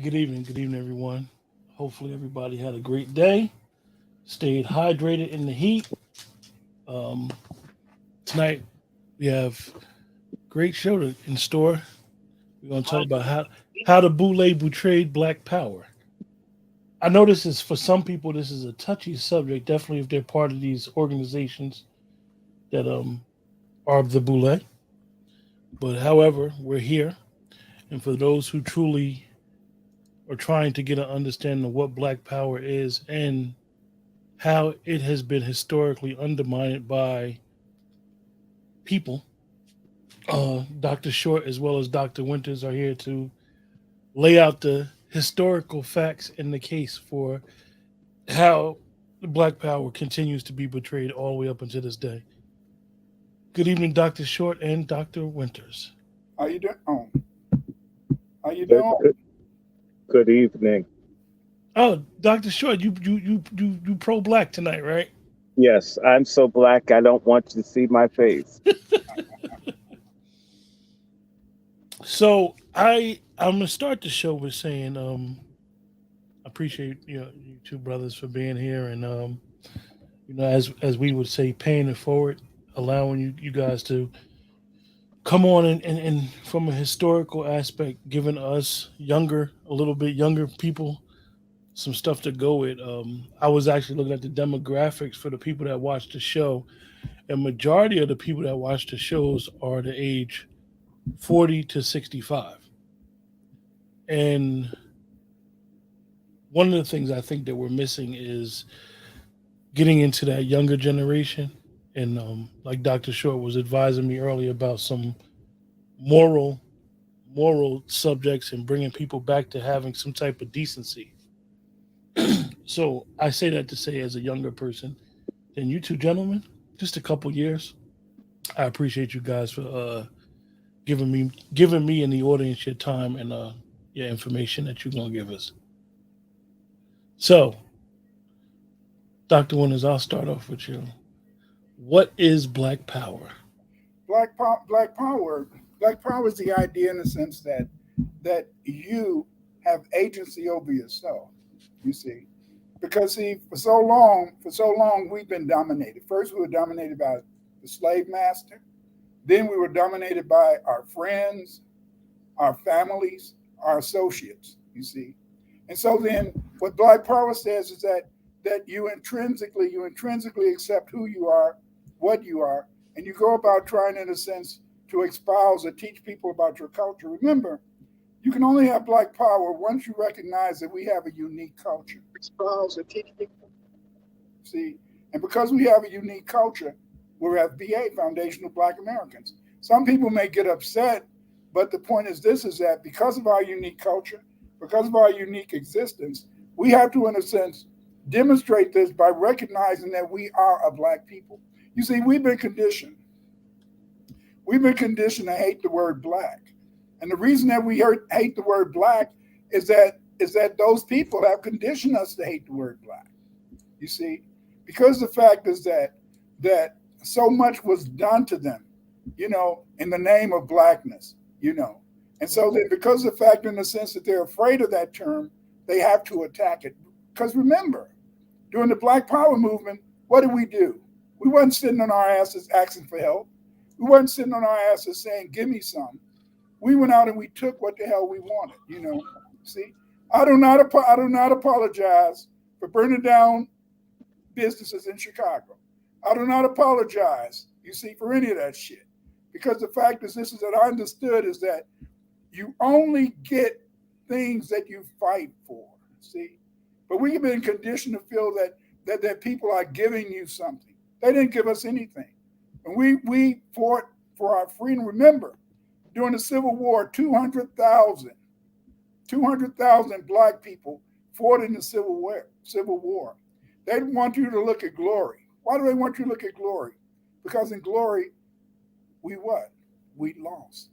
Good evening, everyone. Hopefully, everybody had a great day, stayed hydrated in the heat. Um, Tonight, we have great show in store. We're going to talk about how the Boule betrayed Black Power. I know this is for some people, this is a touchy subject. Definitely, if they're part of these organizations that are the Boule. But however, we're here, and for those who truly are trying to get an understanding of what Black Power is and how it has been historically undermined by people. Dr. Short as well as Dr. Winters are here to lay out the historical facts in the case for how Black Power continues to be betrayed all the way up until this day. Good evening, Dr. Short and Dr. Winters. How you doing? How you Good, doing? good, good evening. Oh, Dr. Short, you pro black tonight, right? Yes, I'm so black I don't want you to see my face. So I'm gonna start the show with saying I appreciate you two brothers for being here and as we would say paying it forward, allowing you guys to come on and from a historical aspect, giving us a little bit younger people some stuff to go with. I was actually looking at the demographics for the people that watch the show, and majority of the people that watch the shows are the age 40 to 65. And one of the things I think that we're missing is getting into that younger generation. And like Dr. Short was advising me earlier about some moral moral subjects and bringing people back to having some type of decency. So I say that to say, as a younger person than you two gentlemen, just a couple years. I appreciate you guys for giving me and the audience your time and your information that you're gonna give us. So, Dr. Winters, I'll start off with you. What is Black Power? Black power is the idea in the sense that you have agency over yourself. You see, because see, for so long we've been dominated. First, we were dominated by the slave master. Then we were dominated by our friends, our families, our associates. You see, and so then what Black Power says is that you intrinsically accept who you are, what you are, and you go about trying, in a sense, to espouse or teach people about your culture. Remember, you can only have Black Power once you recognize that we have a unique culture. Espouse or teach people. See, and because we have a unique culture, we're FBA, Foundational Black Americans. Some people may get upset, but the point is this: is that because of our unique culture, because of our unique existence, we have to, in a sense, demonstrate this by recognizing that we are a Black people. You see, we've been conditioned. We've been conditioned to hate the word Black, and the reason that hate the word Black is that those people have conditioned us to hate the word Black. You see, because the fact is that so much was done to them, in the name of Blackness. And so then, because of the fact, in the sense that they're afraid of that term, they have to attack it. Because remember, during the Black Power movement, what did we do? We wasn't sitting on our asses asking for help. We wasn't sitting on our asses saying, "Give me some." We went out and we took what the hell we wanted. See, I do not apologize for burning down businesses in Chicago. I do not apologize, you see, for any of that shit. Because the fact is, this is that I understood is that you only get things that you fight for. See, but we've been conditioned to feel that people are giving you something. They didn't give us anything, and we fought for our freedom. Remember, during the Civil War, 200,000 Black people fought in the Civil War. They want you to look at glory. Why do they want you to look at glory? Because in glory, we what? We lost.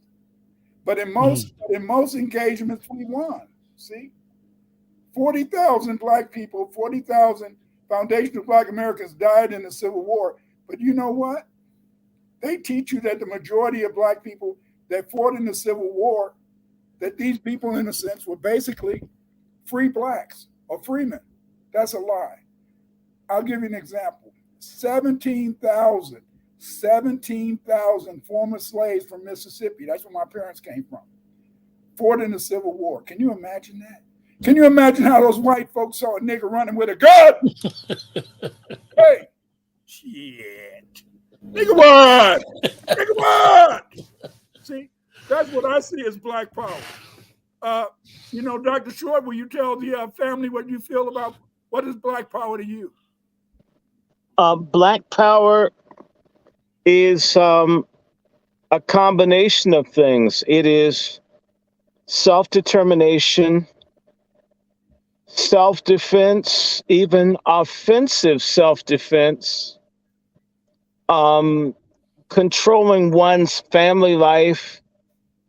But in Mm. most engagements, we won. See, 40,000 Black people, 40,000 foundational Black Americans died in the Civil War. But you know what? They teach you that the majority of Black people that fought in the Civil War, that these people, in a sense, were basically free blacks or freemen. That's a lie. I'll give you an example. 17,000 former slaves from Mississippi, that's where my parents came from, fought in the Civil War. Can you imagine that? Can you imagine how those white folks saw a nigger running with a gun? Hey, shit. Nigga what? Nigga what? See, that's what I see as black power. Dr. Short, will you tell the family what you feel about what is black power to you? Black power is a combination of things. It is self-determination, self-defense, even offensive self-defense, controlling one's family life,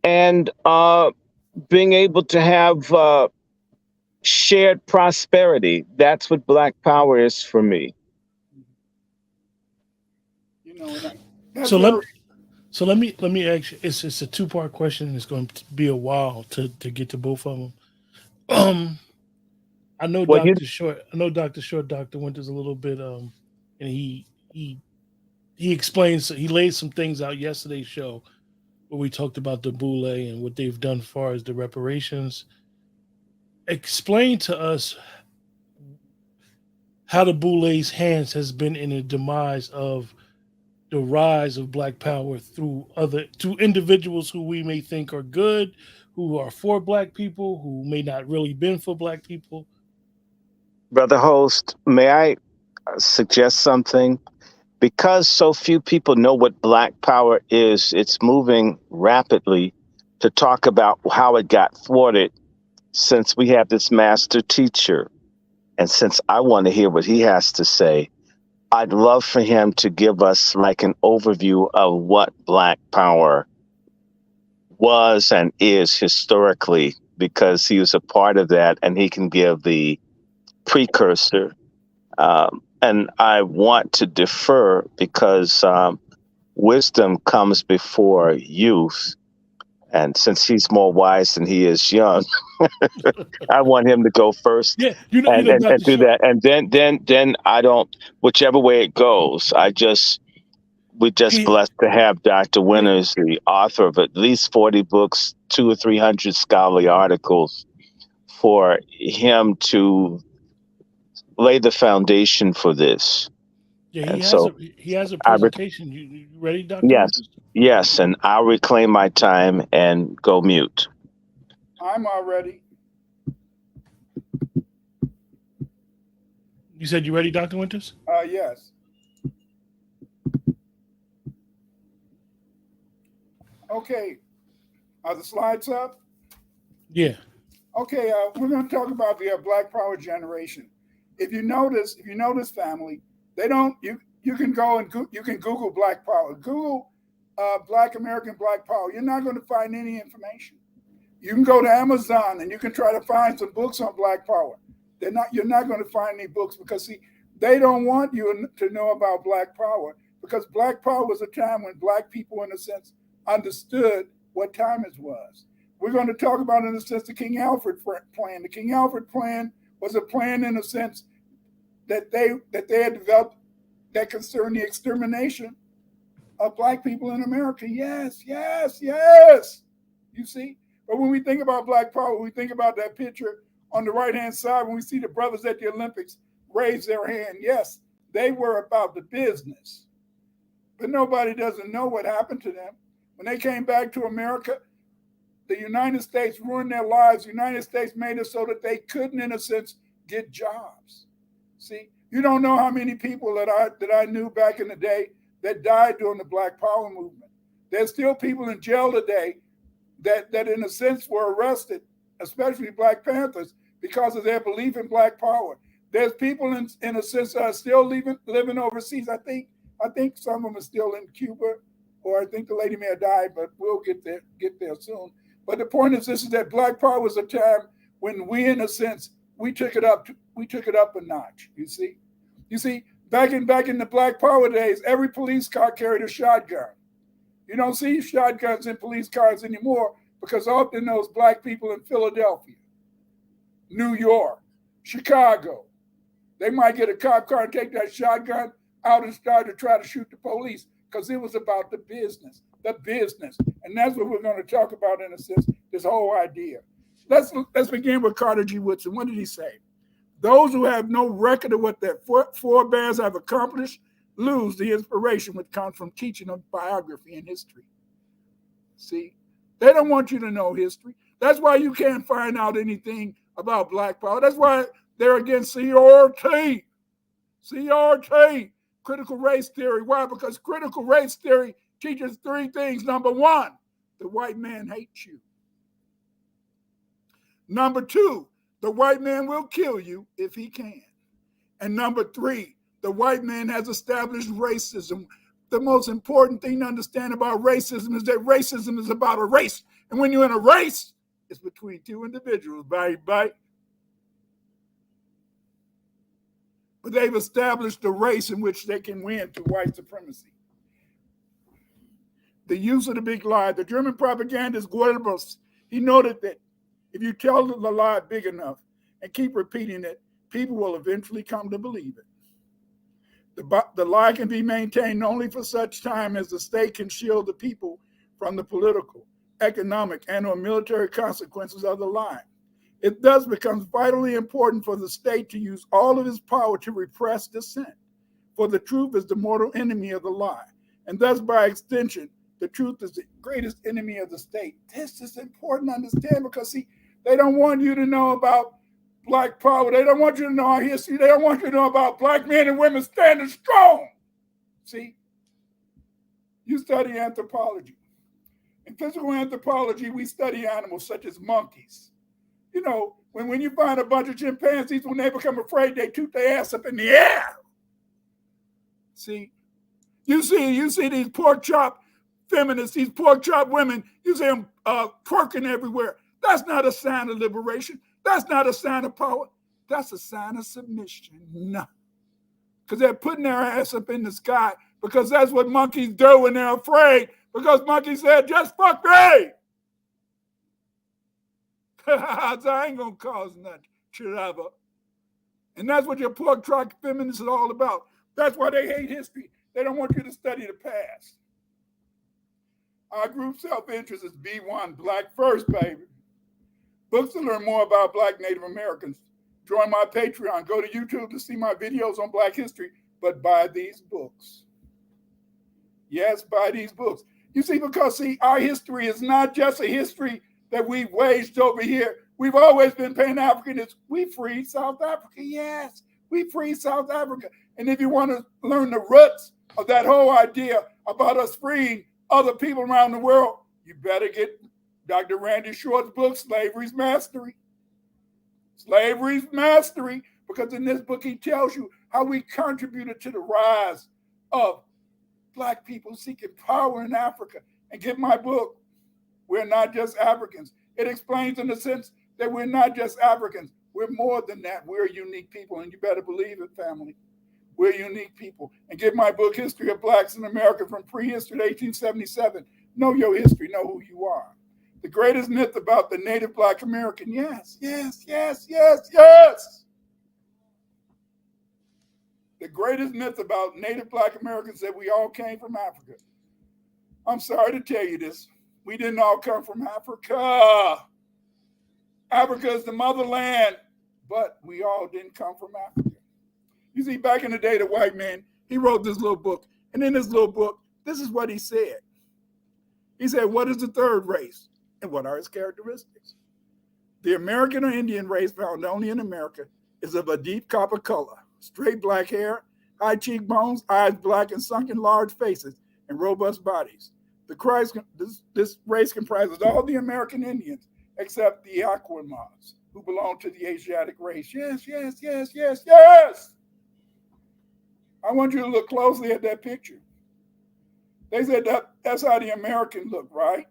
and being able to have shared prosperity. That's what black power is for me. So let me ask you. It's a two-part question. It's going to be a while to get to both of them. I know Well, Dr. Short. Dr. Winter's a little bit and he explains. He laid some things out yesterday's show where we talked about the Boule and what they've done as far as the reparations. Explain to us how the Boule's hands has been in the demise of the rise of black power through individuals who we may think are good, who are for black people, who may not really been for black people. Brother Host, may I suggest something? Because so few people know what black power is, it's moving rapidly to talk about how it got thwarted since we have this master teacher. And since I want to hear what he has to say, I'd love for him to give us like an overview of what black power was and is historically, because he was a part of that and he can give the precursor. And I want to defer because wisdom comes before youth. And since he's more wise than he is young, I want him to go first. Yeah, and do that. And then I don't, whichever way it goes, we're just blessed to have Dr. Winters, the author of at least 40 books, 200 or 300 scholarly articles, for him to lay the foundation for this. Yeah, he has a presentation. You ready, Dr. Yes, yes, and I'll reclaim my time and go mute. I'm already. You said you ready, Dr. Winters? Yes. Okay. Are the slides up? Yeah. Okay. We're going to talk about the Black Power generation. If you notice, family, they don't. You can go and you can Google Black Power. Google Black American Black Power. You're not going to find any information. You can go to Amazon and you can try to find some books on Black Power. You're not going to find any books because see, they don't want you to know about Black Power, because Black Power was a time when Black people, in a sense, understood what time it was. We're going to talk about, in a sense, the King Alfred plan. The King Alfred plan was a plan, in a sense, that they had developed that concerned the extermination of Black people in America. Yes, yes, yes. You see? But when we think about Black Power, we think about that picture on the right-hand side when we see the brothers at the Olympics raise their hand. Yes, they were about the business. But nobody doesn't know what happened to them. When they came back to America, the United States ruined their lives. The United States made it so that they couldn't, in a sense, get jobs. See, you don't know how many people that I knew back in the day that died during the Black Power movement. There's still people in jail today that in a sense were arrested, especially Black Panthers, because of their belief in Black Power. There's people in a sense that are still living overseas. I think some of them are still in Cuba, or I think the lady may have died, but we'll get there soon. But the point is this: is that Black Power was a time when we, in a sense, we took it up a notch. You see, back in the Black Power days, every police car carried a shotgun. You don't see shotguns in police cars anymore because often those Black people in Philadelphia, New York, Chicago. They might get a cop car and take that shotgun out and start to try to shoot the police because it was about the business. And that's what we're going to talk about in a sense, this whole idea. Let's begin with Carter G. Woodson. What did he say? Those who have no record of what their forebears have accomplished lose the inspiration which comes from teaching of biography and history. See, they don't want you to know history. That's why you can't find out anything about Black power. That's why they're against CRT. CRT, critical race theory. Why? Because critical race theory teaches three things. Number one, the white man hates you. Number two, the white man will kill you if he can. And number three, the white man has established racism. The most important thing to understand about racism is that racism is about a race. And when you're in a race, it's between two individuals, bye. But they've established a race in which they can win through white supremacy. The use of the big lie. The German propagandist Goebbels, he noted that if you tell the lie big enough and keep repeating it, people will eventually come to believe it. The lie can be maintained only for such time as the state can shield the people from the political, economic, and or military consequences of the lie. It thus becomes vitally important for the state to use all of its power to repress dissent, for the truth is the mortal enemy of the lie, and thus by extension, the truth is the greatest enemy of the state. This is important to understand because, see, they don't want you to know about Black power. They don't want you to know our history. They don't want you to know about Black men and women standing strong. See, you study anthropology. In physical anthropology, we study animals such as monkeys. You know, when you find a bunch of chimpanzees, when they become afraid, they toot their ass up in the air. See, you see these pork chop feminists, these pork chop women, you see them twerking everywhere. That's not a sign of liberation. That's not a sign of power. That's a sign of submission. No. Because they're putting their ass up in the sky because that's what monkeys do when they're afraid. Because monkeys said, just fuck me. So I ain't going to cause nothing. Trouble. And that's what your pork chop feminists is all about. That's why they hate history. They don't want you to study the past. Our group self-interest is B1, Black first, baby. Books to learn more about Black Native Americans. Join my Patreon. Go to YouTube to see my videos on Black history, but buy these books. Yes, buy these books. You see, because, see, our history is not just a history that we've waged over here. We've always been Pan-Africanists. We freed South Africa, yes. We freed South Africa. And if you want to learn the roots of that whole idea about us freeing other people around the world, you better get Dr. Randy Short's book, Slavery's Mastery. Slavery's Mastery, because in this book he tells you how we contributed to the rise of Black people seeking power in Africa. And get my book, We're Not Just Africans. It explains in the sense that we're not just Africans. We're more than that. We're unique people, and you better believe it, family. We're unique people. And get my book, History of Blacks in America from Prehistory to 1877. Know your history, know who you are. The greatest myth about the Native Black American, yes. The greatest myth about Native Black Americans that we all came from Africa. I'm sorry to tell you this. We didn't all come from Africa. Africa is the motherland, but we all didn't come from Africa. You see, back in the day, the white man, he wrote this little book. And in this little book, this is what he said. He said, what is the third race? And what are its characteristics? The American or Indian race found only in America is of a deep copper color, straight black hair, high cheekbones, eyes black and sunken large faces, and robust bodies. This race comprises all the American Indians except the Yaquamas, who belong to the Asiatic race. Yes. I want you to look closely at that picture. They said that's how the American look, right?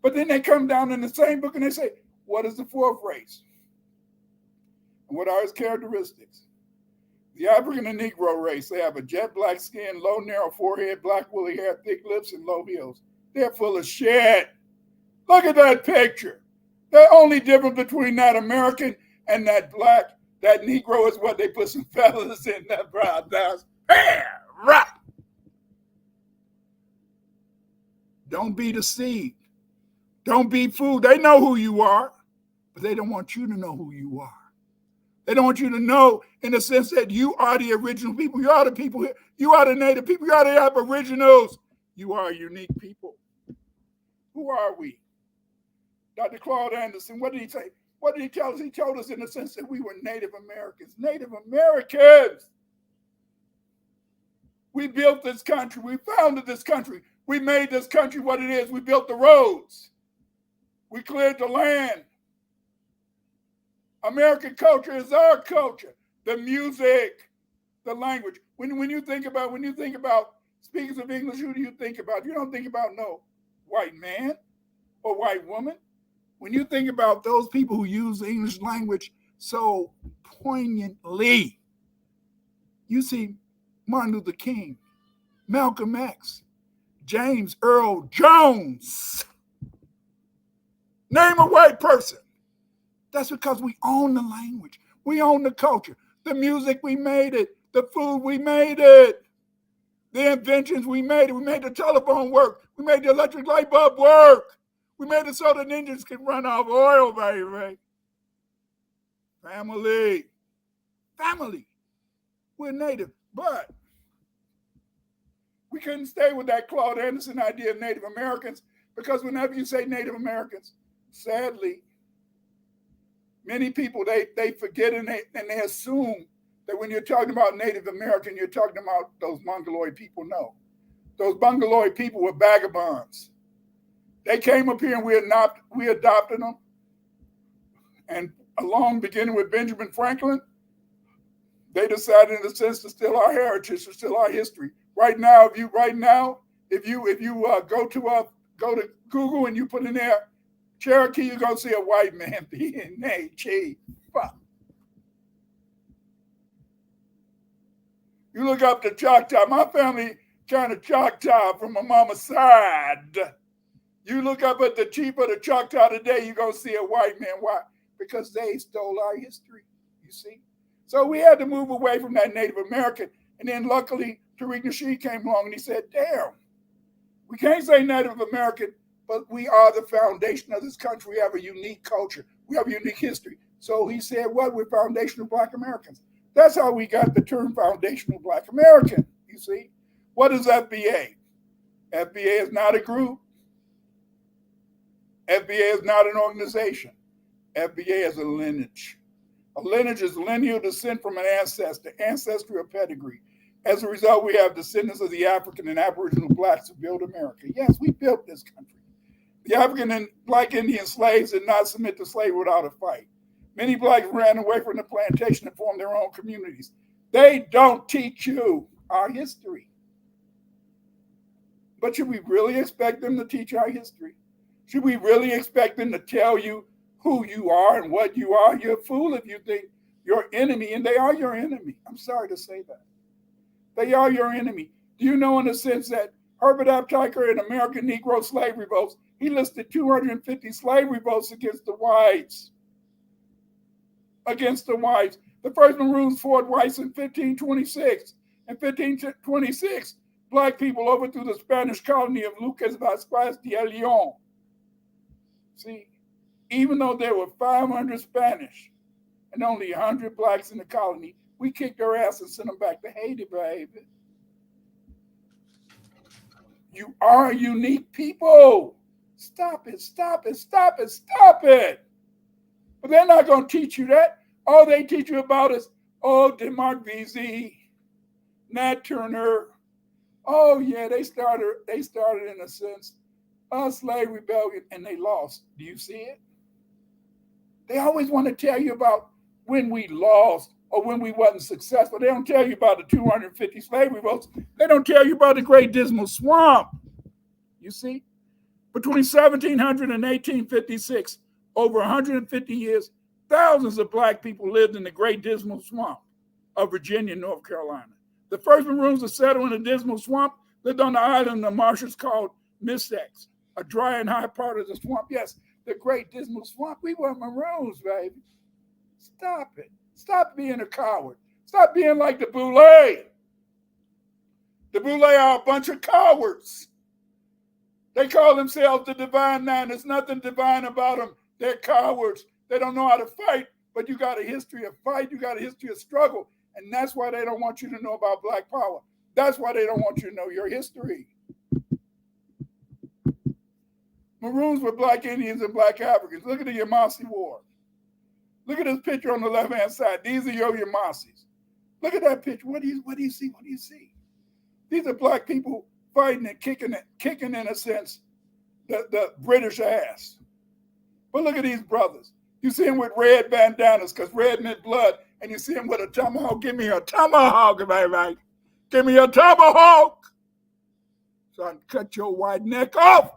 But then they come down in the same book and they say, what is the fourth race? And what are its characteristics? The African and Negro race, they have a jet black skin, low narrow forehead, black woolly hair, thick lips, and low heels. They're full of shit. Look at that picture. The only difference between that American and that black, that Negro, is what they put some feathers in that brown house. Right. Don't be deceived. Don't be fooled. They know who you are, but they don't want you to know who you are. They don't want you to know in the sense that you are the original people. You are the people here. You are the native people. You are the Aboriginals. You are a unique people. Who are we? Dr. Claude Anderson, what did he say? What did he tell us? He told us in the sense that we were Native Americans. Native Americans! We built this country. We founded this country. We made this country what it is. We built the roads. We cleared the land. American culture is our culture. The music, the language. When you think about speakers of English, who do you think about? You don't think about no white man or white woman. When you think about those people who use the English language so poignantly, you see Martin Luther King, Malcolm X, James Earl Jones. Name a white person. That's because we own the language. We own the culture. The music, we made it. The food, we made it. The inventions, we made it. We made the telephone work. We made the electric light bulb work. We made it so that engines could run off oil, baby. Family. Family. We're native, but we couldn't stay with that Claude Anderson idea of Native Americans, because whenever you say Native Americans, sadly, many people, they forget and they assume that when you're talking about Native American, you're talking about those Mongoloid people. No. Those Mongoloid people were vagabonds. They came up here and we adopted them. And along beginning with Benjamin Franklin, they decided in a sense to steal our heritage, to steal our history. Right now, if you go to Google and you put in there Cherokee, you're gonna see a white man being named Chief. You look up the Choctaw. My family kind of Choctaw from my mama's side. You look up at the chief of the Choctaw today, you're gonna see a white man. Why? Because they stole our history. You see. So we had to move away from that Native American. And then luckily, Tariq Nasheed came along and he said, damn, we can't say Native American, but we are the foundation of this country. We have a unique culture. We have a unique history. So he said, what? We're foundational Black Americans. That's how we got the term foundational Black American, you see. What is FBA? FBA is not a group. FBA is not an organization. FBA is a lineage. A lineage is lineal descent from an ancestor, ancestry or pedigree. As a result, we have descendants of the African and Aboriginal Blacks who built America. Yes, we built this country. The African and Black Indian slaves did not submit to slavery without a fight. Many Blacks ran away from the plantation and formed their own communities. They don't teach you our history. But should we really expect them to teach our history? Should we really expect them to tell you who you are and what you are? You're a fool if you think your enemy, and they are your enemy. I'm sorry to say that. They are your enemy. Do you know in a sense that Herbert Aptheker in American Negro slave revolts, he listed 250 slave revolts against the whites. Against the whites. The first Maroons fought whites in 1526. In 1526, Black people overthrew the Spanish colony of Lucas Vasquez de Leon. See, even though there were 500 Spanish and only 100 Blacks in the colony, we kicked their ass and sent them back to Haiti, baby. You are a unique people. Stop it, stop it, stop it, stop it. But they're not going to teach you that. All they teach you about is, DeMarc Vesey, Nat Turner. Oh, yeah, they started in a sense, a slave rebellion, and they lost. Do you see it? They always want to tell you about when we lost or when we wasn't successful. They don't tell you about the 250 slave revolts. They don't tell you about the Great Dismal Swamp. You see? Between 1700 and 1856, over 150 years, thousands of Black people lived in the Great Dismal Swamp of Virginia and North Carolina. The first Maroons to settle in the Dismal Swamp lived on the island of marshes called Mistex, a dry and high part of the swamp. Yes, the Great Dismal Swamp. We were Maroons, baby. Stop it. Stop being a coward. Stop being like the Boule. The Boule are a bunch of cowards. They call themselves the Divine Nine. There's nothing divine about them. They're cowards. They don't know how to fight, but you got a history of fight. You got a history of struggle. And that's why they don't want you to know about Black power. That's why they don't want you to know your history. Maroons were Black Indians and Black Africans. Look at the Yamasee War. Look at this picture on the left-hand side. These are your Yamasees. Look at that picture. What do you see? What do you see? These are Black people fighting and kicking in a sense, the British ass. But look at these brothers. You see them with red bandanas because red meant blood, and you see them with a tomahawk. Give me a tomahawk, am I right? Give me a tomahawk so I can cut your white neck off.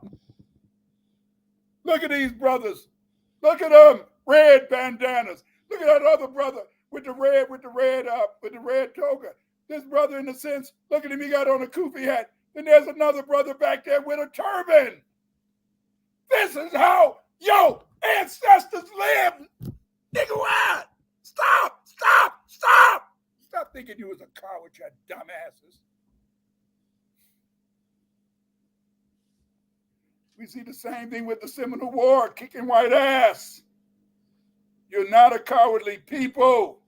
Look at these brothers. Look at them, red bandanas. Look at that other brother with the red toga. This brother, in a sense, look at him, he got on a kufi hat. Then there's another brother back there with a turban. This is how your ancestors lived. Nigga, what? Stop. Stop thinking you was a coward, you dumbasses. We see the same thing with the Seminole War, kicking white ass. You're not a cowardly people.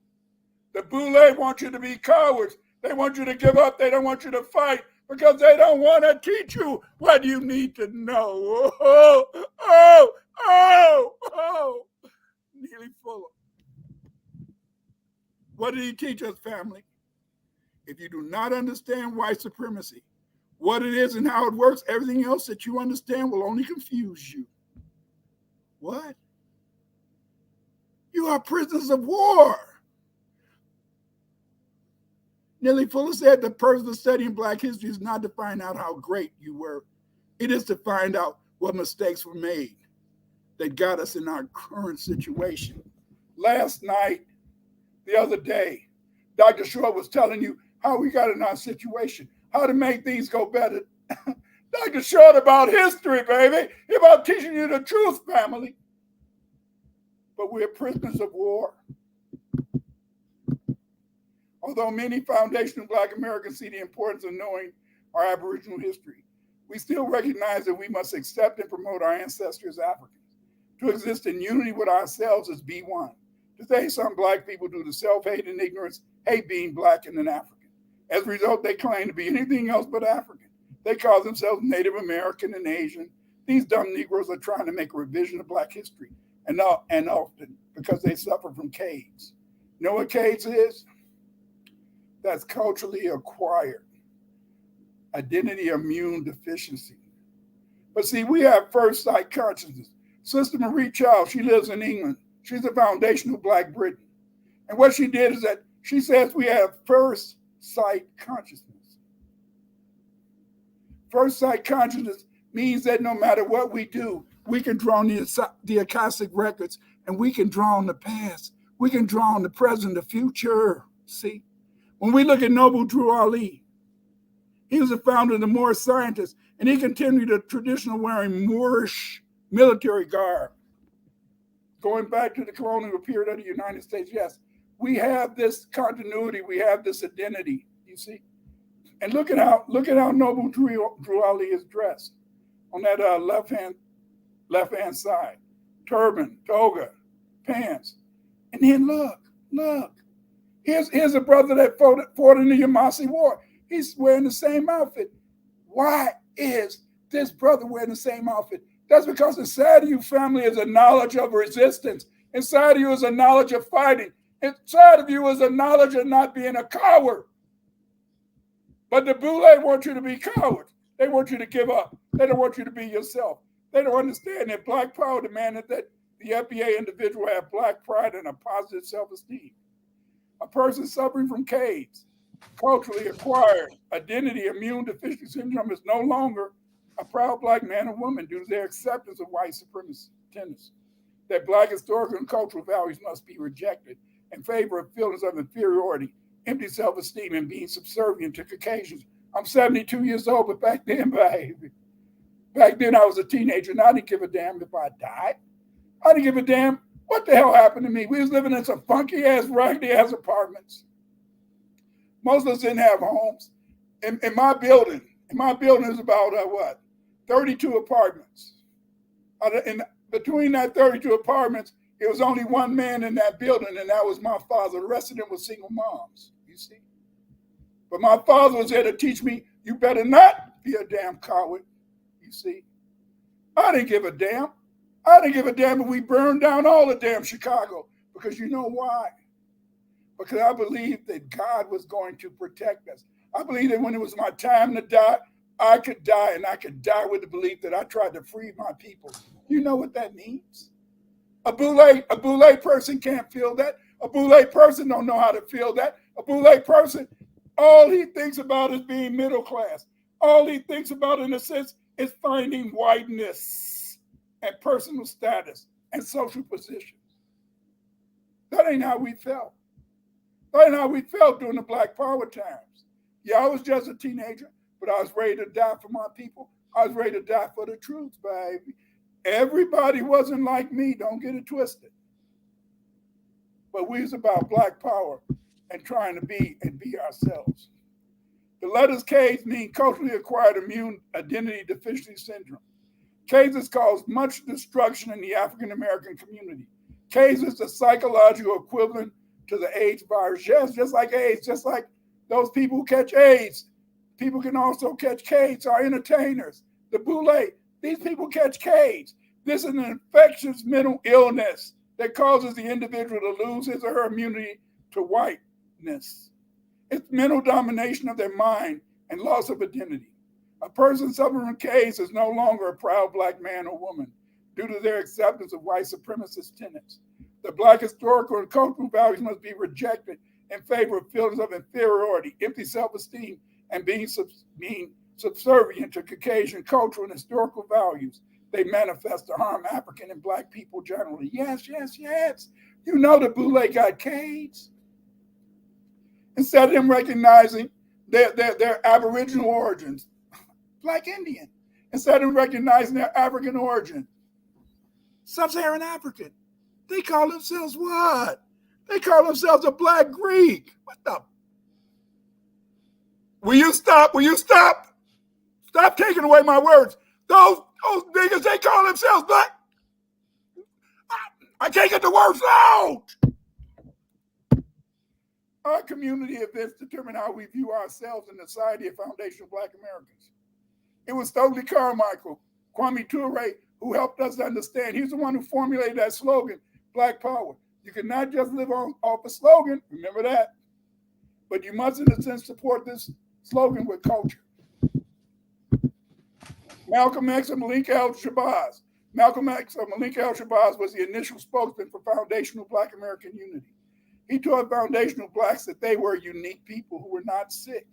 The Boule want you to be cowards. They want you to give up. They don't want you to fight because they don't want to teach you what you need to know. Nearly Fuller. What did he teach us, family? If you do not understand white supremacy, what it is and how it works, everything else that you understand will only confuse you. What? You are prisoners of war. Nearly Fuller said the purpose of studying Black history is not to find out how great you were. It is to find out what mistakes were made that got us in our current situation. Last night, the other day, Dr. Short was telling you how we got in our situation, how to make things go better. Dr. Short about history, baby. He about teaching you the truth, family. But we're prisoners of war. Although many foundational Black Americans see the importance of knowing our Aboriginal history, we still recognize that we must accept and promote our ancestry as Africans. To exist in unity with ourselves as B1. Today, some Black people, due to self-hate and ignorance, hate being Black and an African. As a result, they claim to be anything else but African. They call themselves Native American and Asian. These dumb Negroes are trying to make a revision of Black history, and often because they suffer from CAIDS. You know what CAIDS is? That's culturally acquired identity immune deficiency. But see, we have first sight consciousness. Sister Marie Child, she lives in England. She's a foundational Black Briton. And what she did is that she says we have first sight consciousness. First sight consciousness means that no matter what we do, we can draw on the Akashic records and we can draw on the past. We can draw on the present, the future. See? When we look at Noble Drew Ali, he was the founder of the Moorish scientists, and he continued the traditional wearing Moorish military garb. Going back to the colonial period of the United States, yes, we have this continuity, we have this identity, you see? And look at how Noble Drew Ali is dressed on that left-hand side. Turban, toga, pants. And then look. Here's a brother that fought in the Yamasee War. He's wearing the same outfit. Why is this brother wearing the same outfit? That's because inside of you, family, is a knowledge of resistance. Inside of you is a knowledge of fighting. Inside of you is a knowledge of not being a coward. But the Boule want you to be cowards. They want you to give up. They don't want you to be yourself. They don't understand that Black power demanded that the FBA individual have Black pride and a positive self-esteem. A person suffering from CAIDS, culturally acquired identity immune deficiency syndrome, is no longer a proud Black man or woman due to their acceptance of white supremacy tendencies. That Black historical and cultural values must be rejected in favor of feelings of inferiority, empty self-esteem, and being subservient to Caucasians. I'm 72 years old, but back then I was a teenager and I didn't give a damn if I died. I didn't give a damn what the hell happened to me. We was living in some funky ass, raggedy ass apartments. Most of us didn't have homes. In my building is about 32 apartments. And between that 32 apartments, it was only one man in that building, and that was my father. The rest of them were single moms, you see. But my father was there to teach me, you better not be a damn coward, you see. I didn't give a damn. I didn't give a damn if we burned down all the damn Chicago. Because you know why? Because I believed that God was going to protect us. I believed that when it was my time to die, I could die, and I could die with the belief that I tried to free my people. You know what that means? A boulay person can't feel that. A boulay person don't know how to feel that. A boulay person, all he thinks about is being middle class. All he thinks about, in a sense, is finding whiteness and personal status and social position. That ain't how we felt. That ain't how we felt during the Black Power times. Yeah, I was just a teenager, but I was ready to die for my people. I was ready to die for the truth, baby. Everybody wasn't like me, don't get it twisted. But we was about Black Power and trying to be ourselves. The letters K's mean culturally acquired immune identity deficiency syndrome. K's caused much destruction in the African American community. K's is the psychological equivalent to the AIDS virus. Yes, just like AIDS, just like those people who catch AIDS. People can also catch K's, our entertainers, the boulay. These people catch K's. This is an infectious mental illness that causes the individual to lose his or her immunity to whiteness. It's mental domination of their mind and loss of identity. A person suffering from K's is no longer a proud Black man or woman due to their acceptance of white supremacist tenets. The Black historical and cultural values must be rejected in favor of feelings of inferiority, empty self-esteem, and being subservient to Caucasian cultural and historical values. They manifest to harm African and Black people generally. Yes, yes, yes. You know the boulay got K's. Instead of them recognizing their Aboriginal origins, Black Indian. Instead of them recognizing their African origin, Sub-Saharan African. They call themselves what? They call themselves a Black Greek. What the? Will you stop? Will you stop? Stop taking away my words. Those niggas, they call themselves Black. I can't get the words out. Our community events determine how we view ourselves in the society of foundational Black Americans. It was Stokely Carmichael, Kwame Ture, who helped us understand. He's the one who formulated that slogan, Black Power. You cannot just live off a slogan, remember that. But you must, in a sense, support this slogan with culture. Malcolm X and Malik El-Shabazz. Malcolm X and Malik El-Shabazz was the initial spokesman for foundational Black American unity. He taught foundational Blacks that they were unique people who were not sick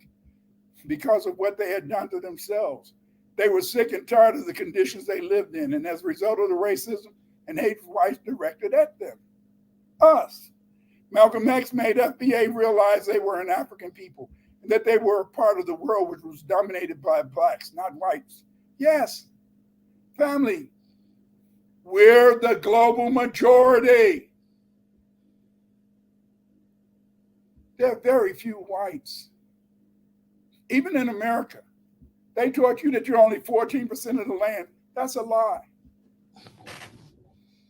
because of what they had done to themselves. They were sick and tired of the conditions they lived in, and as a result of the racism and hateful whites directed at them. Us. Malcolm X made FBA realize they were an African people and that they were a part of the world which was dominated by Blacks, not whites. Yes, family, we're the global majority. There are very few whites. Even in America, they taught you that you're only 14% of the land. That's a lie.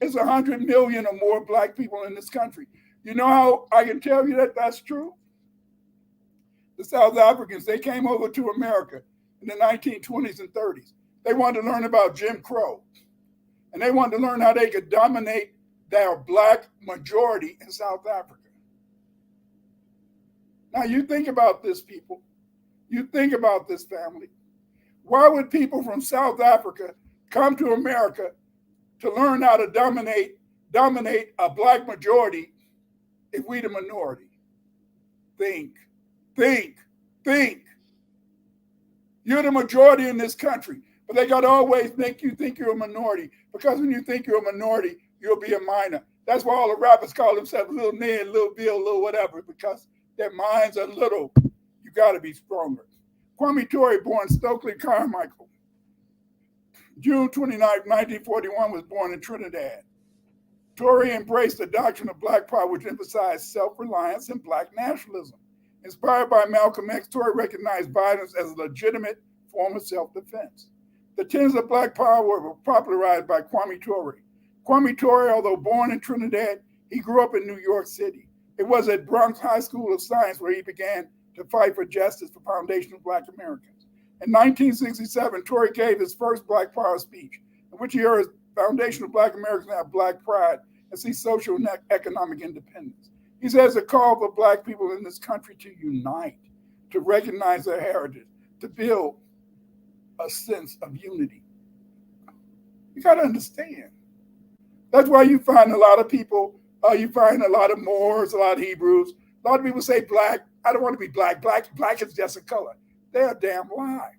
There's 100 million or more Black people in this country. You know how I can tell you that that's true? The South Africans, they came over to America in the 1920s and 30s. They wanted to learn about Jim Crow. And they wanted to learn how they could dominate their Black majority in South Africa. Now you think about this, people. You think about this, family. Why would people from South Africa come to America to learn how to dominate a Black majority if we the minority? Think. You're the majority in this country, but they got to always make you think you're a minority, because when you think you're a minority, you'll be a minor. That's why all the rappers call themselves Lil Ned, Lil Bill, Lil whatever, because their minds are little. You got to be stronger. Kwame Ture, born Stokely Carmichael, June 29, 1941, was born in Trinidad. Tory embraced the doctrine of Black power, which emphasized self-reliance and Black nationalism. Inspired by Malcolm X, Tory recognized violence as a legitimate form of self-defense. The tenets of Black power were popularized by Kwame Ture. Kwame Ture, although born in Trinidad, he grew up in New York City. It was at Bronx High School of Science where he began to fight for justice for foundational Black Americans. In 1967, Ture gave his first Black power speech, in which he urged foundational Black Americans to have Black pride and see social and economic independence. He says a call for Black people in this country to unite, to recognize their heritage, to build a sense of unity. You got to understand. That's why you find a lot of people, you find a lot of Moors, a lot of Hebrews. A lot of people say Black. I don't want to be Black. Black is just a color. They're a damn lie.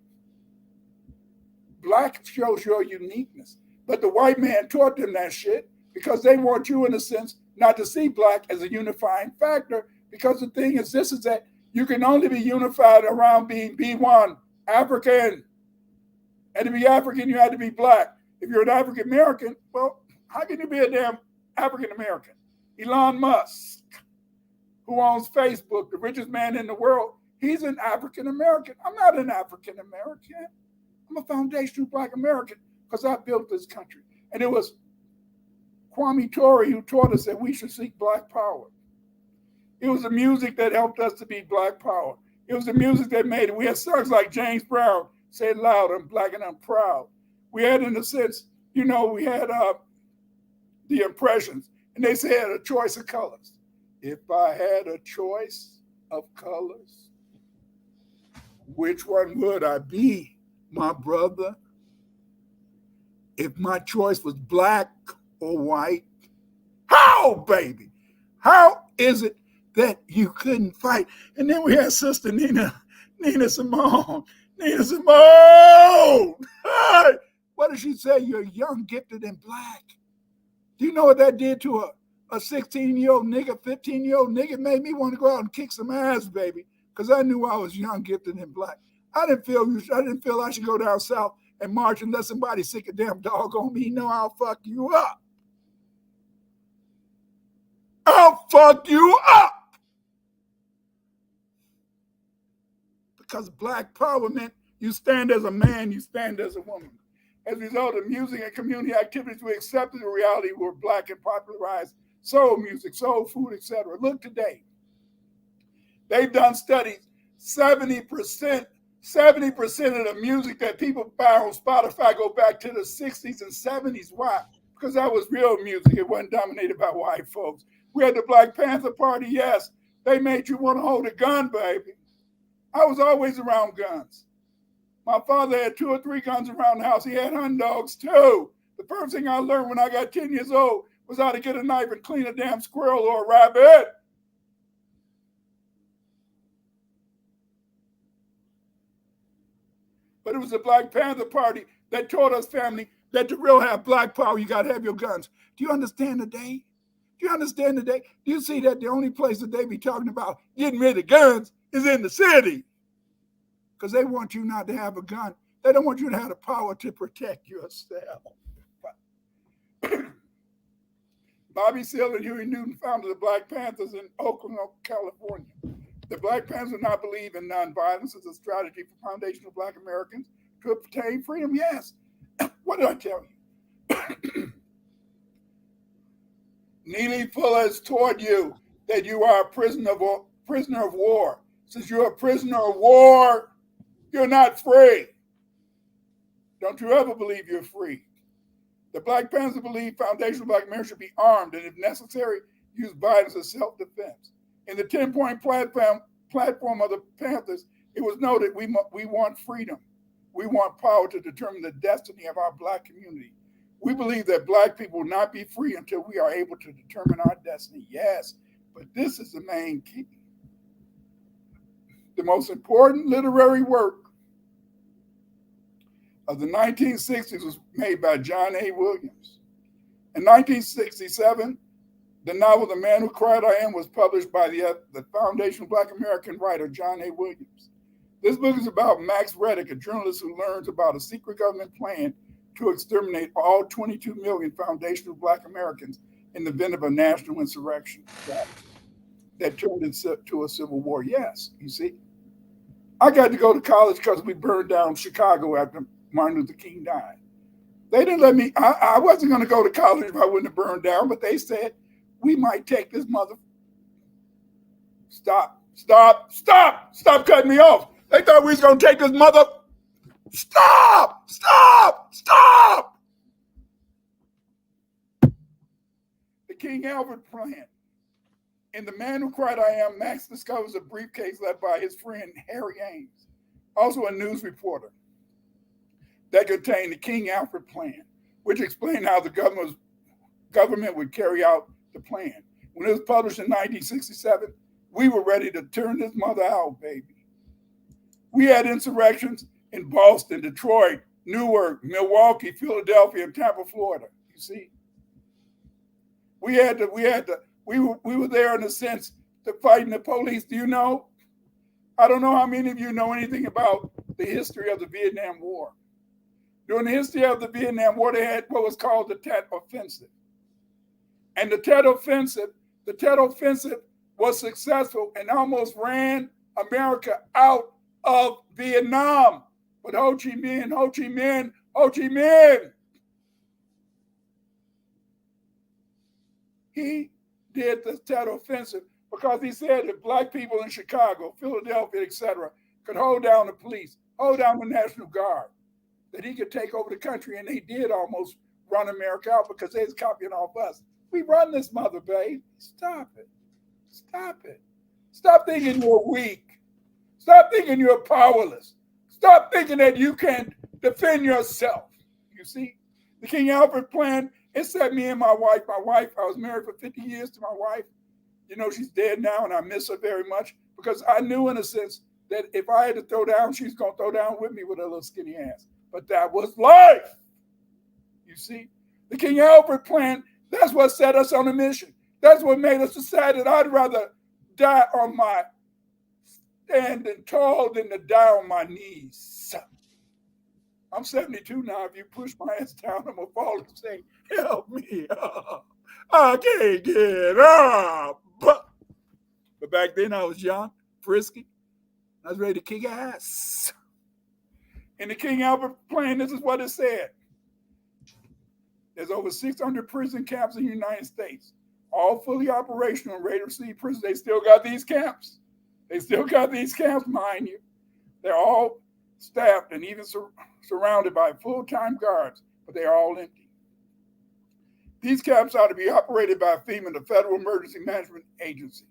Black shows your uniqueness. But the white man taught them that shit because they want you, in a sense, not to see Black as a unifying factor. Because the thing is, this is that you can only be unified around being B1, African. And to be African, you had to be Black. If you're an African American, well, how can you be a damn African American? Elon Musk, who owns Facebook, the richest man in the world, he's an African American. I'm not an African American. I'm a foundational Black American because I built this country. And it was Kwame Ture who taught us that we should seek Black power. It was the music that helped us to be Black power. It was the music that made it. We had songs like James Brown, Say It Loud, I'm Black and I'm Proud. We had, in a sense, we had the Impressions, and they said a choice of colors. If I had a choice of colors, which one would I be, my brother? If my choice was Black or white? How, baby? How is it that you couldn't fight? And then we had Sister Nina Simone. Nina Simone! Hey! What did she say? You're young, gifted, and Black. Do you know what that did to a 16-year-old nigga, 15-year-old nigga? It made me want to go out and kick some ass, baby, because I knew I was young, gifted, and Black. I didn't feel I should go down south and march and let somebody sick a damn dog on me. No, I'll fuck you up. I'll fuck you up. Because Black power meant you stand as a man, you stand as a woman. As a result of music and community activities, we accepted the reality we're Black and popularized soul music, soul food, etc. Look today. They've done studies. 70% of the music that people buy on Spotify go back to the 60s and 70s. Why? Because that was real music. It wasn't dominated by white folks. We had the Black Panther Party, yes. They made you want to hold a gun, baby. I was always around guns. My father had 2 or 3 guns around the house. He had hunting dogs too. The first thing I learned when I got 10 years old was how to get a knife and clean a damn squirrel or a rabbit. But it was the Black Panther Party that taught us, family, that to real have Black power, you got to have your guns. Do you understand today? Do you understand today? Do you see that the only place that they be talking about getting rid of guns is in the city? Because they want you not to have a gun. They don't want you to have the power to protect yourself. Bobby Seale and Huey Newton founded the Black Panthers in Oakland, California. The Black Panthers do not believe in nonviolence as a strategy for foundational Black Americans to obtain freedom. Yes. What did I tell you? Neely Fuller has taught you that you are a prisoner of war. Since you're a prisoner of war, you're not free. Don't you ever believe you're free. The Black Panthers believe foundational Black Americans should be armed and, if necessary, use violence as self-defense. In the 10-point platform of the Panthers, it was noted we want freedom. We want power to determine the destiny of our Black community. We believe that Black people will not be free until we are able to determine our destiny. Yes, but this is the main key. The most important literary work of the 1960s was made by John A. Williams. In 1967, the novel The Man Who Cried I Am was published by the foundational Black American writer John A. Williams. This book is about Max Reddick, a journalist who learns about a secret government plan to exterminate all 22 million foundational Black Americans in the event of a national insurrection that turned into a civil war. Yes, you see. I got to go to college because we burned down Chicago after Martin Luther King died. They didn't let me, I wasn't going to go to college if I wouldn't have burned down, but they said, we might take this mother. Stop cutting me off. They thought we was going to take this mother. Stop. The King Alfred plan. In The Man Who Cried I Am, Max discovers a briefcase left by his friend Harry Ames, also a news reporter, that contained the King Alfred plan, which explained how the government would carry out the plan. When it was published in 1967, we were ready to turn this mother out, baby. We had insurrections in Boston, Detroit, Newark, Milwaukee, Philadelphia, and Tampa, Florida. You see, we were there in a sense to fighting the police. Do you know? I don't know how many of you know anything about the history of the Vietnam War. During the history of the Vietnam War, they had what was called the Tet Offensive. And the Tet Offensive was successful and almost ran America out of Vietnam. But Ho Chi Minh, he did the Tet Offensive because he said that black people in Chicago, Philadelphia, etc., could hold down the police, hold down the National Guard, that he could take over the country, and they did almost run America out because they was copying off us. We run this mother, babe. Stop it. Stop thinking you're weak. Stop thinking you're powerless. Stop thinking that you can't defend yourself. You see, the King Alfred plan, it set me and my wife, I was married for 50 years to my wife. You know, she's dead now, and I miss her very much because I knew in a sense that if I had to throw down, she's going to throw down with me with her little skinny ass. But that was life. You see, the King Alfred plan, that's what set us on a mission. That's what made us decide that I'd rather die on my standing tall than to die on my knees. I'm 72 now. If you push my ass down, I'm going to fall and say, help me. I can't get up. But back then I was young, frisky. I was ready to kick ass. In the King Alfred plan, this is what it said. There's over 600 prison camps in the United States, all fully operational and ready to receive prisoners. They still got these camps. Mind you. They're all staffed and even surrounded by full-time guards, but they're all empty. These camps are to be operated by FEMA, the Federal Emergency Management Agency,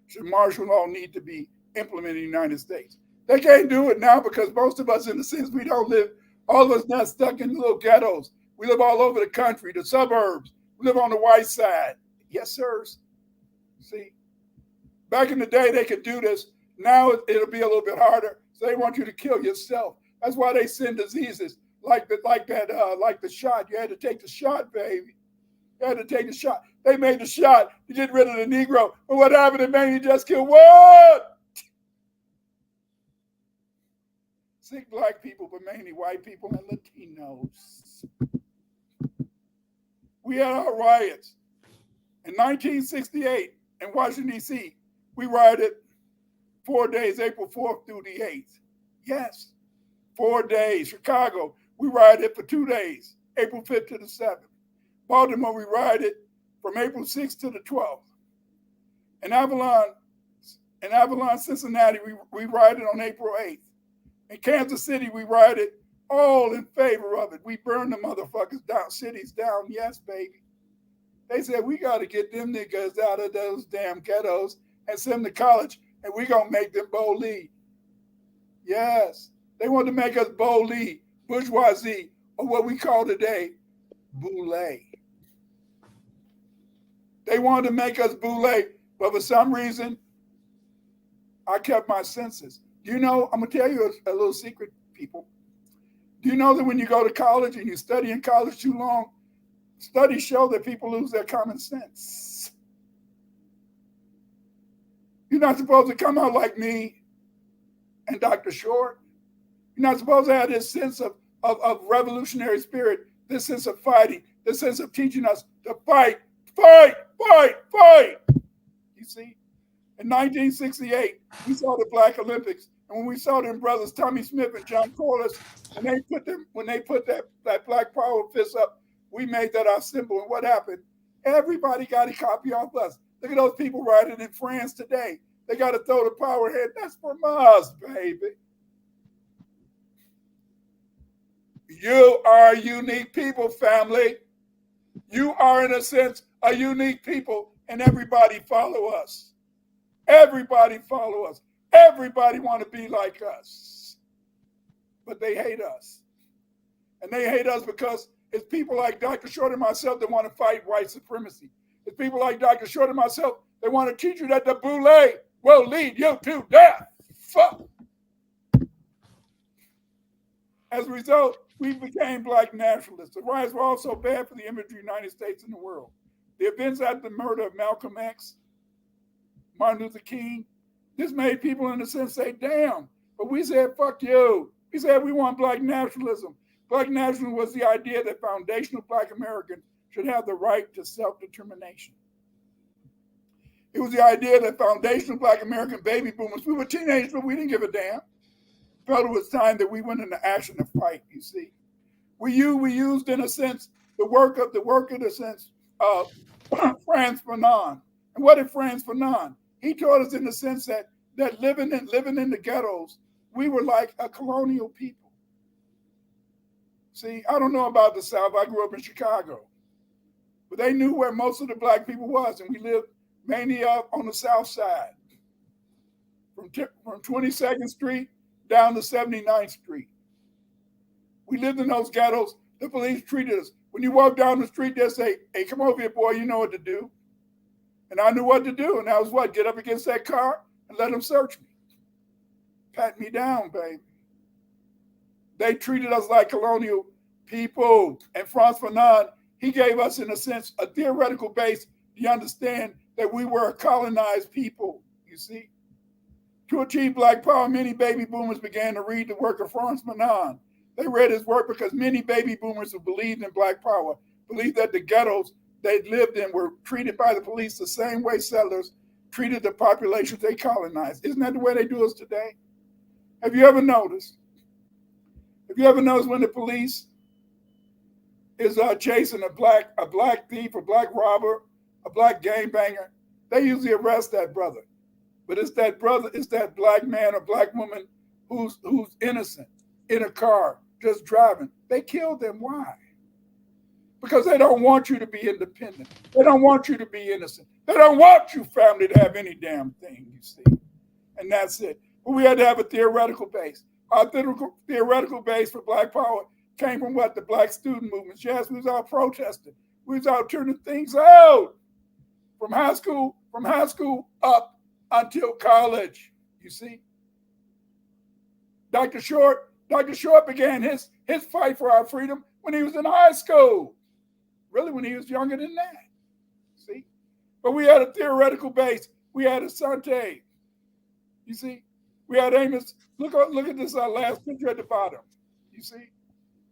should martial law need to be implemented in the United States. They can't do it now because most of us, in the sense, we don't live, all of us not stuck in little ghettos. We live all over the country, the suburbs. We live on the white side. Yes, sirs. See, back in the day, they could do this. Now it'll be a little bit harder. So they want you to kill yourself. That's why they send diseases like the shot. You had to take the shot, baby. You had to take the shot. They made the shot to get rid of the Negro. But what happened? It made you just kill what? Sick black people, but mainly white people and Latinos. We had our riots. In 1968 in Washington, D.C., we rioted 4 days, April 4th through the 8th. Yes, 4 days. Chicago, we rioted for 2 days, April 5th to the 7th. Baltimore, we rioted from April 6th to the 12th. In Avalon, Cincinnati, we rioted on April 8th. In Kansas City, we rioted all in favor of it. We burned the motherfuckers down, cities down. Yes, baby. They said, we got to get them niggas out of those damn ghettos and send them to college, and we going to make them boule. Yes. They want to make us boule, bourgeoisie, or what we call today, boulay. They wanted to make us boulay, but for some reason, I kept my senses. Do you know, I'm going to tell you a little secret, people. Do you know that when you go to college and you study in college too long, studies show that people lose their common sense? You're not supposed to come out like me and Dr. Short. You're not supposed to have this sense of revolutionary spirit, this sense of fighting, this sense of teaching us to fight fight, fight, fight. You see, in 1968, we saw the Black Olympics, and when we saw them brothers Tommy Smith and John Corliss, when they put that Black Power fist up, we made that our symbol. And what happened? Everybody got a copy off us. Look at those people riding in France today. They got to throw the power head. That's from us, baby. You are a unique people, family. You are, in a sense, a unique people, and everybody follow us. Everybody follow us. Everybody want to be like us. But they hate us. And they hate us because it's people like Dr. Short and myself that want to fight white supremacy. It's people like Dr. Short and myself that want to teach you that the boulay will lead you to death. Fuck. As a result, we became Black nationalists. The riots were also bad for the image of the United States and the world. The events after the murder of Malcolm X, Martin Luther King, this made people, in a sense, say, damn. But we said, fuck you. We said we want Black nationalism. Black nationalism was the idea that foundational Black Americans should have the right to self-determination. It was the idea that foundational Black American baby boomers, we were teenagers, but we didn't give a damn. Felt it was time that we went into action to fight, you see. We used, in a sense, the work of the sense of Frantz Fanon. And what did Frantz Fanon? He taught us, in the sense that living in the ghettos, we were like a colonial people. See, I don't know about the South. I grew up in Chicago. But they knew where most of the Black people was, and we lived mainly up on the South Side. From 22nd Street down to 79th Street. We lived in those ghettos. The police treated us. When you walk down the street, they'll say, hey, come over here, boy, you know what to do. And I knew what to do. And that was what? Get up against that car and let them search me. Pat me down, baby. They treated us like colonial people. And Frantz Fanon, he gave us, in a sense, a theoretical base to understand that we were a colonized people, you see. To achieve Black power, many baby boomers began to read the work of Frantz Fanon. They read his work because many baby boomers who believed in Black power believed that the ghettos they lived in were treated by the police the same way settlers treated the populations they colonized. Isn't that the way they do us today? Have you ever noticed? Have you ever noticed when the police is chasing a black thief, a black robber, a black gangbanger, they usually arrest that brother. But it's that brother, it's that Black man or Black woman who's innocent in a car, just driving. They kill them. Why? Because they don't want you to be independent. They don't want you to be innocent. They don't want you, family, to have any damn thing, you see. And that's it. But we had to have a theoretical base. Our theoretical base for Black power came from what? The Black student movements. Yes, we was out protesting. We was out turning things out from high school up until college, you see. Dr. Short began his fight for our freedom when he was in high school. Really, when he was younger than that, see. But we had a theoretical base. We had Asante, you see. We had Amos. Look at this last picture at the bottom, you see.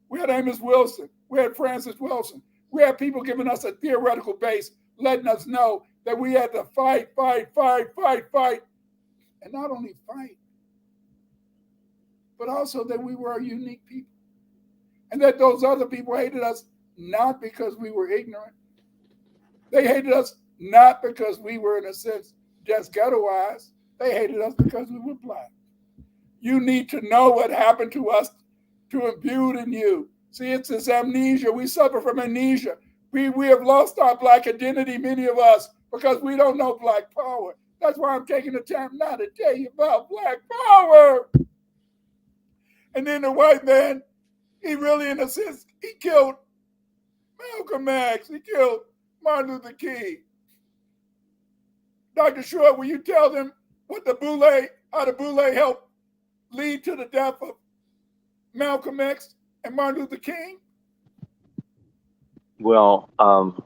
We had Amos Wilson. We had Francis Wilson. We had people giving us a theoretical base, letting us know that we had to fight, and not only fight, but also that we were a unique people. And that those other people hated us not because we were ignorant. They hated us not because we were, in a sense, just ghettoized. They hated us because we were Black. You need to know what happened to us to imbue in you. See, it's this amnesia. We suffer from amnesia. We have lost our Black identity, many of us, because we don't know Black power. That's why I'm taking the time now to tell you about Black power. And then the white man, he really, in a sense, he killed Malcolm X. He killed Martin Luther King. Dr. Short, will you tell them what how the boulay helped lead to the death of Malcolm X and Martin Luther King? Well,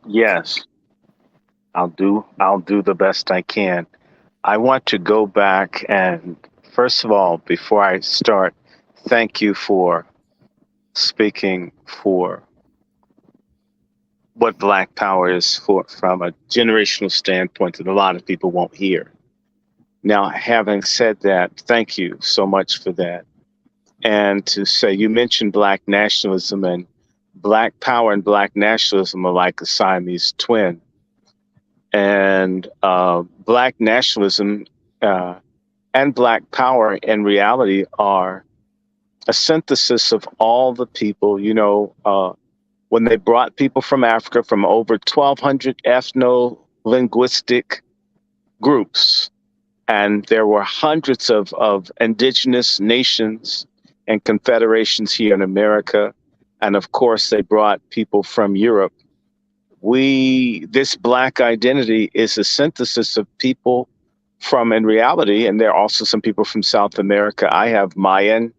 yes, I'll do the best I can. I want to go back and, first of all, before I start, thank you for speaking for what Black power is from a generational standpoint that a lot of people won't hear. Now, having said that, thank you so much for that. And to say, you mentioned Black nationalism, and Black power and Black nationalism are like a Siamese twin. And Black nationalism and Black power in reality are a synthesis of all the people, when they brought people from Africa, from over 1,200 ethno-linguistic groups. And there were hundreds of indigenous nations and confederations here in America. And of course, they brought people from Europe. This Black identity is a synthesis of people from, in reality, and there are also some people from South America. I have Mayan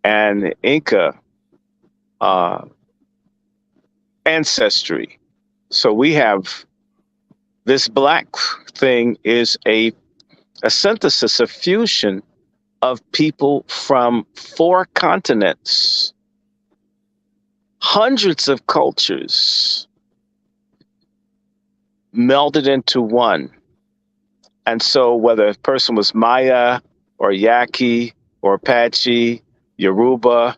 and Inca ancestry. So we have this Black thing is a synthesis, a fusion of people from 4 continents, hundreds of cultures melded into one. And so whether a person was Maya or Yaqui or Apache, Yoruba,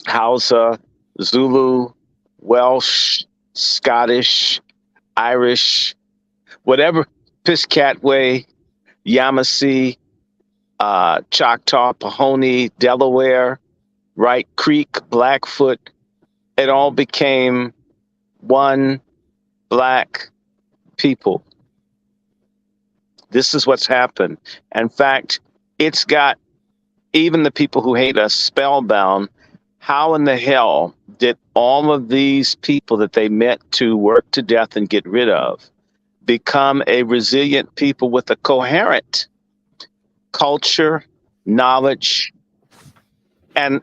Hausa, Zulu, Welsh, Scottish, Irish, whatever, Piscataway, Yamasee, Choctaw, Pahoney, Delaware, Wright Creek, Blackfoot, it all became one Black people. This is what's happened. In fact, it's got even the people who hate us spellbound. How in the hell did all of these people that they meant to work to death and get rid of become a resilient people with a coherent culture, knowledge, and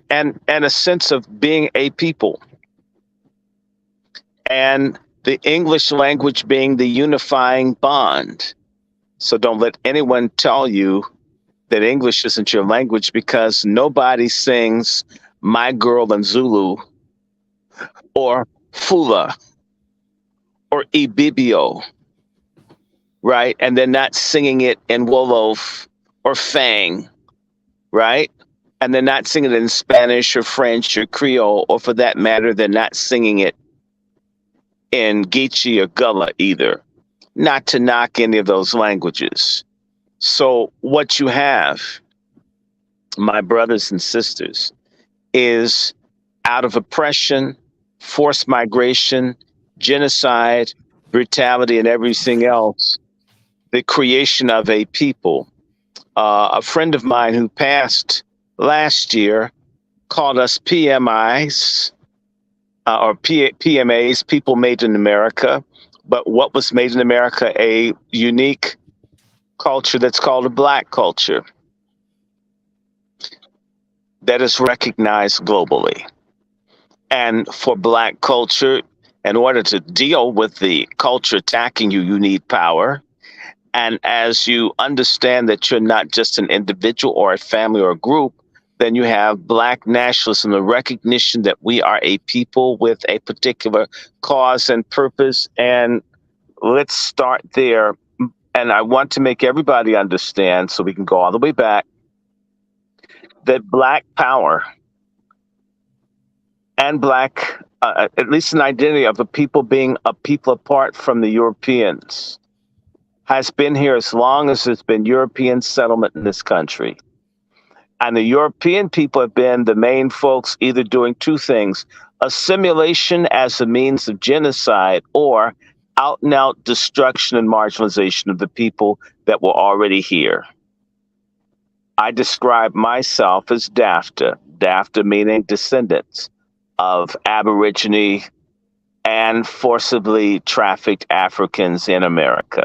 a sense of being a people? And the English language being the unifying bond. So don't let anyone tell you that English isn't your language, because nobody sings My Girl in Zulu or Fula or Ibibio, right? And they're not singing it in Wolof or Fang, right? And they're not singing it in Spanish or French or Creole, or for that matter, they're not singing it in Geechee or Gullah either. Not to knock any of those languages. So what you have, my brothers and sisters, is out of oppression, forced migration, genocide, brutality, and everything else, the creation of a people. A friend of mine who passed last year called us PMIs, or PMAs, People Made in America. But what was made in America? A unique culture that's called a Black culture that is recognized globally. And for Black culture, in order to deal with the culture attacking you, you need power. And as you understand that you're not just an individual or a family or a group, then you have Black nationalism, the recognition that we are a people with a particular cause and purpose. And let's start there. And I want to make everybody understand, so we can go all the way back, that Black power and Black, at least an identity of a people being a people apart from the Europeans, has been here as long as there's been European settlement in this country. And the European people have been the main folks either doing 2 things: assimilation as a means of genocide, or out and out destruction and marginalization of the people that were already here. I describe myself as DAFTA meaning descendants of Aborigine and forcibly trafficked Africans in America.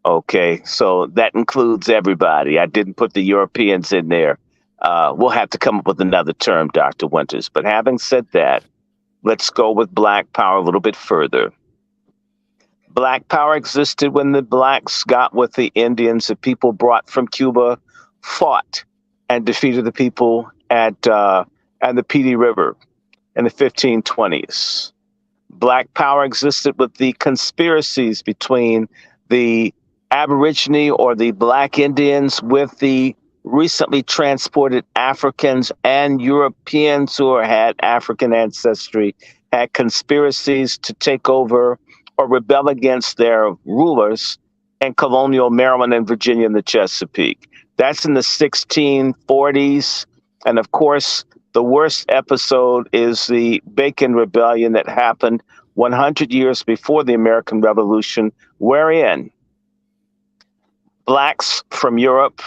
Okay, so that includes everybody. I didn't put the Europeans in there. We'll have to come up with another term, Dr. Winters. But having said that, let's go with Black power a little bit further. Black power existed when the Blacks got with the Indians. The people brought from Cuba fought and defeated the people at the Petey River in the 1520s. Black power existed with the conspiracies between the Aborigine or the Black Indians with the recently transported Africans and Europeans who had African ancestry, had conspiracies to take over or rebel against their rulers in colonial Maryland and Virginia and the Chesapeake. That's in the 1640s. And of course, the worst episode is the Bacon Rebellion that happened 100 years before the American Revolution, wherein blacks from Europe,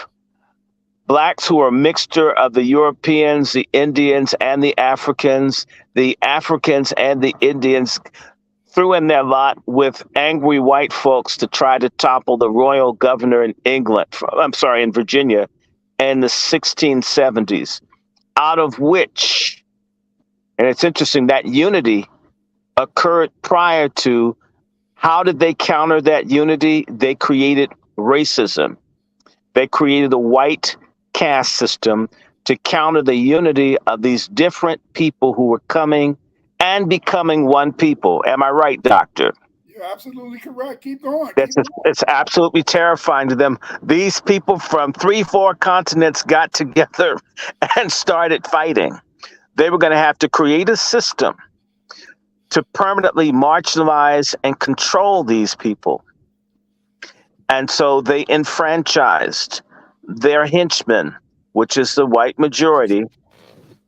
blacks who are a mixture of the Europeans, the Indians, and the Africans and the Indians threw in their lot with angry white folks to try to topple the royal governor in in Virginia in the 1670s, out of which, and it's interesting, that unity occurred prior to. How did they counter that unity? They created racism. They created a white caste system to counter the unity of these different people who were coming and becoming one people. Am I right, Doctor? You're absolutely correct. Keep going. It's absolutely terrifying to them. These people from 3-4 continents got together and started fighting. They were going to have to create a system to permanently marginalize and control these people. And so they enfranchised their henchmen, which is the white majority,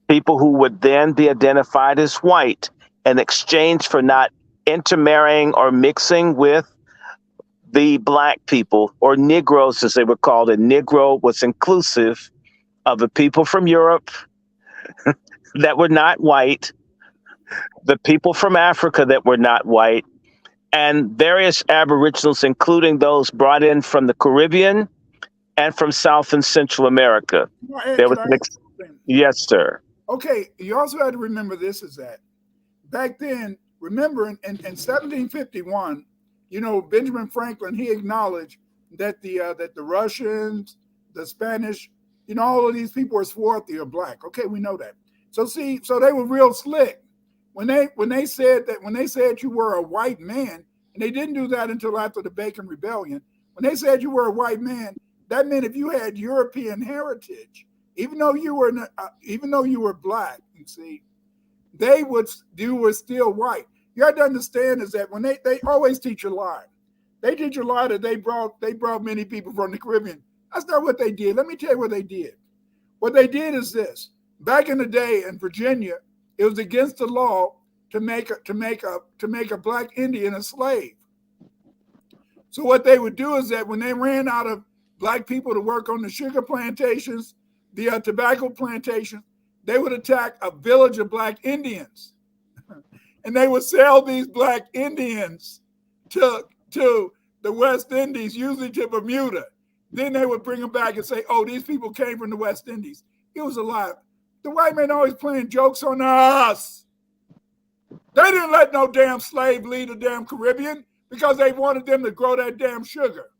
people who would then be identified as white in exchange for not intermarrying or mixing with the black people, or Negroes as they were called. A Negro was inclusive of the people from Europe that were not white, the people from Africa that were not white, and various Aboriginals, including those brought in from the Caribbean and from South and Central America. Yes, sir. Okay, you also had to remember this is that back then, remember in 1751, Benjamin Franklin, he acknowledged that the Russians, the Spanish, all of these people were swarthy or black. Okay, we know that. So they were real slick. When they said you were a white man, and they didn't do that until after the Bacon Rebellion. When they said you were a white man, that meant if you had European heritage, even though you were black, you were still white. You have to understand is that when they always teach a lie. They teach a lie that they brought many people from the Caribbean. That's not what they did. Let me tell you what they did. What they did is this. Back in the day in Virginia, it was against the law to make a black Indian a slave. So what they would do is that when they ran out of black people to work on the sugar plantations, the tobacco plantations, they would attack a village of black Indians, and they would sell these black Indians to the West Indies, usually to Bermuda. Then they would bring them back and say, "Oh, these people came from the West Indies." It was a lie. The white men always playing jokes on us. They didn't let no damn slave leave the damn Caribbean because they wanted them to grow that damn sugar.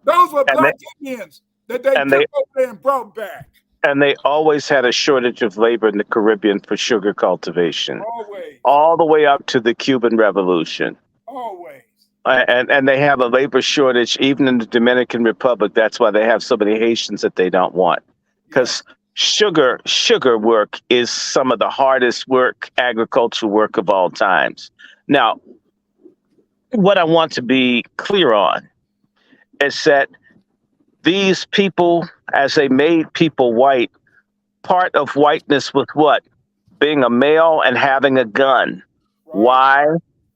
Those were black Indians that they took over there and brought back. And they always had a shortage of labor in the Caribbean for sugar cultivation. Always. All the way up to the Cuban Revolution. Always. And they have a labor shortage even in the Dominican Republic. That's why they have so many Haitians that they don't want. Because sugar work is some of the hardest work, agricultural work of all times. Now, what I want to be clear on is that these people, as they made people white, part of whiteness was what? Being a male and having a gun. Right. Why?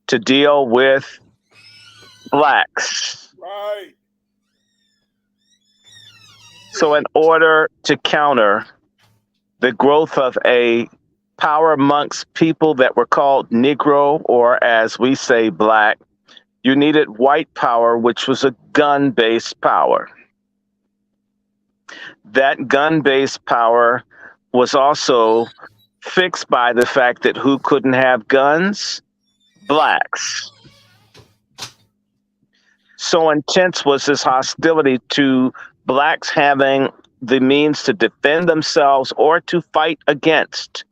To deal with blacks. Right. So in order to counter the growth of a power amongst people that were called Negro, or as we say, black, you needed white power, which was a gun-based power. That gun-based power was also fixed by the fact that who couldn't have guns? Blacks. So intense was this hostility to blacks having the means to defend themselves or to fight against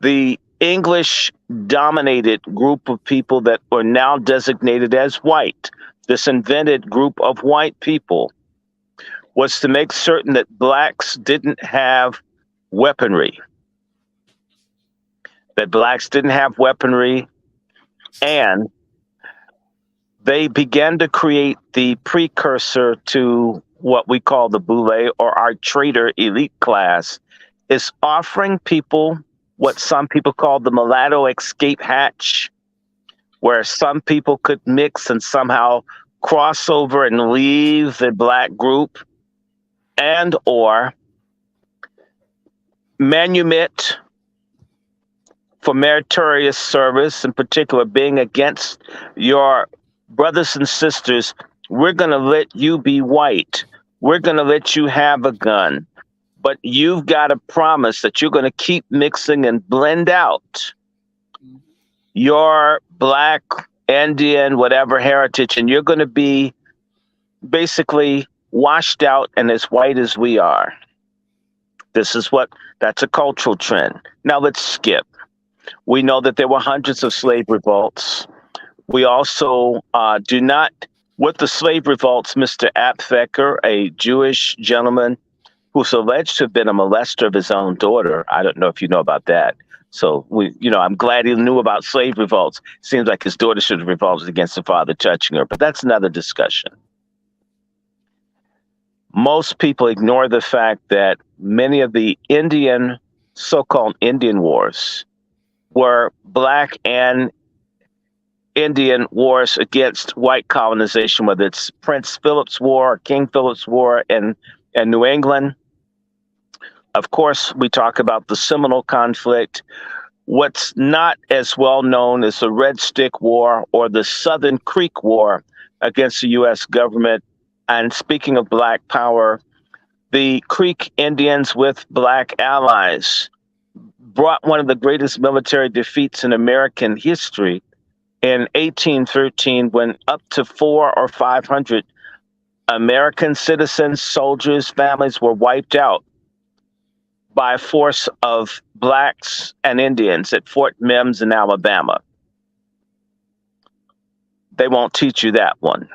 the English dominated group of people that were now designated as white, this invented group of white people, was to make certain that blacks didn't have weaponry, and they began to create the precursor to what we call the boulay, or our trader elite class, is offering people what some people call the mulatto escape hatch, where some people could mix and somehow cross over and leave the black group, and or manumit for meritorious service, in particular being against your brothers and sisters. We're going to let you be white. We're going to let you have a gun. But you've got to promise that you're going to keep mixing and blend out your black, Indian, whatever heritage, and you're going to be basically washed out and as white as we are. That's a cultural trend. Now let's skip. We know that there were hundreds of slave revolts. We also do not, with the slave revolts, Mr. Aptheker, a Jewish gentleman who's alleged to have been a molester of his own daughter. I don't know if you know about that. So I'm glad he knew about slave revolts. Seems like his daughter should have revolted against the father touching her, but that's another discussion. Most people ignore the fact that many of the so-called Indian wars were black and Indian wars against white colonization, whether it's Prince Philip's War or King Philip's War in New England. Of course, we talk about the Seminole conflict. What's not as well known is the Red Stick War or the Southern Creek War against the U.S. government. And speaking of black power, the Creek Indians with black allies brought one of the greatest military defeats in American history in 1813, when up to 400 or 500 American citizens, soldiers, families were wiped out by a force of blacks and Indians at Fort Mims in Alabama. They won't teach you that one.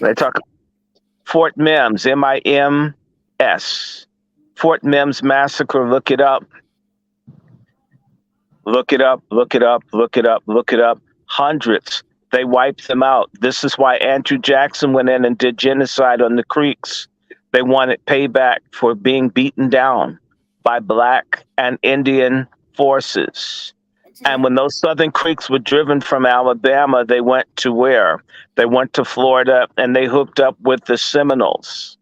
They talk Fort Mims, M-I-M-S. Fort Mims Massacre, look it up. Look it up, look it up, look it up, look it up. Hundreds. They wiped them out. This is why Andrew Jackson went in and did genocide on the Creeks. They wanted payback for being beaten down by black and Indian forces. And when those Southern Creeks were driven from Alabama, they went to where? They went to Florida, and they hooked up with the Seminoles.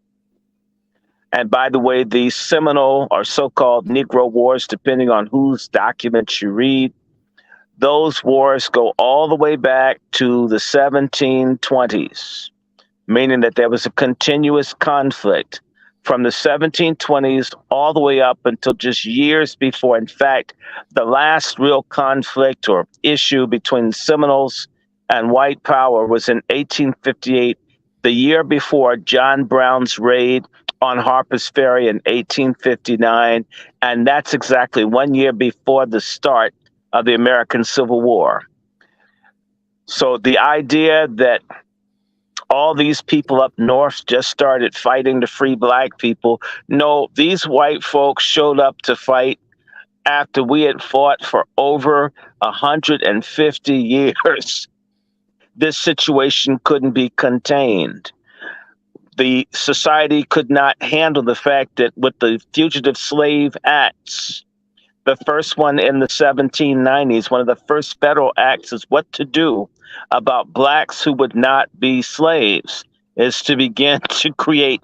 And by the way, the Seminole or so-called Negro Wars, depending on whose documents you read, those wars go all the way back to the 1720s, meaning that there was a continuous conflict from the 1720s all the way up until just years before. In fact, the last real conflict or issue between Seminoles and white power was in 1858, the year before John Brown's raid on Harper's Ferry in 1859. And that's exactly 1 year before the start of the American Civil War. So the idea that all these people up north just started fighting to free black people. No, these white folks showed up to fight after we had fought for over 150 years. This situation couldn't be contained. The society could not handle the fact that with the Fugitive Slave Acts, the first one in the 1790s, one of the first federal acts is what to do about blacks who would not be slaves, is to begin to create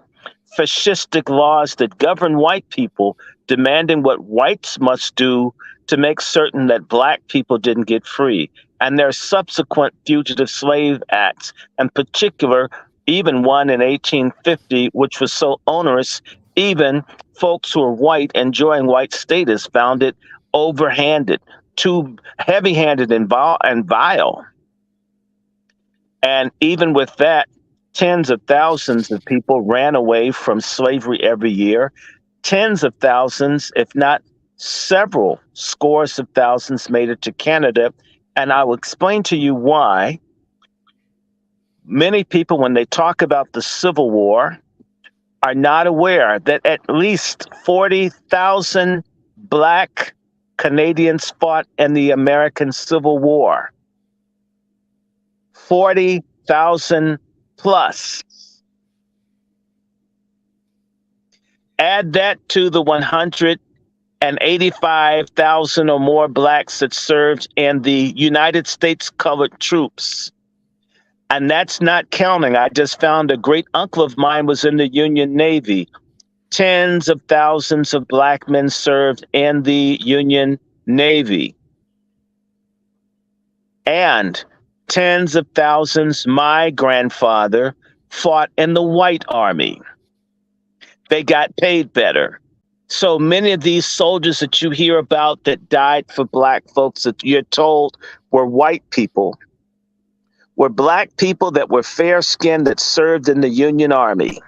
fascistic laws that govern white people, demanding what whites must do to make certain that black people didn't get free. And their subsequent Fugitive Slave Acts, in particular, even one in 1850, which was so onerous, even folks who are white, enjoying white status, found it overhanded, too heavy-handed and vile. And even with that, tens of thousands of people ran away from slavery every year. Tens of thousands, if not Several scores of thousands made it to Canada. And I will explain to you why. Many people, when they talk about the Civil War, are not aware that at least 40,000 Black Canadians fought in the American Civil War. 40,000 plus. Add that to the 185,000 or more Blacks that served in the United States colored troops. And that's not counting. I just found a great uncle of mine was in the Union Navy. Tens of thousands of Black men served in the Union Navy. And tens of thousands, my grandfather fought in the White Army. They got paid better. So many of these soldiers that you hear about that died for Black folks that you're told were white people, were Black people that were fair-skinned that served in the Union Army.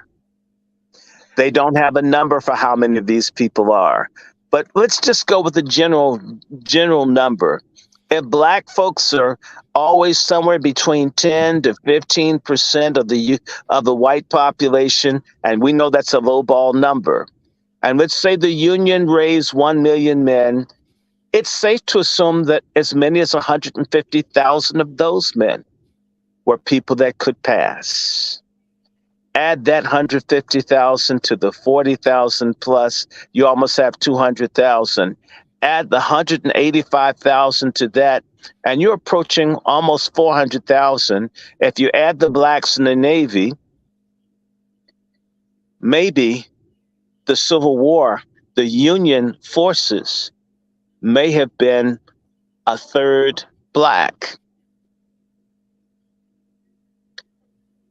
They don't have a number for how many of these people are. But let's just go with the general number. If Black folks are always somewhere between 10 to 15% of the white population, and we know that's a lowball number, and let's say the Union raised 1 million men, it's safe to assume that as many as 150,000 of those men were people that could pass. Add that 150,000 to the 40,000 plus, you almost have 200,000. Add the 185,000 to that, and you're approaching almost 400,000. If you add the Blacks in the Navy, maybe the Civil War, the Union forces may have been a third Black.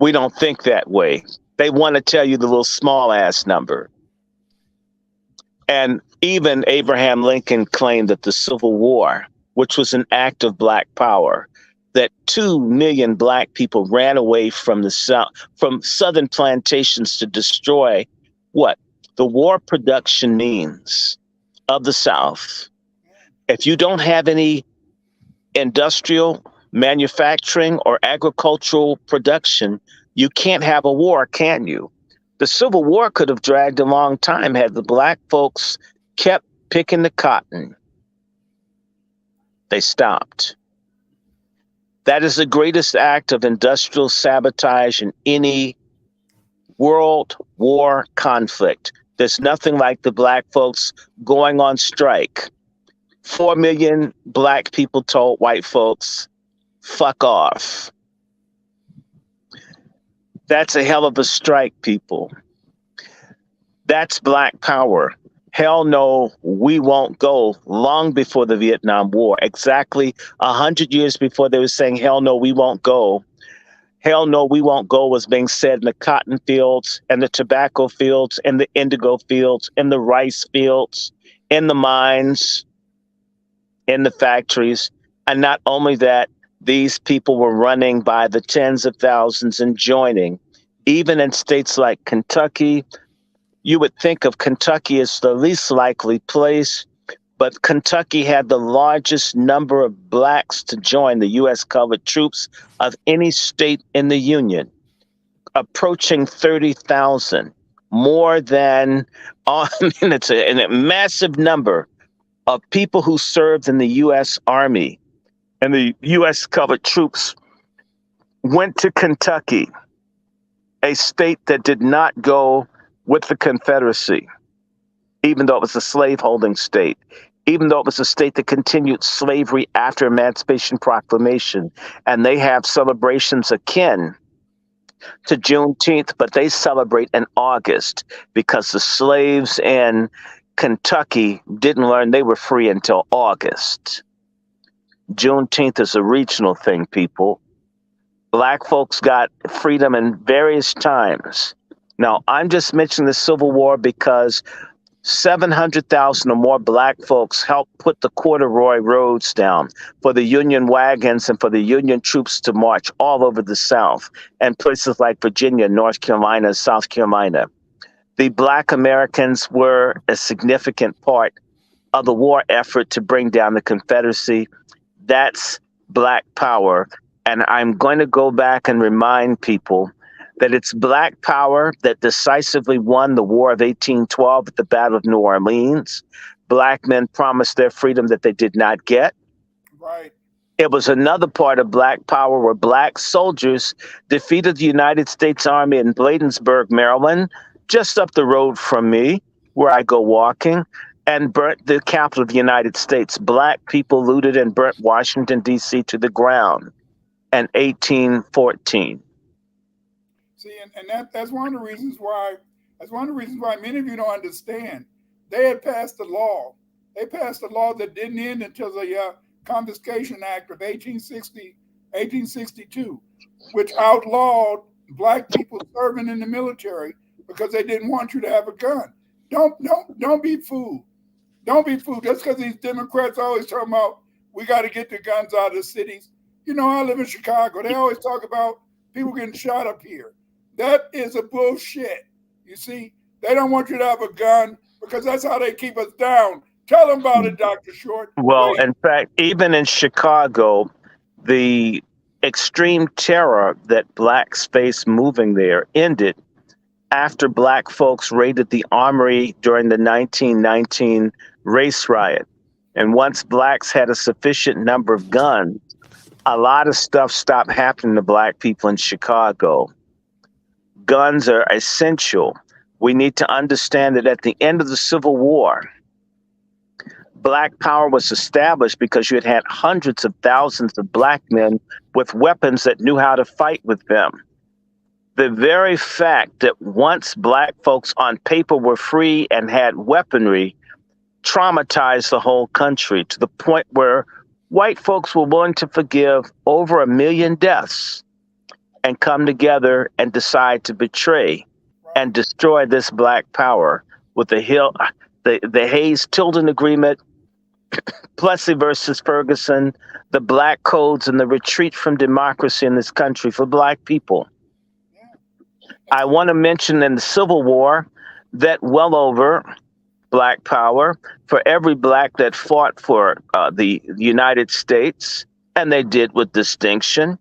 We don't think that way. They want to tell you the little small ass number. And even Abraham Lincoln claimed that the Civil War, which was an act of Black power, that 2 million Black people ran away from the South, from Southern plantations to destroy what the war production means of the South. If you don't have any industrial manufacturing or agricultural production, you can't have a war, can you? The Civil War could have dragged a long time had the Black folks kept picking the cotton. They stopped. That is the greatest act of industrial sabotage in any world war conflict. There's nothing like the Black folks going on strike. 4 million Black people told white folks, fuck off. That's a hell of a strike, people. That's Black power. Hell no, we won't go, long before the Vietnam War. Exactly 100 years before they were saying, hell no, we won't go. Hell no, we won't go was being said in the cotton fields and the tobacco fields and the indigo fields and the rice fields, in the mines, in the factories. And not only that, these people were running by the tens of thousands and joining. Even in states like Kentucky, you would think of Kentucky as the least likely place, but Kentucky had the largest number of Blacks to join the U.S. colored troops of any state in the Union, approaching 30,000, more than, it's a massive number of people who served in the U.S. Army and the U.S. colored troops went to Kentucky, a state that did not go with the Confederacy, even though it was a slaveholding state, even though it was a state that continued slavery after Emancipation Proclamation. And they have celebrations akin to Juneteenth, but they celebrate in August because the slaves in Kentucky didn't learn they were free until August. Juneteenth is a regional thing, people. Black folks got freedom in various times. Now, I'm just mentioning the Civil War because 700,000 or more Black folks helped put the corduroy roads down for the Union wagons and for the Union troops to march all over the South and places like Virginia, North Carolina, South Carolina. The Black Americans were a significant part of the war effort to bring down the Confederacy. That's Black power. And I'm going to go back and remind people that it's Black power that decisively won the War of 1812 at the Battle of New Orleans. Black men promised their freedom that they did not get. Right. It was another part of Black power where Black soldiers defeated the United States Army in Bladensburg, Maryland, just up the road from me, where I go walking, and burnt the capital of the United States. Black people looted and burnt Washington, D.C. to the ground in 1814. See, and that's one of the reasons why many of you don't understand. They had passed a law. They passed a law that didn't end until the Confiscation Act of 1862, which outlawed Black people serving in the military because they didn't want you to have a gun. Don't be fooled. Don't be fooled. Just because these Democrats always talking about we got to get the guns out of the cities. You know, I live in Chicago. They always talk about people getting shot up here. That is a bullshit. You see, they don't want you to have a gun because that's how they keep us down. Tell them about it, Dr. Short. Well, Please. in fact, even in Chicago, the extreme terror that Blacks faced moving there ended after Black folks raided the armory during the 1919 race riot. And once Blacks had a sufficient number of guns, a lot of stuff stopped happening to Black people in Chicago. Guns are essential. We need to understand that at the end of the Civil War, Black power was established because you had had hundreds of thousands of Black men with weapons that knew how to fight with them. The very fact that once Black folks on paper were free and had weaponry traumatized the whole country to the point where white folks were willing to forgive over 1 million deaths and come together and decide to betray and destroy this Black power with the Hayes-Tilden Agreement, Plessy versus Ferguson, the Black codes, and the retreat from democracy in this country for Black people. I want to mention in the Civil War that well over Black power for every Black that fought for the United States, and they did with distinction,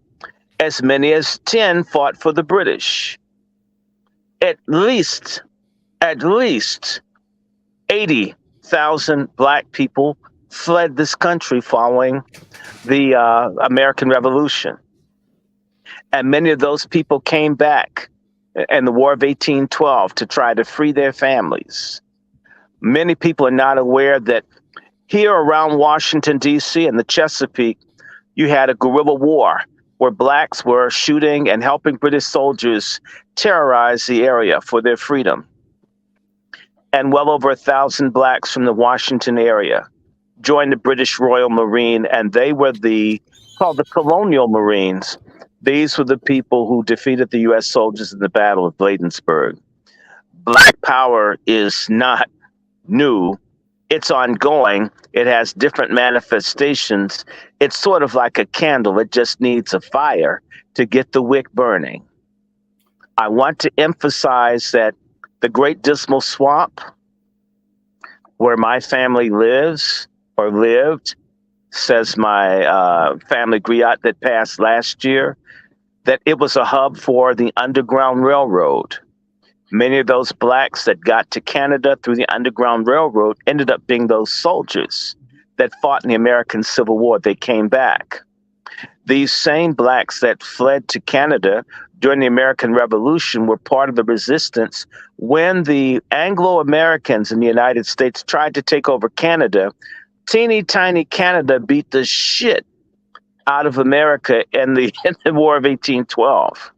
as many as 10 fought for the British. At least 80,000 Black people fled this country following the American Revolution. And many of those people came back in the War of 1812 to try to free their families. Many people are not aware that here around Washington, D.C. and the Chesapeake, you had a guerrilla war where Blacks were shooting and helping British soldiers terrorize the area for their freedom. And well over 1,000 Blacks from the Washington area joined the British Royal Marine, and they were called the Colonial Marines. These were the people who defeated the U.S. soldiers in the Battle of Bladensburg. Black power is not new. It's ongoing. It has different manifestations. It's sort of like a candle. It just needs a fire to get the wick burning. I want to emphasize that the Great Dismal Swamp, where my family lives or lived, says my family griot that passed last year, that it was a hub for the Underground Railroad. Many of those Blacks that got to Canada through the Underground Railroad ended up being those soldiers that fought in the American Civil War. They came back. These same Blacks that fled to Canada during the American Revolution were part of the resistance when the Anglo-Americans in the United States tried to take over Canada. Teeny tiny Canada beat the shit out of America in the War of 1812.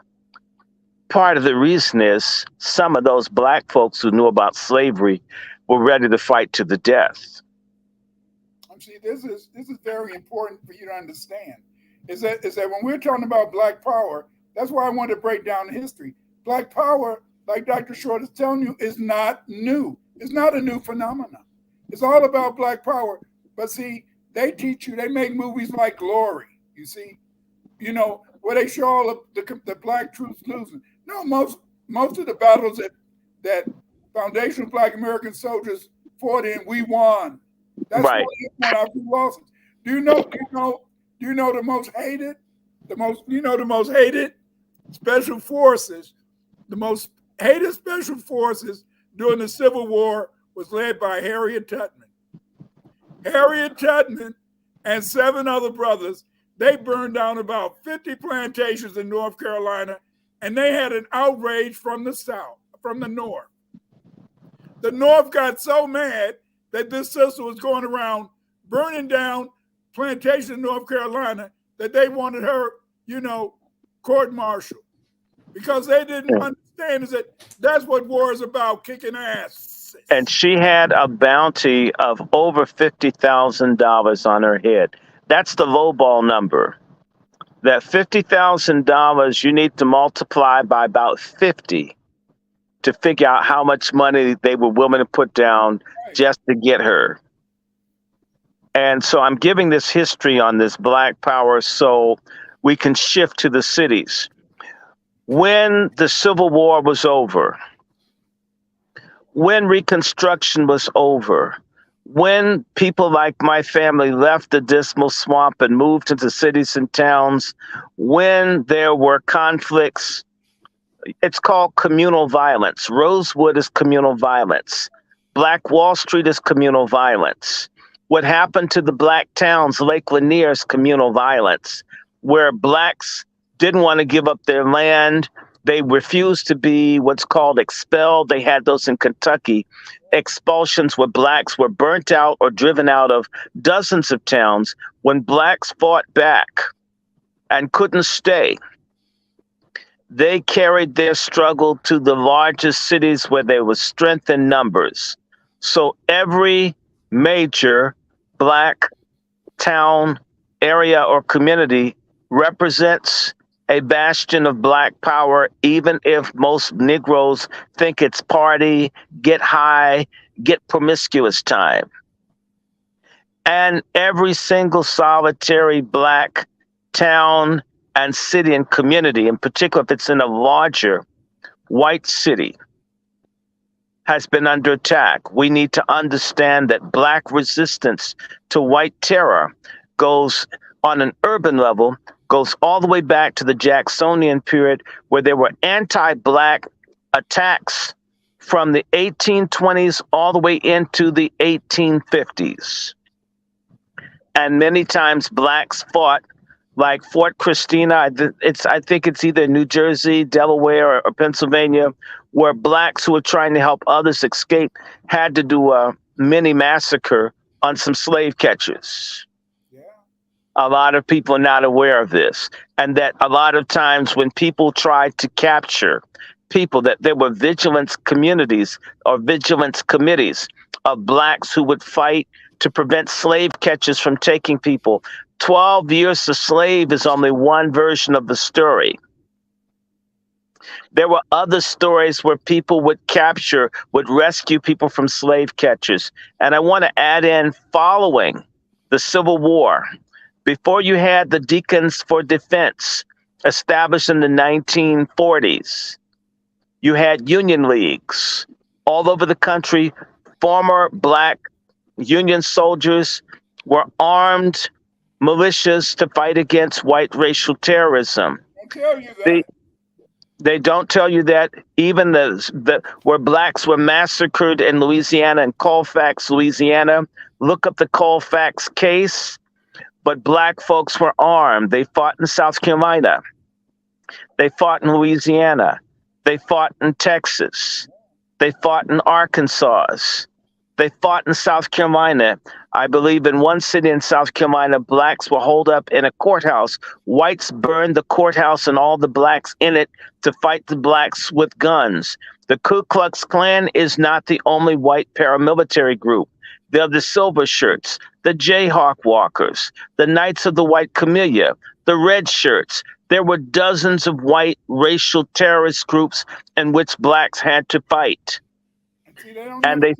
Part of the reason is some of those Black folks who knew about slavery were ready to fight to the death. See, this is very important for you to understand. Is that when we're talking about Black power, that's why I want to break down the history. Black power, like Dr. Short is telling you, is not new. It's not a new phenomenon. It's all about Black power. But see, they teach you, they make movies like Glory, you see, where they show all of the Black troops losing. No, most of the battles that foundational Black American soldiers fought in, we won. That's Right. one of our few losses. Do you know? Do you know the most hated? The most hated special forces. The most hated special forces during the Civil War was led by Harriet Tubman. Harriet Tubman and 7 other brothers, they burned down about 50 plantations in North Carolina, and they had an outrage from the South, from the North. The North got so mad that this sister was going around burning down plantations in North Carolina that they wanted her, court-martialed, because they didn't understand is that that's what war is about, kicking ass. And she had a bounty of over $50,000 on her head. That's the lowball number. That $50,000 you need to multiply by about 50 to figure out how much money they were willing to put down just to get her. And so I'm giving this history on this Black Power so we can shift to the cities. When the Civil War was over, when Reconstruction was over, when people like my family left the Dismal Swamp and moved into cities and towns, when there were conflicts, it's called communal violence. Rosewood is communal violence. Black Wall Street is communal violence. What happened to the black towns, Lake Lanier, is communal violence, where blacks didn't want to give up their land. They refused to be what's called expelled. They had those in Kentucky. Expulsions where blacks were burnt out or driven out of dozens of towns. When blacks fought back and couldn't stay, they carried their struggle to the largest cities where there was strength in numbers. So every major black town, area, or community represents a bastion of black power, even if most Negroes think it's party, get high, get promiscuous time. And every single solitary black town and city and community, in particular if it's in a larger white city, has been under attack. We need to understand that black resistance to white terror goes on an urban level, goes all the way back to the Jacksonian period, where there were anti-black attacks from the 1820s all the way into the 1850s. And many times blacks fought, like Fort Christina, I think it's either New Jersey, Delaware, or Pennsylvania, where blacks who were trying to help others escape had to do a mini massacre on some slave catchers. Yeah. A lot of people are not aware of this, and that a lot of times when people tried to capture people, that there were vigilance communities or vigilance committees of blacks who would fight to prevent slave catchers from taking people. 12 Years a Slave is only one version of the story. There were other stories where people would rescue people from slave catchers. And I want to add in, following the Civil War, before you had the Deacons for Defense established in the 1940s, you had union leagues all over the country. Former black Union soldiers were armed militias to fight against white racial terrorism. They tell you that. They don't tell you that. Even where blacks were massacred in Louisiana, in Colfax, Louisiana, look up the Colfax case. But black folks were armed. They fought in South Carolina. They fought in Louisiana. They fought in Texas. They fought in Arkansas. They fought in South Carolina. I believe in one city in South Carolina, blacks were holed up in a courthouse. Whites burned the courthouse and all the blacks in it to fight the blacks with guns. The Ku Klux Klan is not the only white paramilitary group. They're the Silver Shirts, the Jayhawk Walkers, the Knights of the White Camellia, the Red Shirts. There were dozens of white racial terrorist groups in which blacks had to fight. See, they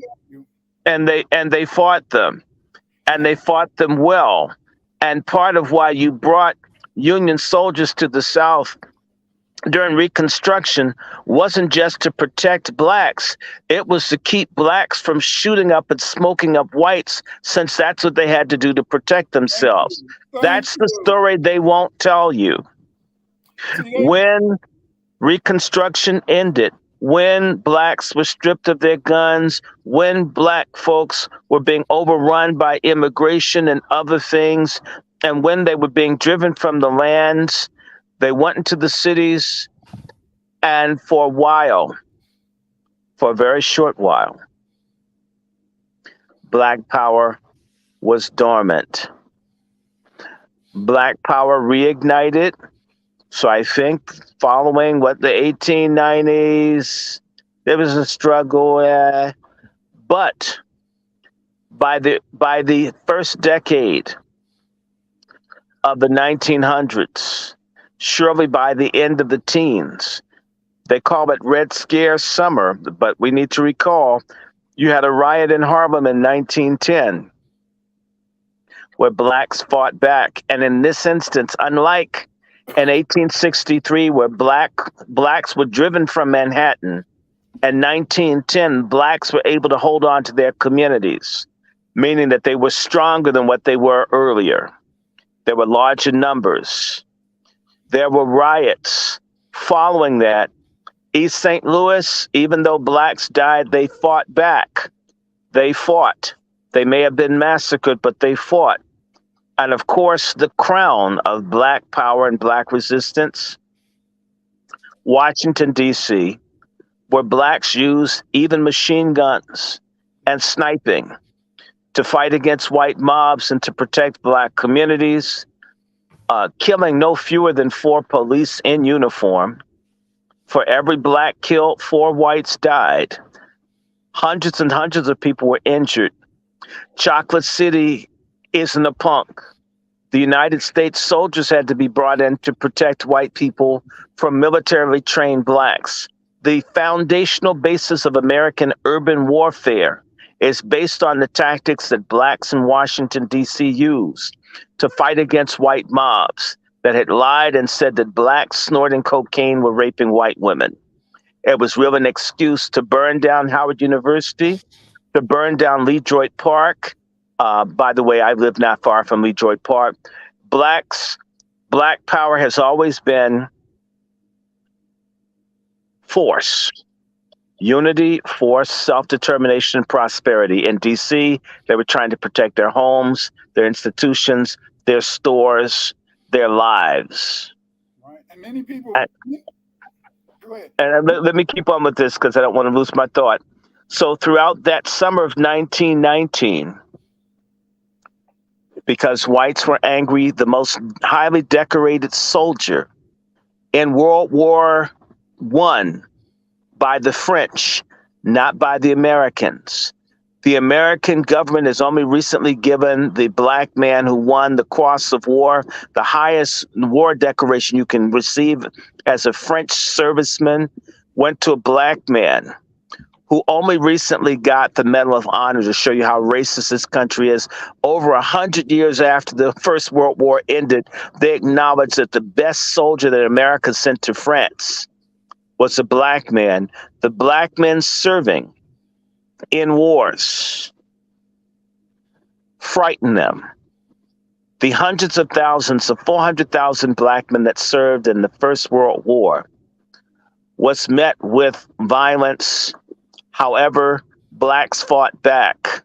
they fought them, and they fought them well. And part of why you brought Union soldiers to the South during Reconstruction wasn't just to protect blacks, it was to keep blacks from shooting up and smoking up whites, since that's what they had to do to protect Thank themselves. you. Thank That's the you. story they won't tell you. See, When Reconstruction ended, when blacks were stripped of their guns, when black folks were being overrun by immigration and other things, and when they were being driven from the lands, they went into the cities, and for a while, for a very short while, black power was dormant. Black power reignited. So I think following what the 1890s, there was a struggle, but by the first decade of the 1900s, surely by the end of the teens, they call it Red Scare Summer, but we need to recall you had a riot in Harlem in 1910 where blacks fought back. And in this instance, unlike in 1863 where blacks were driven from Manhattan, in 1910, blacks were able to hold on to their communities, meaning that they were stronger than what they were earlier. There were larger numbers. There were riots. Following that, East St. Louis, even though blacks died, they fought back. They fought. They may have been massacred, but they fought. And of course, the crown of black power and black resistance, Washington, D.C., where blacks used even machine guns and sniping to fight against white mobs and to protect black communities, killing no fewer than 4 police in uniform. For every black killed, 4 whites died. Hundreds and hundreds of people were injured. Chocolate City isn't a punk. The United States soldiers had to be brought in to protect white people from militarily trained blacks. The foundational basis of American urban warfare is based on the tactics that blacks in Washington, D.C. used to fight against white mobs that had lied and said that blacks snorting cocaine were raping white women. It was really an excuse to burn down Howard University, to burn down Ledroit Park. By the way, I live not far from Ledroit Park. Black power has always been force. Unity, force, self-determination, and prosperity. In D.C., they were trying to protect their homes, their institutions, their stores, their lives. right. And many people. Go ahead. And let me keep on with this because I don't want to lose my thought. So throughout that summer of 1919, because whites were angry, the most highly decorated soldier in World War I by the French, not by the Americans. The American government has only recently given the black man who won the Cross of War, the highest war decoration you can receive as a French serviceman, went to a black man who only recently got the Medal of Honor, to show you how racist this country is. Over 100 years after the First World War ended, they acknowledged that the best soldier that America sent to France was a black man. The black men serving in wars frightened them. The hundreds of thousands, the 400,000 black men that served in the First World War was met with violence. However, blacks fought back.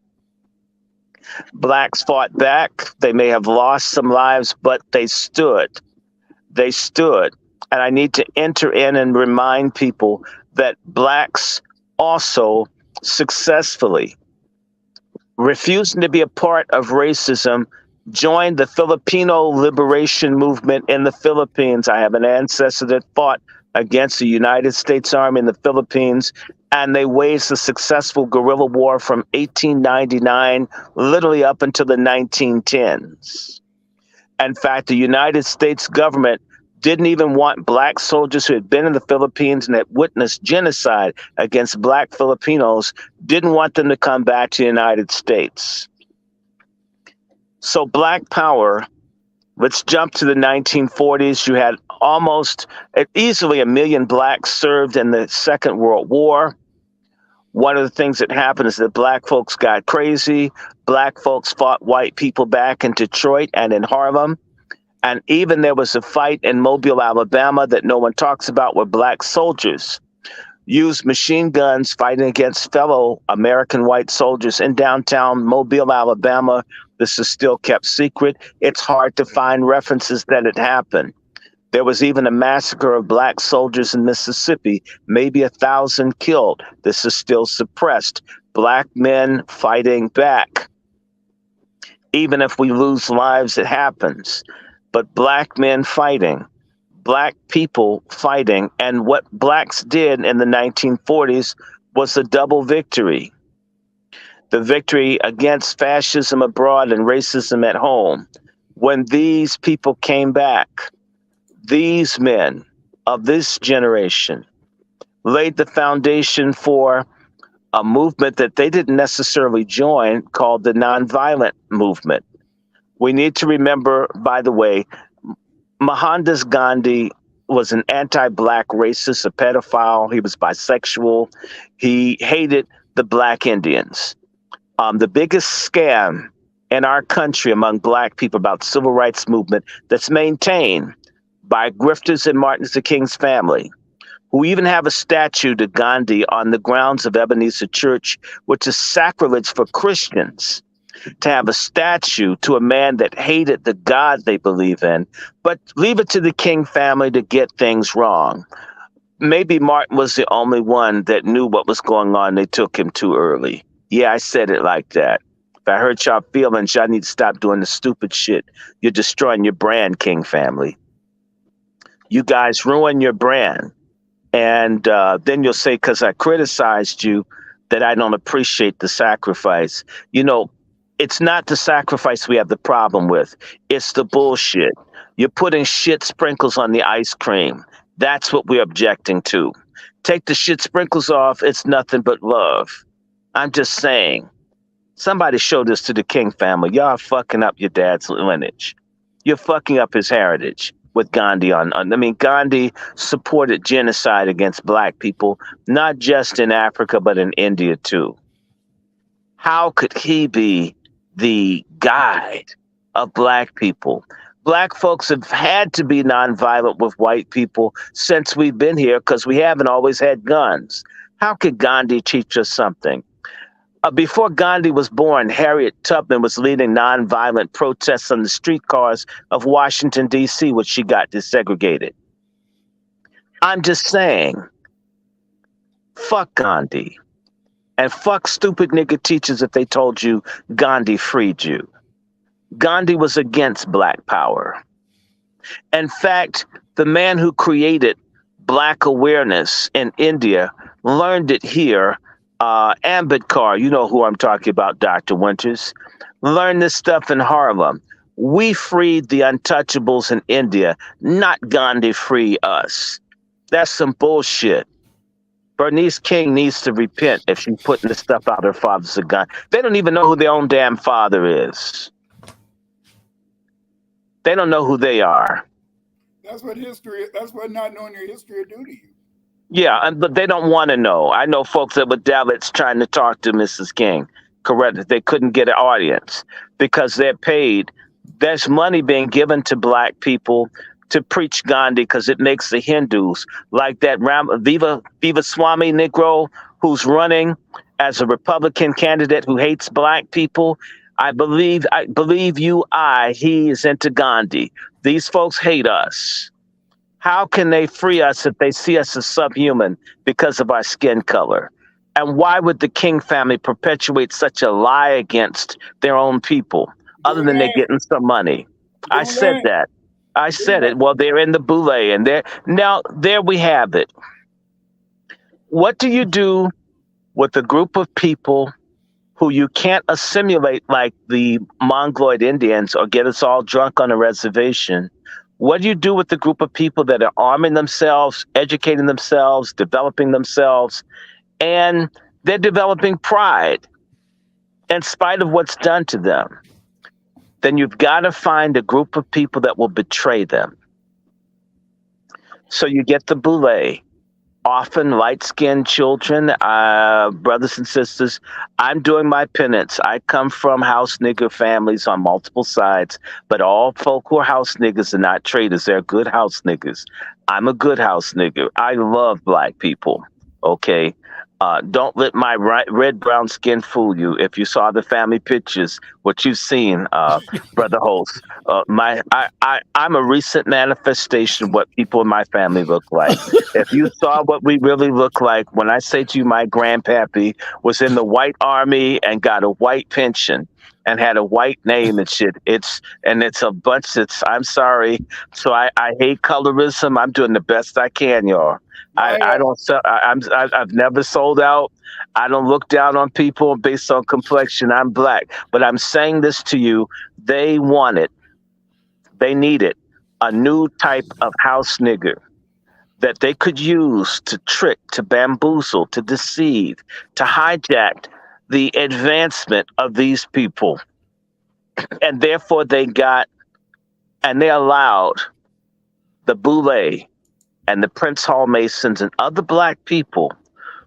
Blacks fought back. They may have lost some lives, but they stood. They stood. And I need to enter in and remind people that blacks also successfully, refusing to be a part of racism, joined the Filipino liberation movement in the Philippines. I have an ancestor that fought against the United States Army in the Philippines, and they waged a successful guerrilla war from 1899 literally up until the 1910s. In fact, the United States government didn't even want black soldiers who had been in the Philippines and had witnessed genocide against black Filipinos, didn't want them to come back to the United States. So black power, let's jump to the 1940s. You had almost easily 1 million blacks served in the Second World War. One of the things that happened is that black folks got crazy. Black folks fought white people back in Detroit and in Harlem. And even there was a fight in Mobile, Alabama that no one talks about, where black soldiers used machine guns fighting against fellow American white soldiers in downtown Mobile, Alabama. This is still kept secret. It's hard to find references that it happened. There was even a massacre of black soldiers in Mississippi, maybe 1,000 killed. This is still suppressed. Black men fighting back. Even if we lose lives, it happens. But black men fighting, black people fighting. And what blacks did in the 1940s was a double victory. The victory against fascism abroad and racism at home. When these people came back, these men of this generation laid the foundation for a movement that they didn't necessarily join, called the nonviolent movement. We need to remember, by the way, Mohandas Gandhi was an anti-black racist, a pedophile. He was bisexual. He hated the black Indians. The biggest scam in our country among black people about the civil rights movement that's maintained by grifters in Martin Luther King's family, who even have a statue to Gandhi on the grounds of Ebenezer Church, which is sacrilege for Christians to have a statue to a man that hated the God they believe in. But leave it to the King family to get things wrong. Maybe Martin was the only one that knew what was going on. They took him too early. Yeah, I said it like that. If I hurt y'all feelings, y'all need to stop doing the stupid shit. You're destroying your brand, King family. You guys ruin your brand. And then you'll say, because I criticized you, that I don't appreciate the sacrifice. You know, it's not the sacrifice we have the problem with. It's the bullshit. You're putting shit sprinkles on the ice cream. That's what we're objecting to. Take the shit sprinkles off. It's nothing but love. I'm just saying. Somebody show this to the King family. Y'all are fucking up your dad's lineage. You're fucking up his heritage with Gandhi Gandhi supported genocide against black people, not just in Africa, but in India too. How could he be the guide of black people? Black folks have had to be nonviolent with white people since we've been here because we haven't always had guns. How could Gandhi teach us something? Before Gandhi was born, Harriet Tubman was leading nonviolent protests on the streetcars of Washington, D.C., which she got desegregated. I'm just saying, fuck Gandhi. And fuck stupid nigga teachers if they told you Gandhi freed you. Gandhi was against black power. In fact, the man who created black awareness in India learned it here. Ambedkar, you know who I'm talking about, Dr. Winters, learned this stuff in Harlem. We freed the untouchables in India, not Gandhi free us. That's some bullshit. Bernice King needs to repent if she's putting this stuff out her father's a gun. They don't even know who their own damn father is. They don't know who they are. That's what not knowing your history will do to you. Yeah, but they don't want to know. I know folks that were Dalits trying to talk to Mrs. King. Correct. They couldn't get an audience because they're paid. There's money being given to black people to preach Gandhi because it makes the Hindus, like that Viva Swami Negro who's running as a Republican candidate who hates black people. I believe he is into Gandhi. These folks hate us. How can they free us if they see us as subhuman because of our skin color? And why would the King family perpetuate such a lie against their own people, other than they're getting some money? I said that. I said it. Well, they're in the boule, and there we have it. What do you do with a group of people who you can't assimilate like the Mongoloid Indians or get us all drunk on a reservation? What do you do with the group of people that are arming themselves, educating themselves, developing themselves, and they're developing pride in spite of what's done to them? Then you've got to find a group of people that will betray them. So you get the boulay. Often light-skinned children, brothers and sisters. I'm doing my penance. I come from house nigger families on multiple sides, but all folk who are house niggers are not traitors. They're good house niggers. I'm a good house nigger. I love black people. Okay. Don't let my red brown skin fool you. If you saw the family pictures, what you've seen, brother Holtz, I'm a recent manifestation of what people in my family look like. If you saw what we really look like, when I say to you, my grandpappy was in the white army and got a white pension and had a white name and shit. It's a bunch. I'm sorry. So I hate colorism. I'm doing the best I can, y'all. I don't sell. I've never sold out. I don't look down on people based on complexion. I'm black, but I'm saying this to you. They want it. They need it. A new type of house nigger that they could use to trick, to bamboozle, to deceive, to hijack the advancement of these people. And therefore they allowed the Boule and the Prince Hall Masons and other black people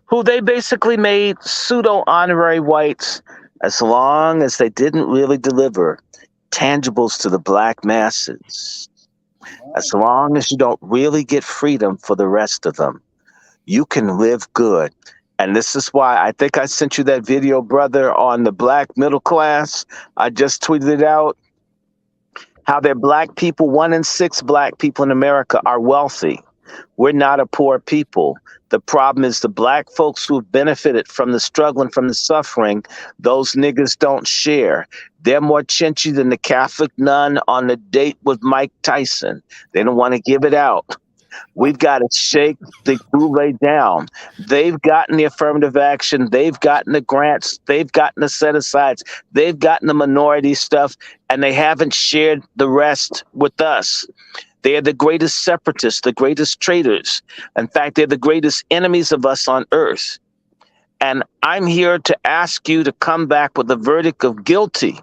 who they basically made pseudo honorary whites as long as they didn't really deliver tangibles to the black masses. As long as you don't really get freedom for the rest of them, you can live good. And this is why I think I sent you that video, brother, on the black middle class. I just tweeted it out. How they're black people, 1 in 6 black people in America are wealthy. We're not a poor people. The problem is the black folks who have benefited from the struggle and from the suffering, those niggas don't share. They're more chinchy than the Catholic nun on the date with Mike Tyson. They don't want to give it out. We've got to shake the boulay down. They've gotten the affirmative action. They've gotten the grants. They've gotten the set-asides. They've gotten the minority stuff, and they haven't shared the rest with us. They are the greatest separatists, the greatest traitors. In fact, they're the greatest enemies of us on earth. And I'm here to ask you to come back with a verdict of guilty,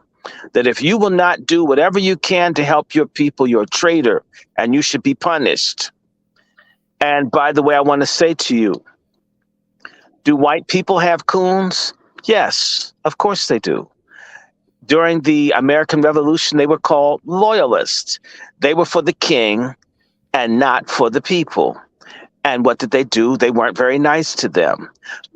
that if you will not do whatever you can to help your people, you're a traitor, and you should be punished. And by the way, I want to say to you, do white people have coons? Yes, of course they do. During the American Revolution, they were called loyalists. They were for the king and not for the people. And what did they do? They weren't very nice to them.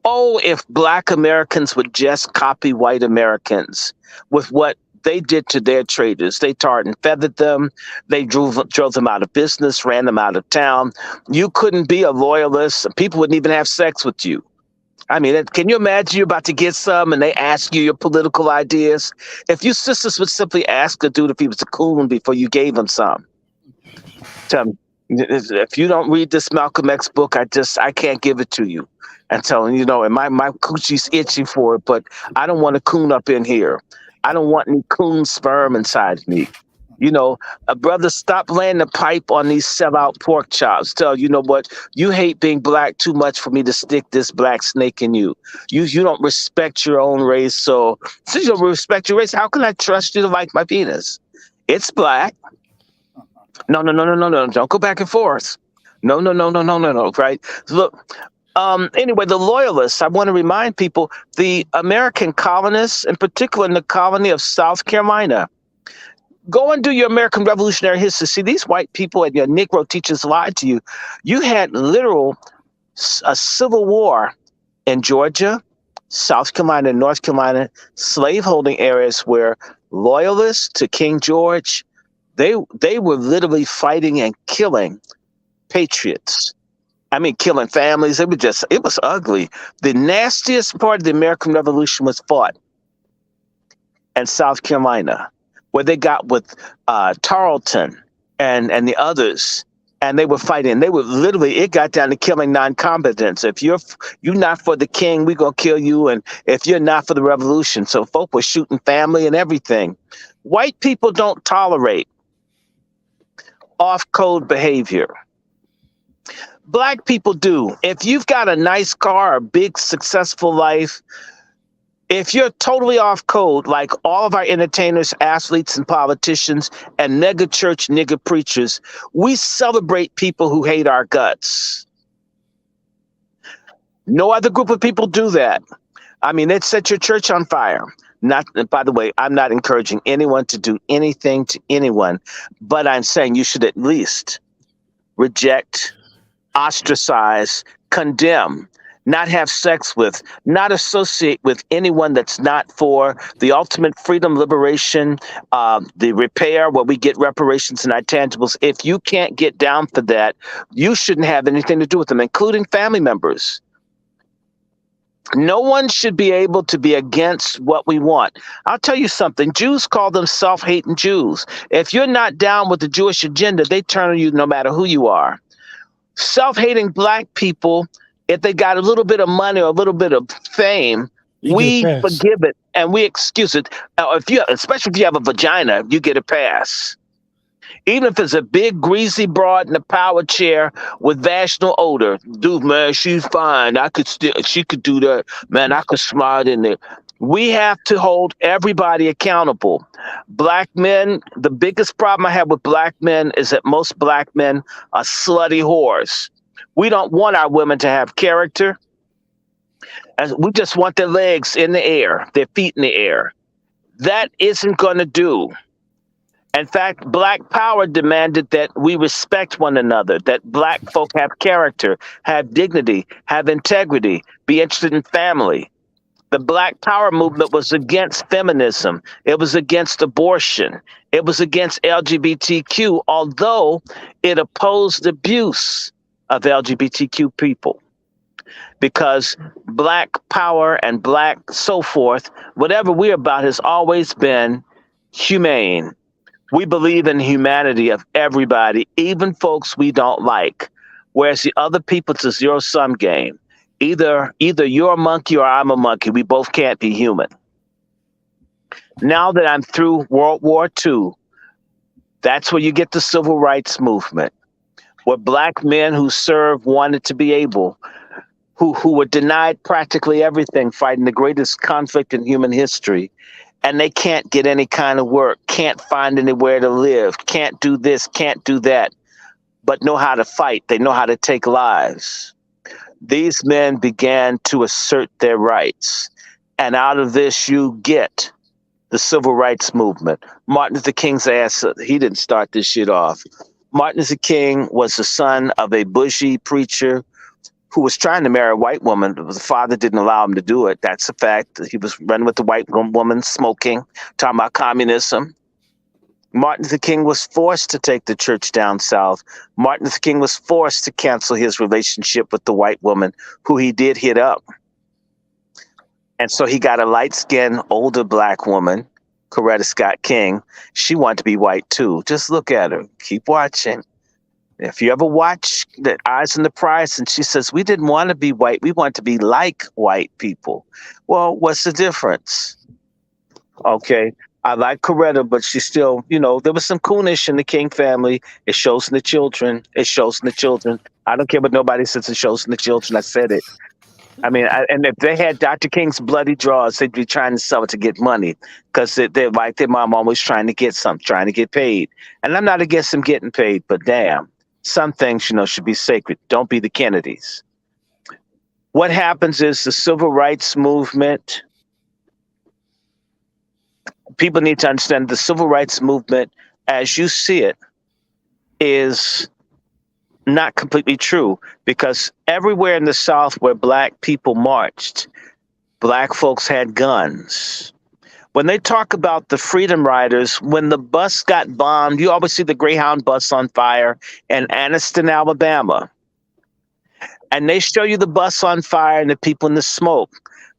Oh, if black Americans would just copy white Americans with what they did to their traders. They tarred and feathered them. They drove them out of business, ran them out of town. You couldn't be a loyalist. People wouldn't even have sex with you. I mean, can you imagine you're about to get some and they ask you your political ideas? If you sisters would simply ask a dude if he was a coon before you gave him some. If you don't read this Malcolm X book, I can't give it to you. And telling and my coochie's itching for it, but I don't want a coon up in here. I don't want any coon sperm inside me. A brother, stop laying the pipe on these sellout pork chops. You know what? You hate being black too much for me to stick this black snake in you. You don't respect your own race. So since you don't respect your race, how can I trust you to like my penis? It's black. No. Don't go back and forth. No. Right? Look. Anyway, the loyalists, I want to remind people, the American colonists, in particular in the colony of South Carolina, go and do your American Revolutionary history. See, these white people and your Negro teachers lied to you. You had a civil war in Georgia, South Carolina, North Carolina, slaveholding areas where loyalists to King George, they were literally fighting and killing patriots. I mean, killing families. It was ugly. The nastiest part of the American Revolution was fought in South Carolina, where they got with Tarleton and the others, and they were fighting. They were literally, it got down to killing non-combatants. If you're not for the king, we're going to kill you. And if you're not for the revolution. So folk were shooting family and everything. White people don't tolerate off-code behavior. Black people do. If you've got a nice car, a big, successful life, If you're totally off code, like all of our entertainers, athletes, and politicians, and mega church nigger preachers, we celebrate people who hate our guts. No other group of people do that. I mean, they'd set your church on fire. Not, by the way, I'm not encouraging anyone to do anything to anyone, but I'm saying you should at least reject, ostracize, condemn, not have sex with, not associate with anyone that's not for the ultimate freedom, liberation, the repair, where we get reparations and intangibles. If you can't get down for that, you shouldn't have anything to do with them, including family members. No one should be able to be against what we want. I'll tell you something. Jews call them self-hating Jews. If you're not down with the Jewish agenda, they turn on you no matter who you are. Self-hating black people, if they got a little bit of money or a little bit of fame, we forgive it and we excuse it. Especially if you have a vagina, you get a pass. Even if it's a big, greasy broad in a power chair with vaginal odor. Dude, man, she's fine. She could do that. Man, I could smile in there. We have to hold everybody accountable. Black men, the biggest problem I have with black men is that most black men are slutty whores. We don't want our women to have character. And we just want their legs in the air, their feet in the air. That isn't going to do. In fact, Black Power demanded that we respect one another, that black folk have character, have dignity, have integrity, be interested in family. The Black Power movement was against feminism. It was against abortion. It was against LGBTQ, although it opposed abuse of LGBTQ people. Because Black Power and Black so forth, whatever we're about, has always been humane. We believe in humanity of everybody, even folks we don't like. Whereas the other people, it's a zero-sum game. Either you're a monkey or I'm a monkey. We both can't be human. Now that I'm through World War II, that's where you get the civil rights movement, where black men who served wanted to be able, who were denied practically everything, fighting the greatest conflict in human history. And they can't get any kind of work, can't find anywhere to live, can't do this, can't do that, but know how to fight. They know how to take lives. These men began to assert their rights. And out of this, you get the civil rights movement. Martin Luther King's ass, he didn't start this shit off. Martin Luther King was the son of a bougie preacher who was trying to marry a white woman. The father didn't allow him to do it. That's a fact. He was running with the white woman, smoking, talking about communism. Martin Luther King was forced to take the church down south. Martin Luther King was forced to cancel his relationship with the white woman, who he did hit up. And so he got a light-skinned, older black woman, Coretta Scott King. She wanted to be white too. Just look at her. Keep watching. If you ever watch The Eyes on the Prize, and she says, we didn't want to be white. We want to be like white people. Well, what's the difference? Okay. I like Coretta, but she still, there was some coonish in the King family. It shows in the children. It shows in the children. I don't care what nobody says. It shows in the children. I said it. I mean, and if they had Dr. King's bloody drawers, they'd be trying to sell it to get money, because they're like their mom, always trying to get something, trying to get paid. And I'm not against them getting paid, but damn. Some things, should be sacred. Don't be the Kennedys. What happens is the civil rights movement, people need to understand the civil rights movement, as you see it, is not completely true, because everywhere in the South where black people marched, black folks had guns. When they talk about the Freedom Riders, when the bus got bombed, you always see the Greyhound bus on fire in Anniston, Alabama. And they show you the bus on fire and the people in the smoke.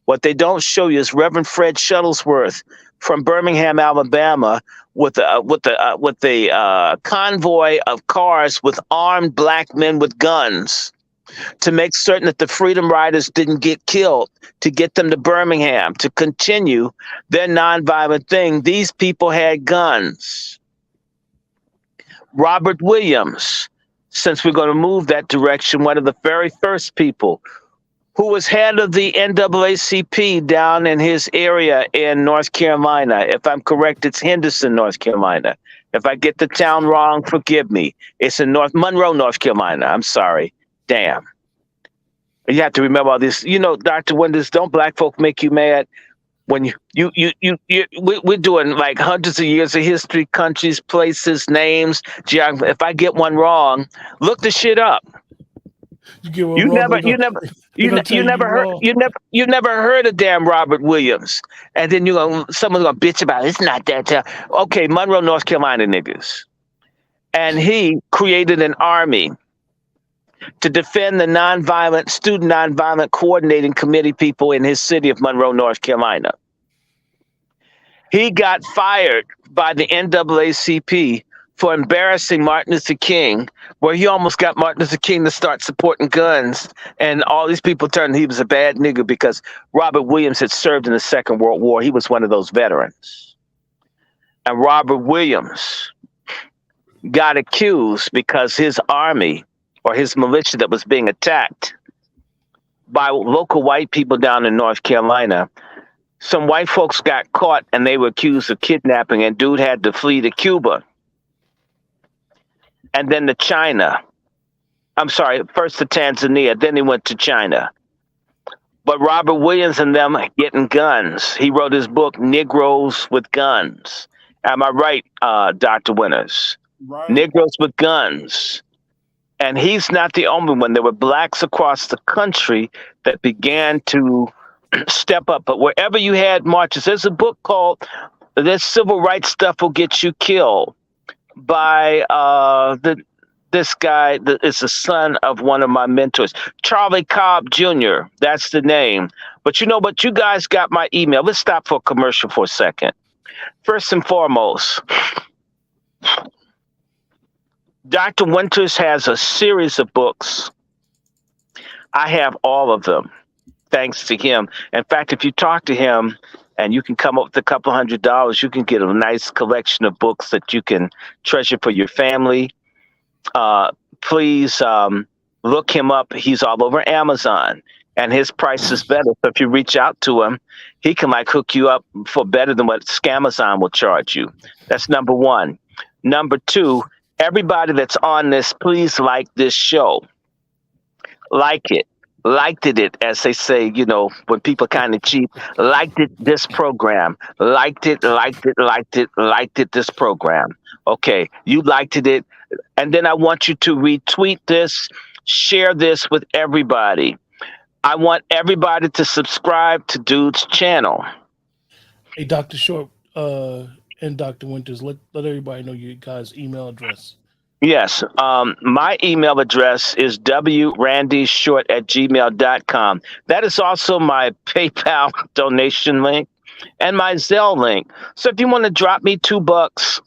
What they don't show you is Reverend Fred Shuttlesworth from Birmingham, Alabama, with a convoy of cars with armed black men with guns, to make certain that the Freedom Riders didn't get killed, to get them to Birmingham, to continue their nonviolent thing. These people had guns. Robert Williams, since we're going to move that direction, one of the very first people who was head of the NAACP down in his area in North Carolina. If I'm correct, it's Henderson, North Carolina. If I get the town wrong, forgive me. It's in Monroe, North Carolina. I'm sorry. Damn. You have to remember all this. You know, Dr. Winters, don't black folk make you mad? When we're doing like hundreds of years of history, countries, places, names, geography. If I get one wrong, look the shit up. You get one wrong, You never heard of damn Robert Williams, and then someone's gonna bitch about it. It's not that tough. Okay, Monroe, North Carolina niggas, and he created an army to defend the student nonviolent coordinating committee people in his city of Monroe, North Carolina. He got fired by the NAACP for embarrassing Martin Luther King, where he almost got Martin Luther King to start supporting guns. And all these people turned he was a bad nigga because Robert Williams had served in the Second World War. He was one of those veterans. And Robert Williams got accused because his army or his militia that was being attacked by local white people down in North Carolina. Some white folks got caught and they were accused of kidnapping, and dude had to flee to Cuba. And then to China. I'm sorry, first to Tanzania, then he went to China. But Robert Williams and them getting guns. He wrote his book, Negroes with Guns. Am I right, Dr. Winters? Right. Negroes with Guns. And he's not the only one. There were blacks across the country that began to step up. But wherever you had marches, there's a book called This Civil Rights Stuff Will Get You Killed by this guy that is the son of one of my mentors, Charlie Cobb Jr. That's the name. But you know what? You guys got my email. Let's stop for a commercial for a second. First and foremost, Dr. Winters has a series of books. I have all of them, thanks to him. In fact, if you talk to him and you can come up with a couple $100, you can get a nice collection of books that you can treasure for your family. Please look him up. He's all over Amazon, and his price is better. So if you reach out to him, he can hook you up for better than what Scamazon will charge you. That's number one. Number two, everybody that's on this, please like this show. Like it. Liked it, as they say, when people kind of cheap. Liked it, this program. Liked it, this program. Okay, you liked it. And then I want you to retweet this, share this with everybody. I want everybody to subscribe to Dude's channel. Hey, Dr. Short and Dr. Winters, let everybody know your guys' email address. Yes. My email address is wrandyshort@gmail.com. That is also my PayPal donation link and my Zelle link. So if you want to drop me $2,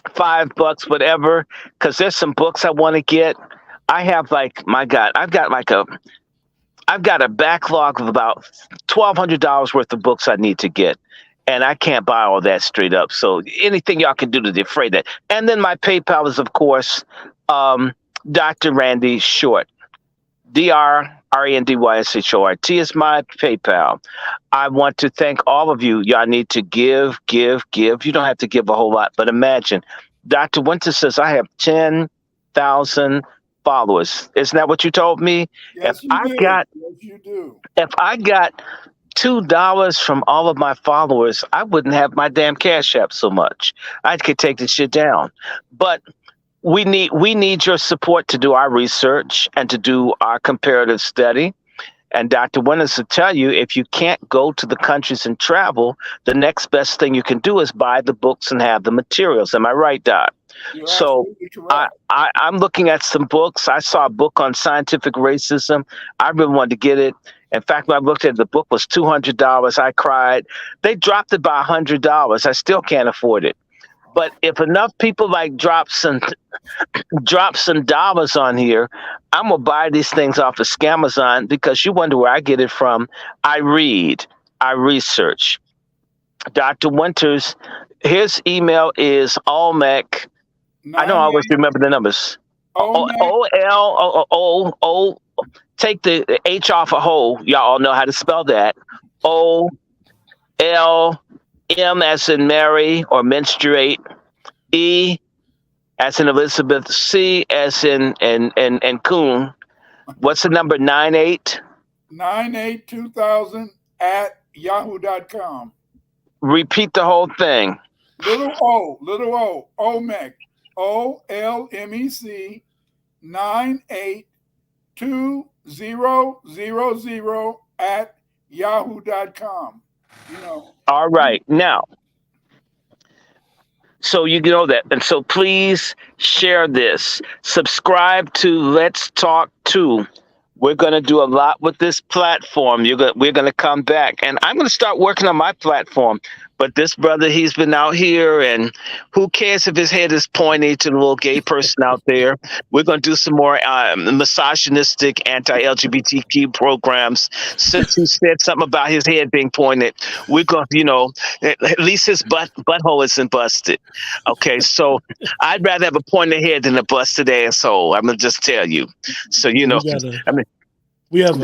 $5, whatever, because there's some books I want to get. I have my God, I've got a backlog of about $1,200 worth of books I need to get. And I can't buy all that straight up. So anything y'all can do to defray that. And then my PayPal is, of course, Dr. Randy Short. DrRandyShort is my PayPal. I want to thank all of you. Y'all need to give. You don't have to give a whole lot, but imagine. Dr. Winter says I have 10,000 followers. Isn't that what you told me? Yes, you do. If I got $2 from all of my followers, I wouldn't have my damn Cash App so much. I could take this shit down. But we need your support to do our research and to do our comparative study. And Dr. Winters will tell you, if you can't go to the countries and travel, the next best thing you can do is buy the books and have the materials. Am I right, Doc? You're So I'm looking at some books. I saw a book on scientific racism. I really wanted to get it. In fact, when I looked at the book, was $200. I cried. They dropped it by $100. I still can't afford it. But if enough people drop some dollars on here, I'm gonna buy these things off of Scamazon, because you wonder where I get it from. I read, I research. Dr. Winters, his email is Olmec. I don't always remember the numbers. take the H off a hole. Y'all all know how to spell that. O-L-M as in Mary or menstruate. E as in Elizabeth. C as in and coon. What's the number? 98? 982000 at yahoo.com. Repeat the whole thing. Little O, OMEC, OLMEC 98200 at yahoo.com. You know. All right. Now, so you know that. And so please share this. Subscribe to Let's Talk 2. We're going to do a lot with this platform. We're going to come back. And I'm going to start working on my platform. But this brother, he's been out here, and who cares if his head is pointy to the little gay person out there? We're going to do some more misogynistic, anti-LGBTQ programs. Since he said something about his head being pointed, we're going to, at least his butthole isn't busted. Okay, so I'd rather have a pointed head than a busted asshole. I'm going to just tell you. So, we have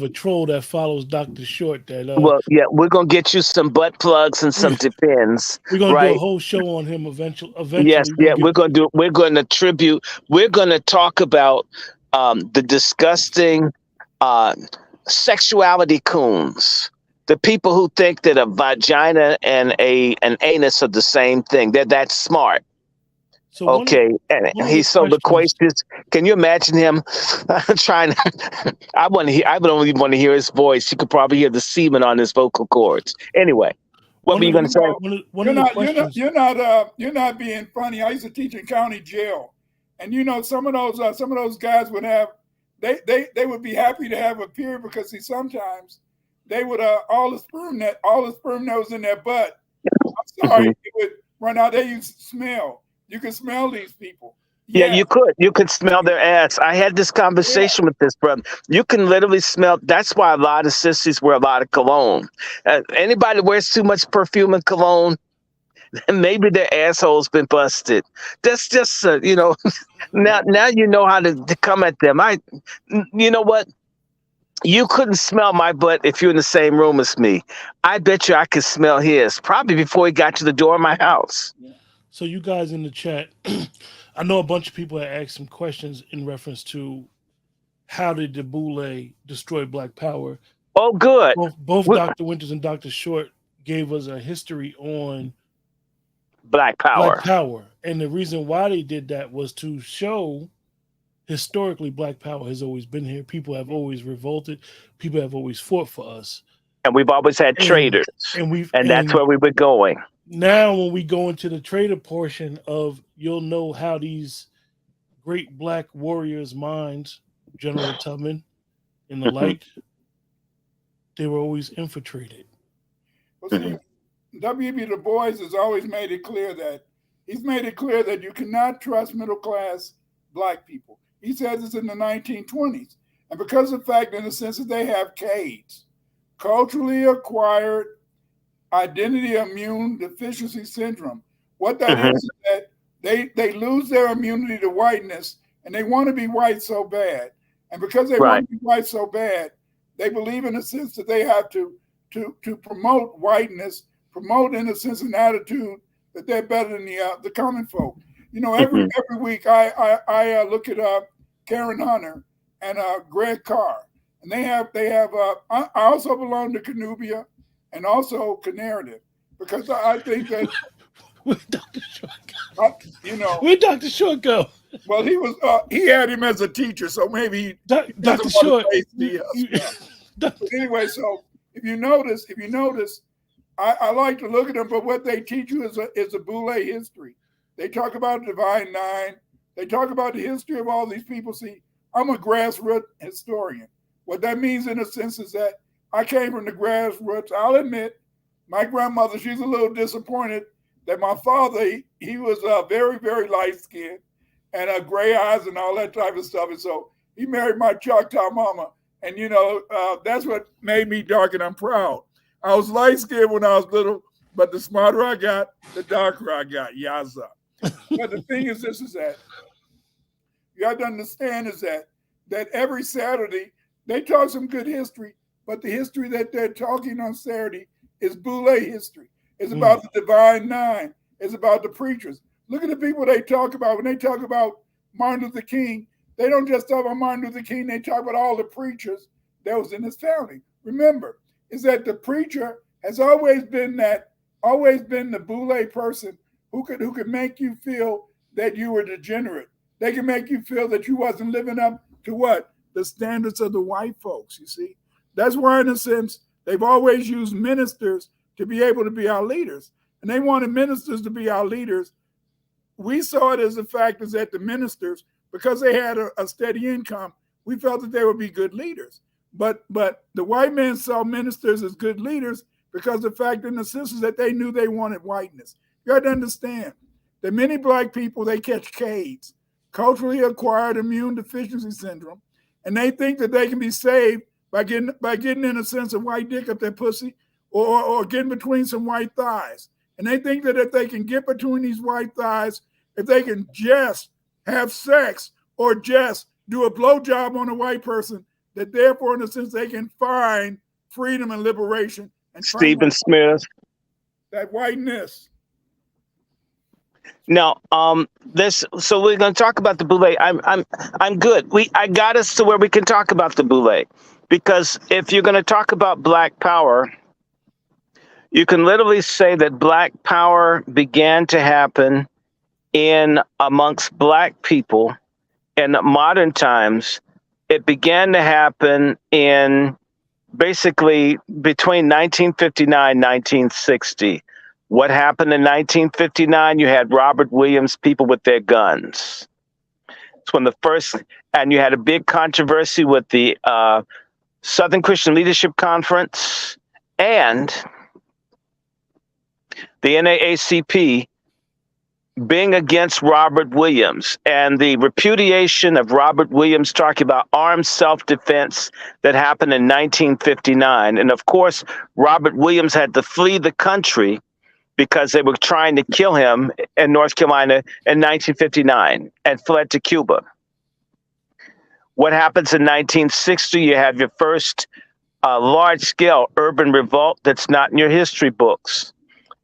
a troll that follows Dr. Short that well, yeah, we're gonna get you some butt plugs and some depends. We're gonna right? do a whole show on him eventually. Yes, yeah, we're gonna talk about the disgusting sexuality coons. The people who think that a vagina and an anus are the same thing. They're that smart. So okay, and he's so loquacious. Can you imagine him trying? I don't even want to hear his voice. You could probably hear the semen on his vocal cords. Anyway, what were you going to say? You're not being funny. I used to teach in county jail, and some of those guys would have they would be happy to have a peer because sometimes they would all the sperm that was in their butt. I'm sorry, it would run out there. You smell. You can smell these people. Yeah, you could. You could smell their ass. I had this conversation with this brother. You can literally smell. That's why a lot of sissies wear a lot of cologne. Anybody wears too much perfume and cologne, maybe their asshole's been busted. That's just, now you know how to come at them. You know what? You couldn't smell my butt if you're in the same room as me. I bet you I could smell his probably before he got to the door of my house. Yeah. So you guys in the chat, I know a bunch of people had asked some questions in reference to how did the Boule destroy Black Power? Oh, good. Both Dr. Winters and Dr. Short gave us a history on Black Power. And the reason why they did that was to show historically Black Power has always been here. People have always revolted. People have always fought for us. And we've always had traitors. And that's where we were going. Now, when we go into the traitor portion you'll know how these great Black warriors' minds, General Tubman and the like, they were always infiltrated. Well, see, W.B. Du Bois has always made it clear that you cannot trust middle-class Black people. He says this in the 1920s. And because of the fact, in the sense that they have CAIDs, culturally acquired identity immune deficiency syndrome. What that is that they lose their immunity to whiteness and they want to be white so bad. And because they want to be white so bad, they believe in a sense that they have to promote whiteness, promote in a sense an attitude that they're better than the common folk. Every week I look at Karen Hunter and Greg Carr, and they have I also belong to Canubia and also Narrative, because I think that where'd Dr. Short go? Well, he had him as a teacher, so maybe Dr. Short. But anyway, so if you notice, I like to look at them, but what they teach you is a Boule history. They talk about the Divine Nine. They talk about the history of all these people. See, I'm a grassroots historian. What that means in a sense is that I came from the grassroots. I'll admit, my grandmother, she's a little disappointed that my father, he was very, very light-skinned and gray eyes and all that type of stuff. And so he married my Choctaw mama. And, that's what made me dark, and I'm proud. I was light-skinned when I was little, but the smarter I got, the darker I got. Yaza. But the thing is this, is that you have to understand is that that every Saturday they taught some good history, but the history that they're talking on Saturday is boulay history. It's about the Divine Nine. It's about the preachers. Look at the people they talk about. When they talk about Martin Luther King, they don't just talk about Martin Luther King, they talk about all the preachers that was in his family. Remember, is that the preacher has always been the boulay person who could make you feel that you were degenerate. They can make you feel that you wasn't living up to what? The standards of the white folks, you see. That's why, in a sense, they've always used ministers to be able to be our leaders. And they wanted ministers to be our leaders. We saw it as the fact is that the ministers, because they had a steady income, we felt that they would be good leaders. But the white man saw ministers as good leaders because the fact in the sense is that they knew they wanted whiteness. You got to understand that many black people, they catch CAIDS, culturally acquired immune deficiency syndrome, and they think that they can be saved by getting in a sense of white dick up their pussy or getting between some white thighs. And they think that if they can get between these white thighs, if they can just have sex or just do a blowjob on a white person, that therefore, in a sense, they can find freedom and liberation. And Stephen Smith. That whiteness. Now, so we're going to talk about the boulay. I'm good. I got us to where we can talk about the boulay, because if you're going to talk about Black power, you can literally say that Black power began to happen amongst Black people in modern times. It began to happen in basically between 1959 and 1960. What happened in 1959? You had Robert Williams, people with their guns. It's when and you had a big controversy with the Southern Christian Leadership Conference and the NAACP being against Robert Williams, and the repudiation of Robert Williams talking about armed self-defense that happened in 1959. And of course, Robert Williams had to flee the country because they were trying to kill him in North Carolina in 1959 and fled to Cuba. What happens in 1960? You have your first large-scale urban revolt that's not in your history books.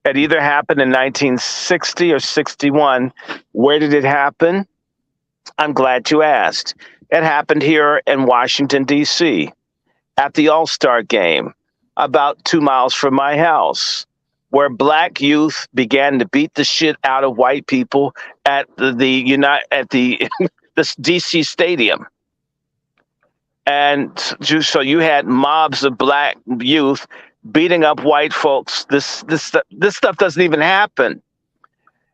It either happened in 1960 or 61. Where did it happen? I'm glad you asked. It happened here in Washington, D.C., at the All-Star Game, about 2 miles from my house, where Black youth began to beat the shit out of white people at the this D.C. stadium. And so you had mobs of Black youth beating up white folks. This stuff doesn't even happen.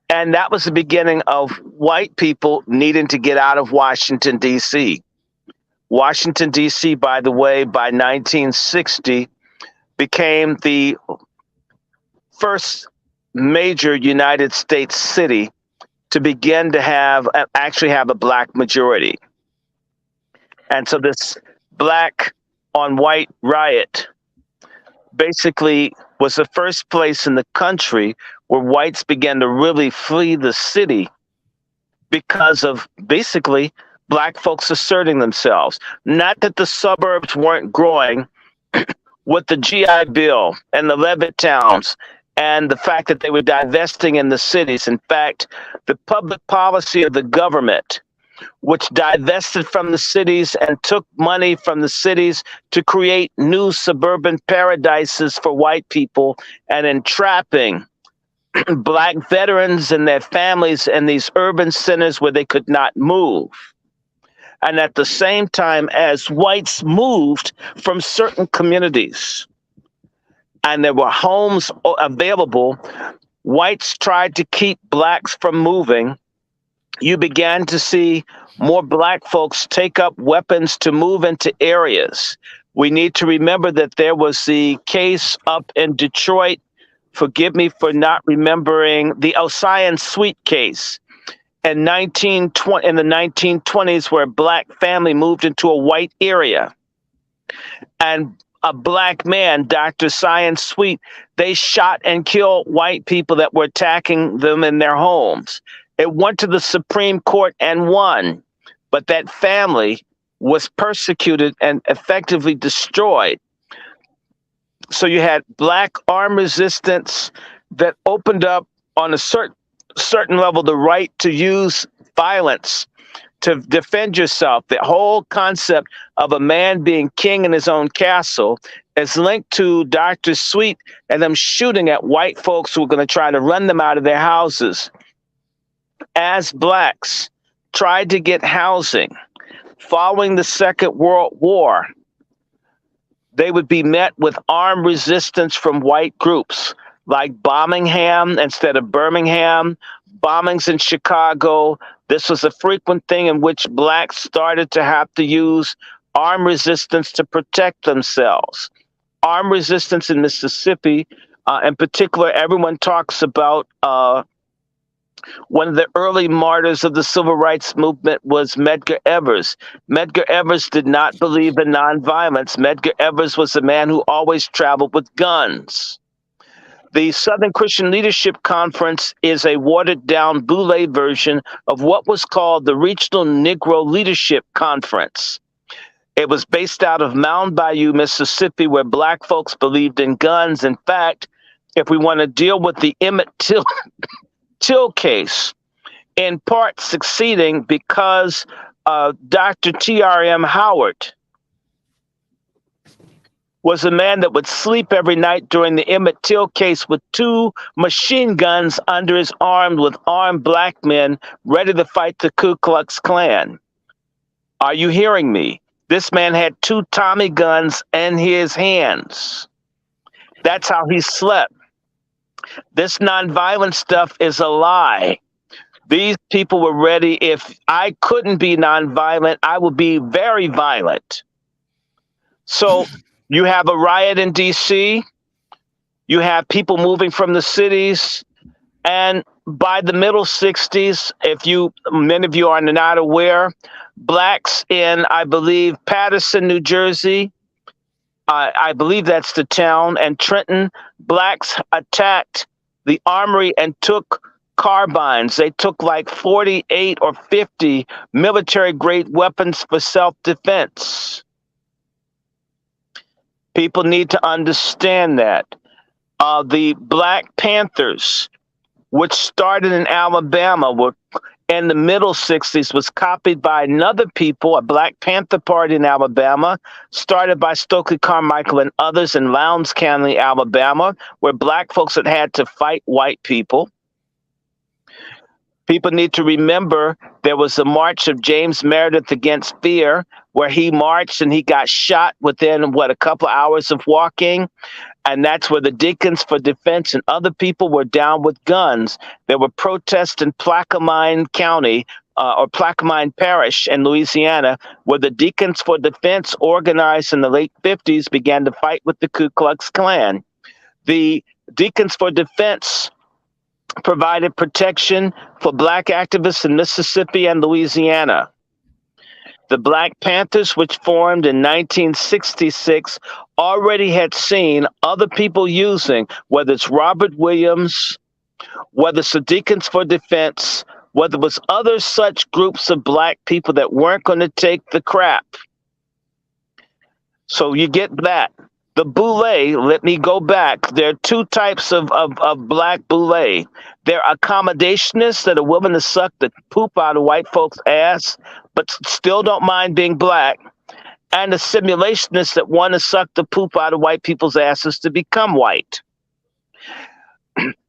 And that was the beginning of white people needing to get out of Washington, D.C. Washington, D.C., by the way, by 1960, became the first major United States city to begin to actually have a Black majority. And so this Black on white riot basically was the first place in the country where whites began to really flee the city because of basically Black folks asserting themselves. Not that the suburbs weren't growing with the GI Bill and the Levitt towns and the fact that they were divesting in the cities. In fact, the public policy of the government, which divested from the cities and took money from the cities to create new suburban paradises for white people and entrapping Black veterans and their families in these urban centers where they could not move. And at the same time as whites moved from certain communities and there were homes available, whites tried to keep Blacks from moving. You began to see more Black folks take up weapons to move into areas. We need to remember that there was the case up in Detroit. Forgive me for not remembering the Osian Sweet case in the 1920s, where a Black family moved into a white area. And a Black man, Dr. Sion Sweet, they shot and killed white people that were attacking them in their homes. It went to the Supreme Court and won, but that family was persecuted and effectively destroyed. So you had Black armed resistance that opened up on a certain level the right to use violence to defend yourself. The whole concept of a man being king in his own castle is linked to Dr. Sweet and them shooting at white folks who were going to try to run them out of their houses. As Blacks tried to get housing following the Second World War, they would be met with armed resistance from white groups like Birmingham instead of Birmingham, bombings in Chicago. This was a frequent thing in which Blacks started to have to use armed resistance to protect themselves. Armed resistance in Mississippi, in particular, everyone talks about one of the early martyrs of the civil rights movement was Medgar Evers. Medgar Evers did not believe in nonviolence. Medgar Evers was a man who always traveled with guns. The Southern Christian Leadership Conference is a watered-down boulay version of what was called the Regional Negro Leadership Conference. It was based out of Mound Bayou, Mississippi, where Black folks believed in guns. In fact, if we want to deal with the Emmett Till case, in part succeeding because Dr. T.R.M. Howard was a man that would sleep every night during the Emmett Till case with 2 machine guns under his arm with armed Black men ready to fight the Ku Klux Klan. Are you hearing me? This man had 2 Tommy guns in his hands. That's how he slept. This nonviolent stuff is a lie. These people were ready. If I couldn't be nonviolent, I would be very violent. So you have a riot in D.C., you have people moving from the cities, and by the middle 60s, many of you are not aware, Blacks in, I believe, Paterson, New Jersey, I believe that's the town, and Trenton, Blacks attacked the armory and took carbines. They took like 48 or 50 military-grade weapons for self-defense. People need to understand that. The Black Panthers, which started in Alabama, were in the middle 60s, was copied by another people, a Black Panther Party in Alabama, started by Stokely Carmichael and others in Lowndes County, Alabama, where Black folks had to fight white people. People need to remember there was a march of James Meredith against fear, where he marched and he got shot within, a couple of hours of walking. And that's where the Deacons for Defense and other people were down with guns. There were protests in Plaquemine County or Plaquemine Parish in Louisiana, where the Deacons for Defense, organized in the late 50s, began to fight with the Ku Klux Klan. The Deacons for Defense provided protection for Black activists in Mississippi and Louisiana. The Black Panthers, which formed in 1966, already had seen other people using, whether it's Robert Williams, whether it's the Deacons for Defense, whether it was other such groups of Black people that weren't going to take the crap. So you get that. The boulay, let me go back. There are 2 types of Black boulay. They're accommodationists that are willing to suck the poop out of white folks' ass, but still don't mind being Black, and the simulationists that want to suck the poop out of white people's asses to become white.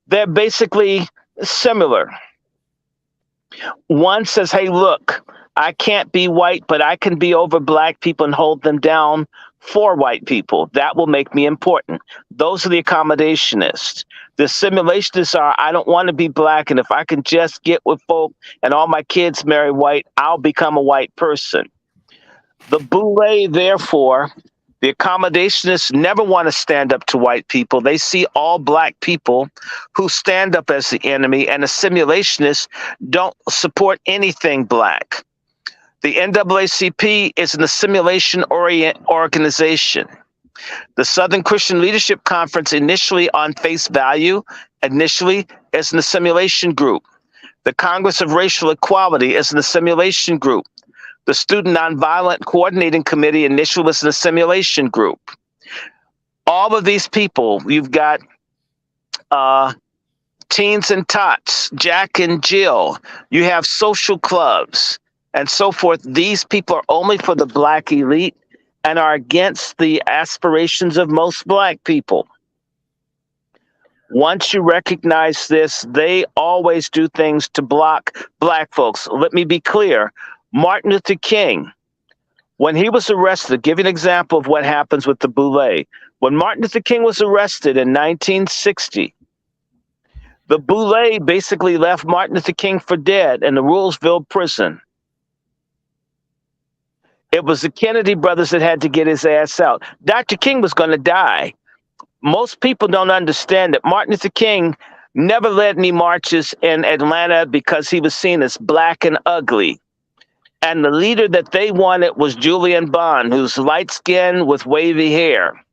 They're basically similar. One says, hey, look, I can't be white, but I can be over Black people and hold them down for white people. That will make me important. Those are the accommodationists. The simulationists are, I don't want to be Black, and if I can just get with folk and all my kids marry white, I'll become a white person. The boulay, therefore, the accommodationists never want to stand up to white people. They see all Black people who stand up as the enemy, and the simulationists don't support anything Black. The NAACP is an assimilation organization. The Southern Christian Leadership Conference, initially on face value, is an assimilation group. The Congress of Racial Equality is an assimilation group. the Student Nonviolent Coordinating Committee Initialist and Assimilation Group. All of these people, you've got Teens and Tots, Jack and Jill, you have social clubs and so forth. These people are only for the Black elite and are against the aspirations of most Black people. Once you recognize this, they always do things to block Black folks. Let me be clear. Martin Luther King, when he was arrested, give you an example of what happens with the boulay. When Martin Luther King was arrested in 1960, the boulay basically left Martin Luther King for dead in the Rulesville prison. It was the Kennedy brothers that had to get his ass out. Dr. King was going to die. Most people don't understand that Martin Luther King never led any marches in Atlanta because he was seen as Black and ugly. And the leader that they wanted was Julian Bond, who's light-skinned with wavy hair.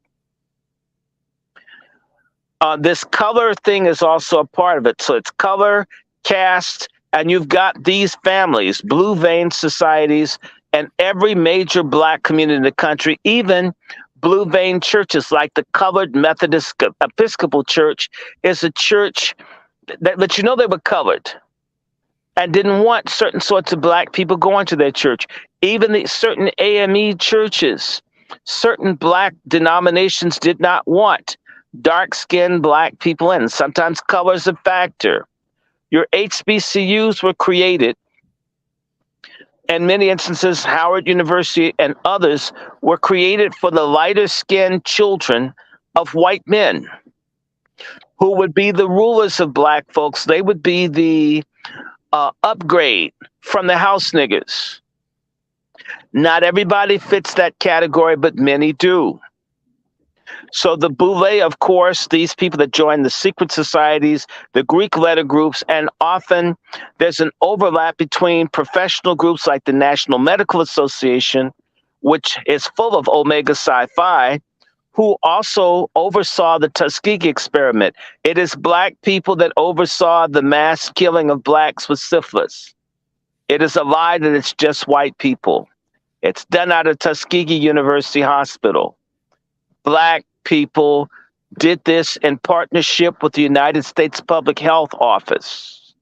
This color thing is also a part of it. So it's color, caste, and you've got these families, blue vein societies, and every major Black community in the country, even blue vein churches like the Colored Methodist Episcopal Church is a church that let you know they were colored and didn't want certain sorts of Black people going to their church. Even the certain AME churches, certain Black denominations did not want dark-skinned Black people in. Sometimes color is a factor. Your HBCUs were created. In many instances, Howard University and others were created for the lighter-skinned children of white men who would be the rulers of Black folks. They would be the upgrade from the house niggas. Not everybody fits that category, but many do. So the boulay, of course, these people that join the secret societies, the Greek letter groups, and often there's an overlap between professional groups like the National Medical Association, which is full of Omega Psi Phi, who also oversaw the Tuskegee experiment. It is Black people that oversaw the mass killing of Blacks with syphilis. It is a lie that it's just white people. It's done out of Tuskegee University Hospital. Black people did this in partnership with the United States Public Health Office.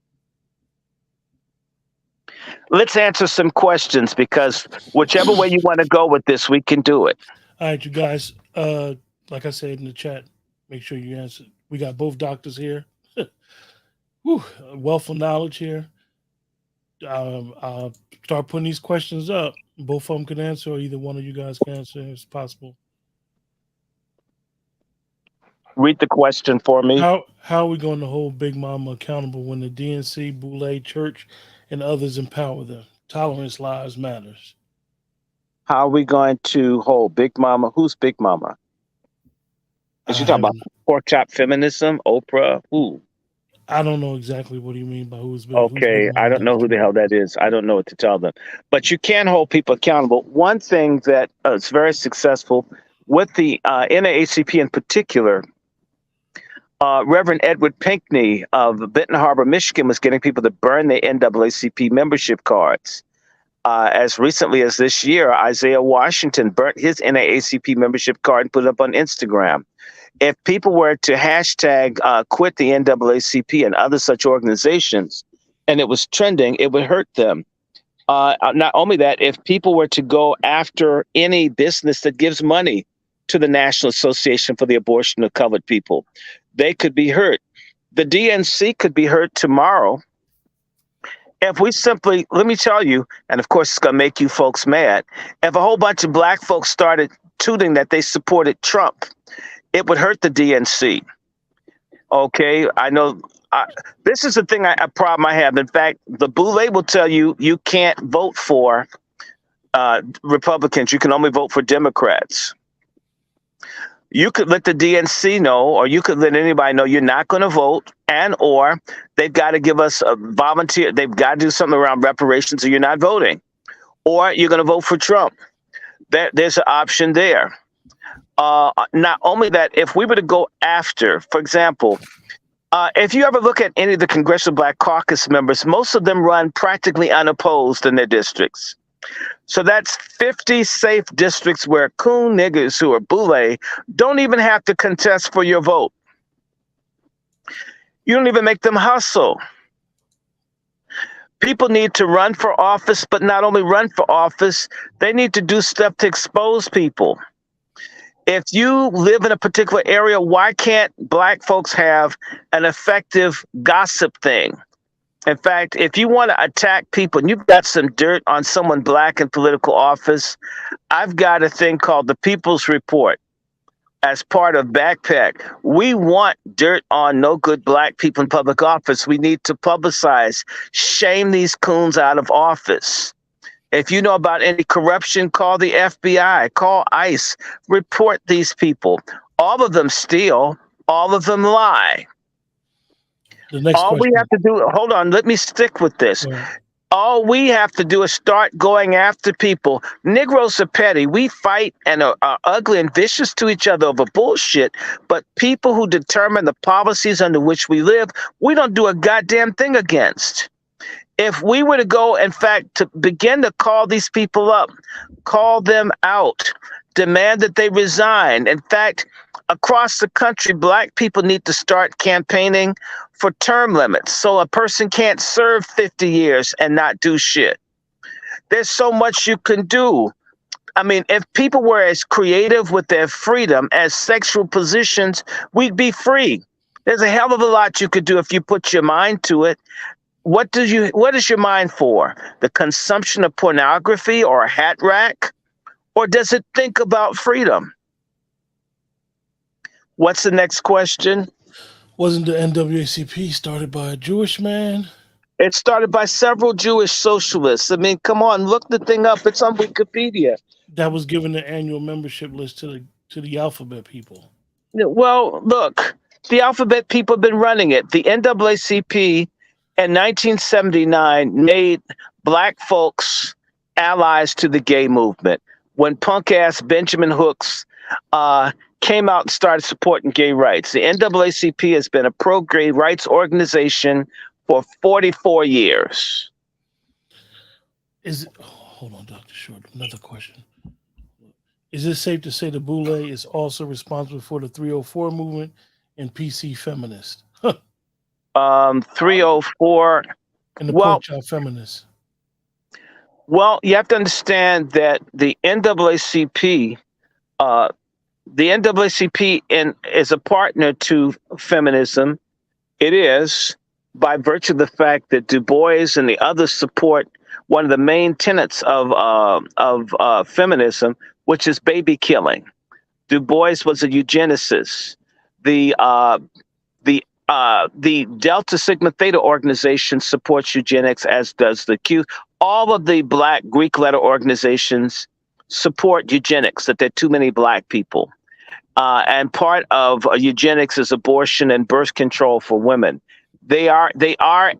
Let's answer some questions because whichever way you want to go with this, we can do it. All right, you guys. Like I said in the chat, make sure you answer. We got both doctors here. Whew, a wealth of knowledge here. I'll start putting these questions up. Both of them can answer, or either one of you guys can answer if it's possible. Read the question for me. How are we going to hold Big Mama accountable when the DNC, Boule Church, and others empower them? Tolerance lives matters. How are we going to hold Big Mama? Who's Big Mama? Is you talking about pork chop feminism, Oprah? Who? I don't know exactly what do you mean by who's Big. Okay, I don't know who the hell that is. I don't know what to tell them. But you can hold people accountable. One thing that is very successful with the NAACP in particular, Reverend Edward Pinkney of Benton Harbor, Michigan, was getting people to burn their NAACP membership cards. As recently as this year, Isaiah Washington burnt his NAACP membership card and put it up on Instagram. If people were to hashtag quit the NAACP and other such organizations, and it was trending, it would hurt them. Not only that, if people were to go after any business that gives money to the National Association for the Abortion of Colored People, they could be hurt. The DNC could be hurt tomorrow if we simply, let me tell you, and of course it's going to make you folks mad, if a whole bunch of Black folks started tooting that they supported Trump, it would hurt the DNC. Okay, I know this is the thing, a problem I have. In fact, the Boule will tell you you can't vote for Republicans. You can only vote for Democrats. You could let the DNC know, or you could let anybody know you're not going to vote, and or they've got to give us a volunteer. They've got to do something around reparations, or you're not voting, or you're going to vote for Trump. There's an option there. Not only that, if we were to go after, for example, if you ever look at any of the Congressional Black Caucus members, most of them run practically unopposed in their districts. So that's 50 safe districts where coon niggas who are boulay don't even have to contest for your vote. You don't even make them hustle. People need to run for office, but not only run for office, they need to do stuff to expose people. If you live in a particular area, why can't Black folks have an effective gossip thing? In fact, if you want to attack people and you've got some dirt on someone Black in political office, I've got a thing called the People's Report as part of Backpack. We want dirt on no good Black people in public office. We need to publicize, shame these coons out of office. If you know about any corruption, call the FBI, call ICE, report these people. All of them steal, all of them lie. The next All question. we have to do, hold on, let me stick with this. Right. All we have to do is start going after people. Negroes are petty. We fight and are ugly and vicious to each other over bullshit. But people who determine the policies under which we live, we don't do a goddamn thing against. If we were to go, in fact, to begin to call these people up, call them out, demand that they resign. In fact, across the country, Black people need to start campaigning for term limits so a person can't serve 50 years and not do shit. There's so much you can do. I mean, if people were as creative with their freedom as sexual positions, we'd be free. There's a hell of a lot you could do if you put your mind to it. What is your mind for? The consumption of pornography or a hat rack? Or does it think about freedom? What's the next question? Wasn't the NAACP started by a Jewish man? It started by several Jewish socialists. I mean, come on, look the thing up. It's on Wikipedia. That was given the annual membership list to the alphabet people. Well, look, the alphabet people have been running it. The NAACP in 1979 made Black folks allies to the gay movement. When punk-ass Benjamin Hooks came out and started supporting gay rights. The NAACP has been a pro-gay rights organization for 44 years. Hold on, Dr. Short, another question. Is it safe to say the Boule is also responsible for the 304 movement and PC feminist? 304. And the pork chop feminists. Well, you have to understand that the NAACP is a partner to feminism. It is, by virtue of the fact that Du Bois and the others support one of the main tenets of feminism, which is baby killing. Du Bois was a eugenicist. The Delta Sigma Theta organization supports eugenics, as does the Q. All of the Black Greek letter organizations support eugenics, that there are too many Black people. And part of eugenics is abortion and birth control for women. They are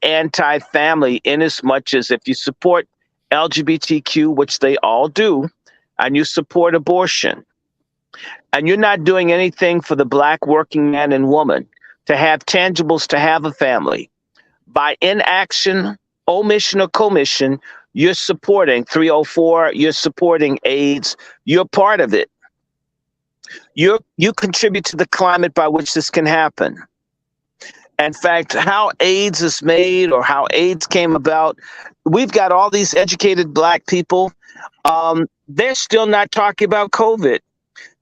anti-family in as much as if you support LGBTQ, which they all do, and you support abortion, and you're not doing anything for the Black working man and woman to have tangibles, to have a family. By inaction, omission, or commission, you're supporting 304, you're supporting AIDS, you're part of it. You contribute to the climate by which this can happen. In fact, how AIDS is made or how AIDS came about, we've got all these educated Black people. They're still not talking about COVID.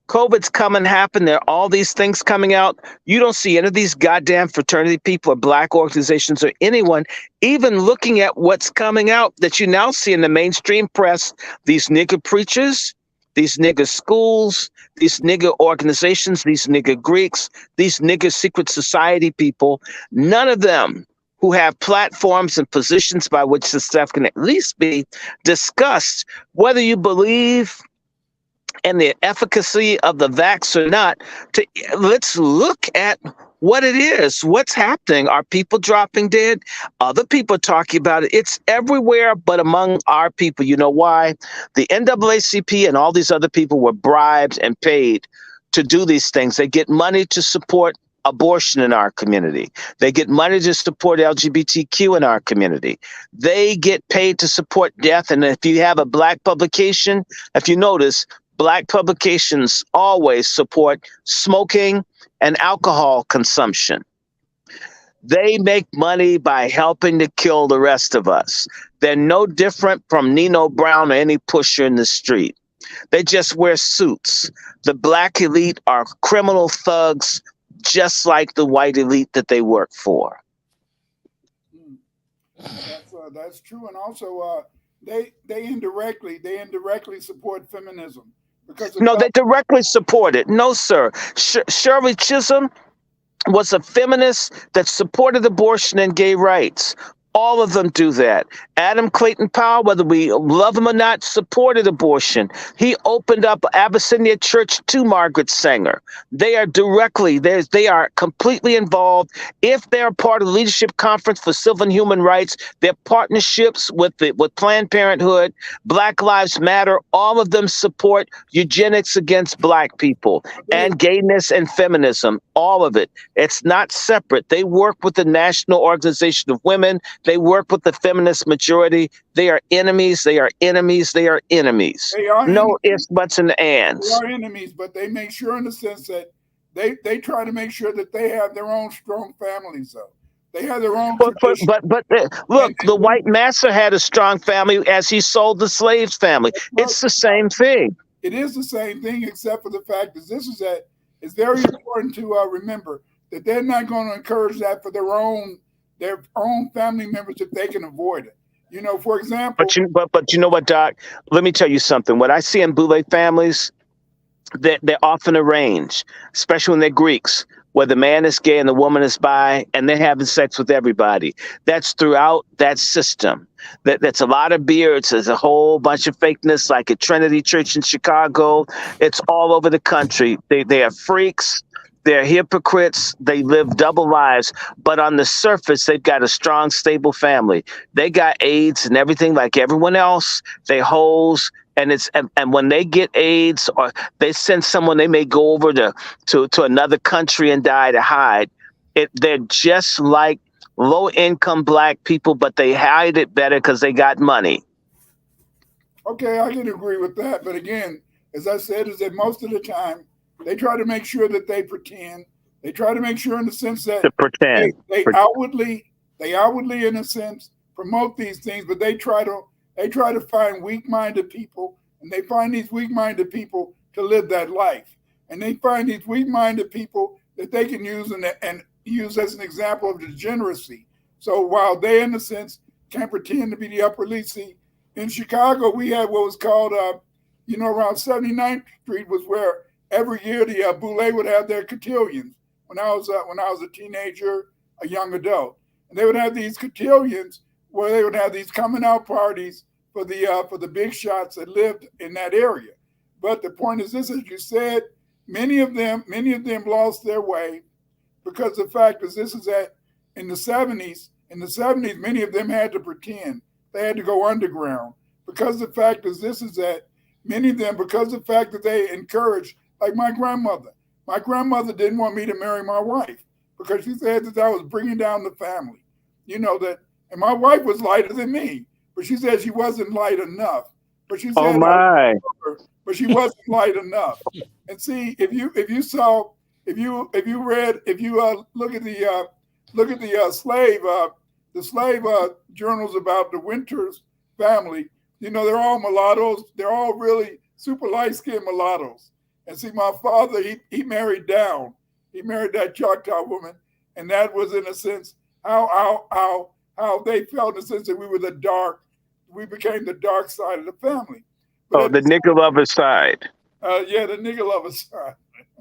COVID's come and happened. There are all these things coming out. You don't see any of these goddamn fraternity people or Black organizations or anyone even looking at what's coming out that you now see in the mainstream press. These nigger preachers, these nigger schools, these nigger organizations, these nigger Greeks, these nigger secret society people, none of them who have platforms and positions by which this stuff can at least be discussed, whether you believe in the efficacy of the vax or not. Let's look at what it is, what's happening. Are people dropping dead? Other people talking about it. It's everywhere but among our people. You know why? The NAACP and all these other people were bribed and paid to do these things. They get money to support abortion in our community. They get money to support LGBTQ in our community. They get paid to support death. And if you have a Black publication, if you notice, Black publications always support smoking and alcohol consumption. They make money by helping to kill the rest of us. They're no different from Nino Brown or any pusher in the street. They just wear suits. The Black elite are criminal thugs, just like the white elite that they work for. That's true, and also they indirectly support feminism because No, they directly support it. No, sir. Shirley Chisholm was a feminist that supported abortion and gay rights. All of them do that. Adam Clayton Powell, whether we love him or not, supported abortion. He opened up Abyssinia Church to Margaret Sanger. They are they are completely involved. If they're part of the Leadership Conference for Civil and Human Rights, their partnerships with Planned Parenthood, Black Lives Matter, all of them support eugenics against Black people and gayness and feminism, all of it. It's not separate. They work with the National Organization of Women. They work with the feminist majority. They are enemies. They are enemies. They are enemies. No ifs, buts, and ands. They are enemies, but they make sure in the sense that they try to make sure that they have their own strong families, though. They have their own tradition. But look, the white master had a strong family as he sold the slaves' family. It's the same thing. It is the same thing, except for the fact that it's very important to remember that they're not going to encourage that for their own family members if they can avoid it. You know, for example. But you know what, Doc? Let me tell you something. What I see in Boule families, they're often arranged, especially when they're Greeks, where the man is gay and the woman is bi, and they're having sex with everybody. That's throughout that system. That's a lot of beards. There's a whole bunch of fakeness, like at Trinity Church in Chicago. It's all over the country. They are freaks. They're hypocrites. They live double lives. But on the surface, they've got a strong, stable family. They got AIDS and everything like everyone else. They hoes. And when they get AIDS or they send someone, they may go over to another country and die to hide. They're just like low-income Black people, but they hide it better because they got money. Okay, I can agree with that. But again, as I said, is that most of the time, they try to make sure that they pretend. They try to make sure in the sense that they outwardly, in a sense, promote these things, but they try to find weak-minded people, and they find these weak-minded people to live that life. And they find these weak-minded people that they can use and use as an example of degeneracy. So while they, in a sense, can pretend to be the Upper East Side, in Chicago, we had what was called, around 79th Street was where every year the Boule would have their cotillions. When I was a teenager, a young adult, and they would have these cotillions where they would have these coming out parties for the big shots that lived in that area. But the point is this, as you said, many of them lost their way because the fact is this is that in the 70s, many of them had to pretend. They had to go underground because the fact is this is that many of them, because of the fact that they encouraged, like my grandmother. My grandmother didn't want me to marry my wife because she said that I was bringing down the family. And my wife was lighter than me, but she said she wasn't light enough. But she said, "Oh my!" But she wasn't light enough. And see, if you look at the slave journals about the Winters family, they're all mulattoes. They're all really super light-skinned mulattoes. And see, my father, he married down. He married that Choctaw woman, and that was in a sense how they felt in the sense that we became the dark side of the family. But the nigger lover side. Yeah, the nigger lover side.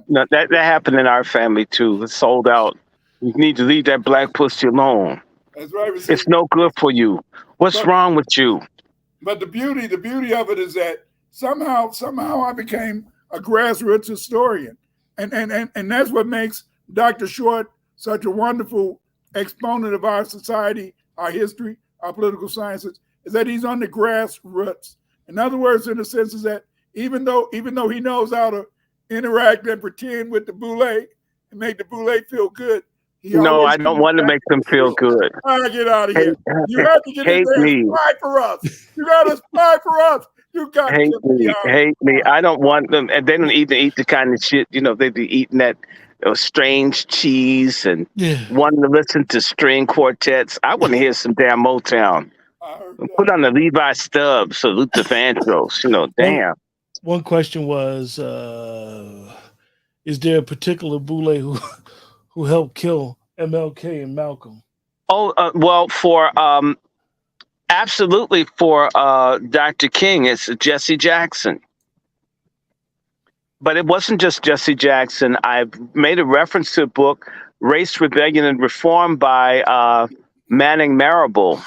No, that happened in our family too. It's sold out. You need to leave that Black pussy alone. That's right. It's no good for you. What's wrong with you? But the beauty of it is that somehow I became a grassroots historian. And that's what makes Dr. Short such a wonderful exponent of our society, our history, our political sciences, is that he's on the grassroots. In other words, in a sense, is that even though he knows how to interact and pretend with the Boule make the boulay feel good. He No, always I don't want to make them feel good. All right, get out of Hate, here. You have to get in hate there and me. spy for us. You got to spy for us. You got to Hate get me me. out. Hate me. I don't want them. And they don't even eat the kind of shit, they be eating that strange cheese and wanting to listen to string quartets. I want to hear some damn Motown. Put on the Levi Stubbs, Salute the Vandross. Damn. One question was, is there a particular boule who helped kill MLK and Malcolm? Oh, well, absolutely for Dr. King, it's Jesse Jackson. But it wasn't just Jesse Jackson. I made a reference to a book, Race, Rebellion, and Reform by Manning Marable,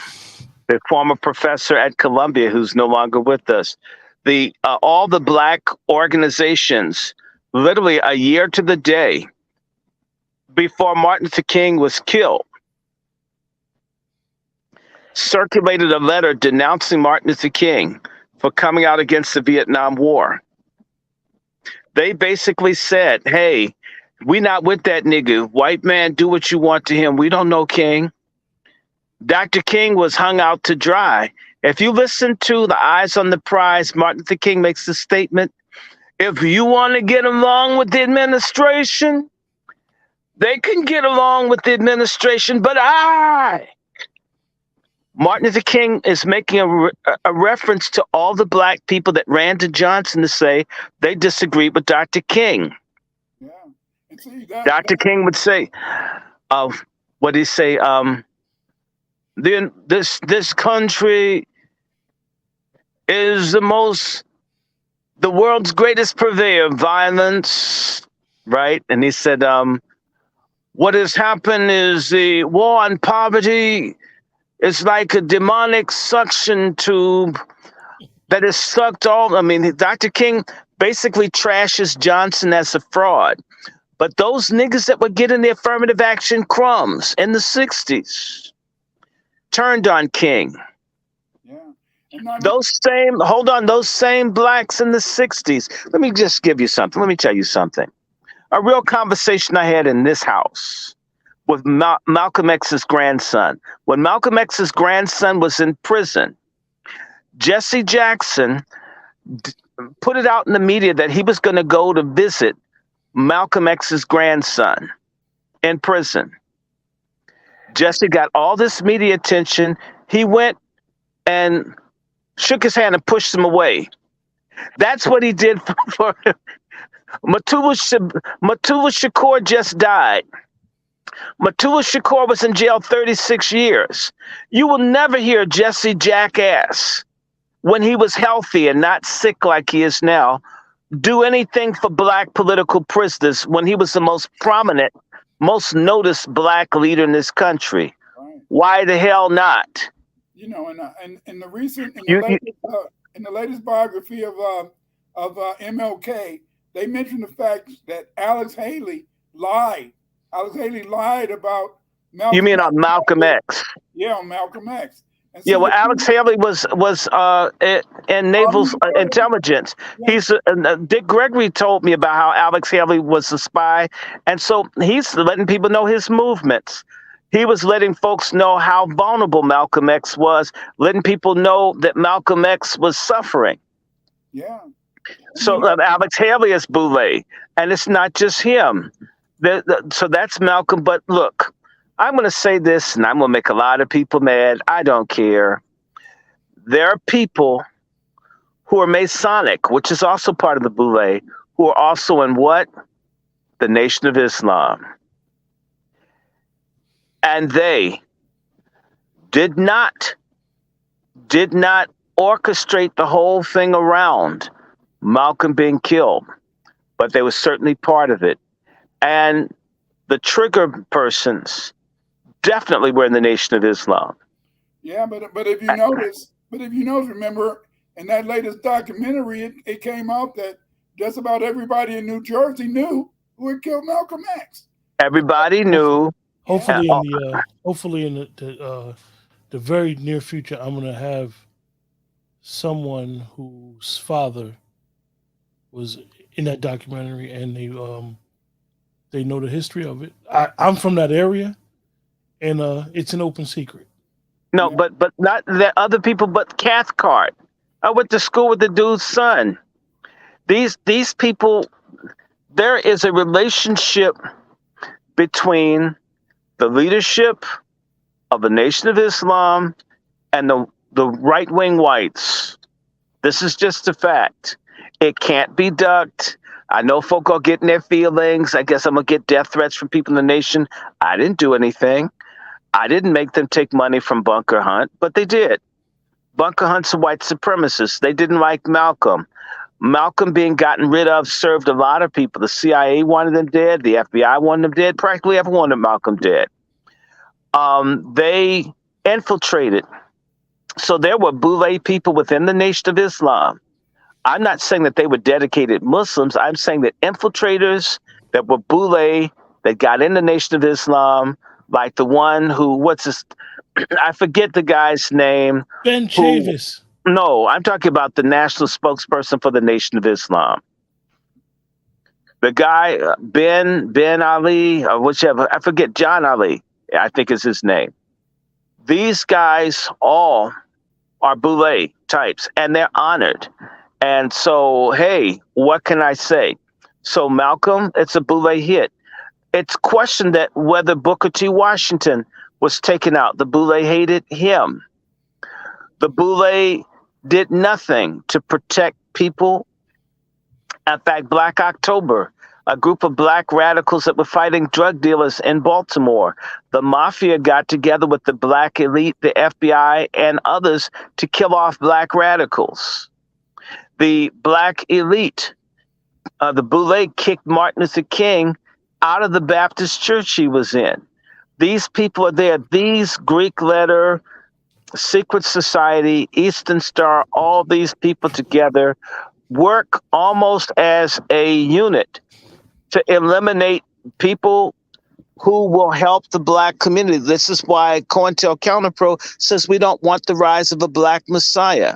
the former professor at Columbia who's no longer with us. All the black organizations, literally a year to the day before Martin Luther King was killed, circulated a letter denouncing Martin Luther King for coming out against the Vietnam War. They basically said, hey, we not with that nigga. White man, do what you want to him. We don't know King. Dr. King was hung out to dry. If you listen to The Eyes on the Prize, Martin Luther King makes the statement, if you want to get along with the administration, they can get along with the administration, but Martin Luther King is making a reference to all the black people that ran to Johnson to say they disagreed with Dr. King. Yeah. And see, Dr. King would say, what did he say? This country is the world's greatest purveyor of violence, right? And he said, what has happened is the war on poverty is like a demonic suction tube that is sucked all. I mean, Dr. King basically trashes Johnson as a fraud. But those niggas that were getting the affirmative action crumbs in the 60s turned on King. Yeah. Those same blacks in the 60s. Let me just give you something. Let me tell you something. A real conversation I had in this house with Malcolm X's grandson. When Malcolm X's grandson was in prison, Jesse Jackson put it out in the media that he was going to go to visit Malcolm X's grandson in prison. Jesse got all this media attention. He went and shook his hand and pushed him away. That's what he did for Matula Shakur just died. Matula Shakur was in jail 36 years. You will never hear Jesse Jackass, when he was healthy and not sick like he is now, do anything for black political prisoners when he was the most prominent, most noticed black leader in this country. Right. Why the hell not? In the latest biography of MLK, they mentioned the fact that Alex Haley lied. Alex Haley lied about Malcolm. You mean on Malcolm X? Yeah, on Malcolm X. Yeah, well, Alex Haley was in naval intelligence. Yeah. He's Dick Gregory told me about how Alex Haley was a spy, and so he's letting people know his movements. He was letting folks know how vulnerable Malcolm X was, letting people know that Malcolm X was suffering. Yeah. So Alex Haley is Boule, and it's not just him. So that's Malcolm. But look, I'm going to say this, and I'm going to make a lot of people mad. I don't care. There are people who are Masonic, which is also part of the Boule, who are also in what? The Nation of Islam. And they did not orchestrate the whole thing around Malcolm being killed, but they were certainly part of it. And the trigger persons definitely were in the Nation of Islam. Yeah, but if you notice, remember in that latest documentary, it came out that just about everybody in New Jersey knew who had killed Malcolm X. Everybody knew. Hopefully, in the very near future, I'm going to have someone whose father was in that documentary, and They know the history of it. I'm from that area, and it's an open secret. No, Yeah. but not the other people, but Cathcart. I went to school with the dude's son. These people, there is a relationship between the leadership of the Nation of Islam and the right wing whites. This is just a fact. It can't be ducked. I know folk are getting their feelings. I guess I'm gonna get death threats from people in the nation. I didn't do anything. I didn't make them take money from Bunker Hunt, but they did. Bunker Hunt's a white supremacist. They didn't like Malcolm. Malcolm being gotten rid of served a lot of people. The CIA wanted him dead. The FBI wanted him dead. Practically everyone wanted Malcolm dead. They infiltrated. So there were boulay people within the Nation of Islam. I'm not saying that they were dedicated Muslims. I'm saying that infiltrators that were boulay that got in the Nation of Islam, like the one who, I forget the guy's name. Ben Who, Chavis. no, I'm talking about the national spokesperson for the Nation of Islam. The guy, Ben Ali, or whichever, I forget, John Ali, I think is his name. These guys all are boulay types, and they're honored. And so, hey, what can I say? So Malcolm, it's a boulay hit. It's questioned that whether Booker T. Washington was taken out. The boulay hated him. The boulay did nothing to protect people. In fact, Black October, a group of black radicals that were fighting drug dealers in Baltimore. The mafia got together with the black elite, the FBI, and others to kill off black radicals. The black elite, the boulay, kicked Martin Luther King out of the Baptist church he was in. These people are there. These Greek letter, Secret Society, Eastern Star, all these people together work almost as a unit to eliminate people who will help the black community. This is why COINTELCOUNTERPRO says we don't want the rise of a black messiah.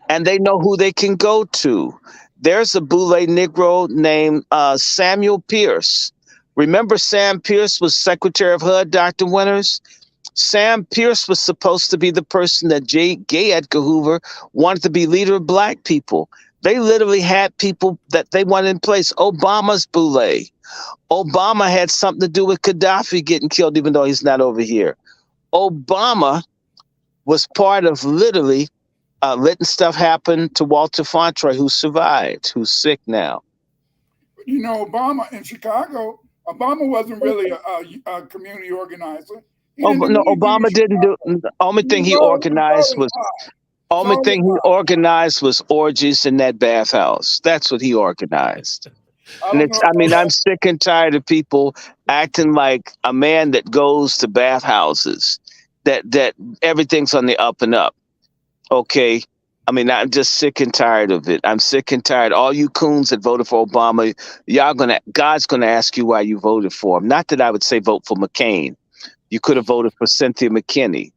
And they know who they can go to. There's a boulay Negro named Samuel Pierce. Remember Sam Pierce was Secretary of HUD, Dr. Winters? Sam Pierce was supposed to be the person that J. Edgar Hoover wanted to be leader of black people. They literally had people that they wanted in place. Obama's boulay. Obama had something to do with Gaddafi getting killed, even though he's not over here. Obama was part of literally letting stuff happen to Walter Fontroy, who survived, who's sick now. You know, Obama in Chicago, Obama wasn't really a community organizer. No, Obama didn't do. The only thing he organized was orgies in that bathhouse. That's what he organized. And I'm sick and tired of people acting like a man that goes to bathhouses, that everything's on the up and up. Okay. I'm just sick and tired of it. I'm sick and tired. All you coons that voted for Obama, God's gonna ask you why you voted for him. Not that I would say vote for McCain. You could have voted for Cynthia McKinney.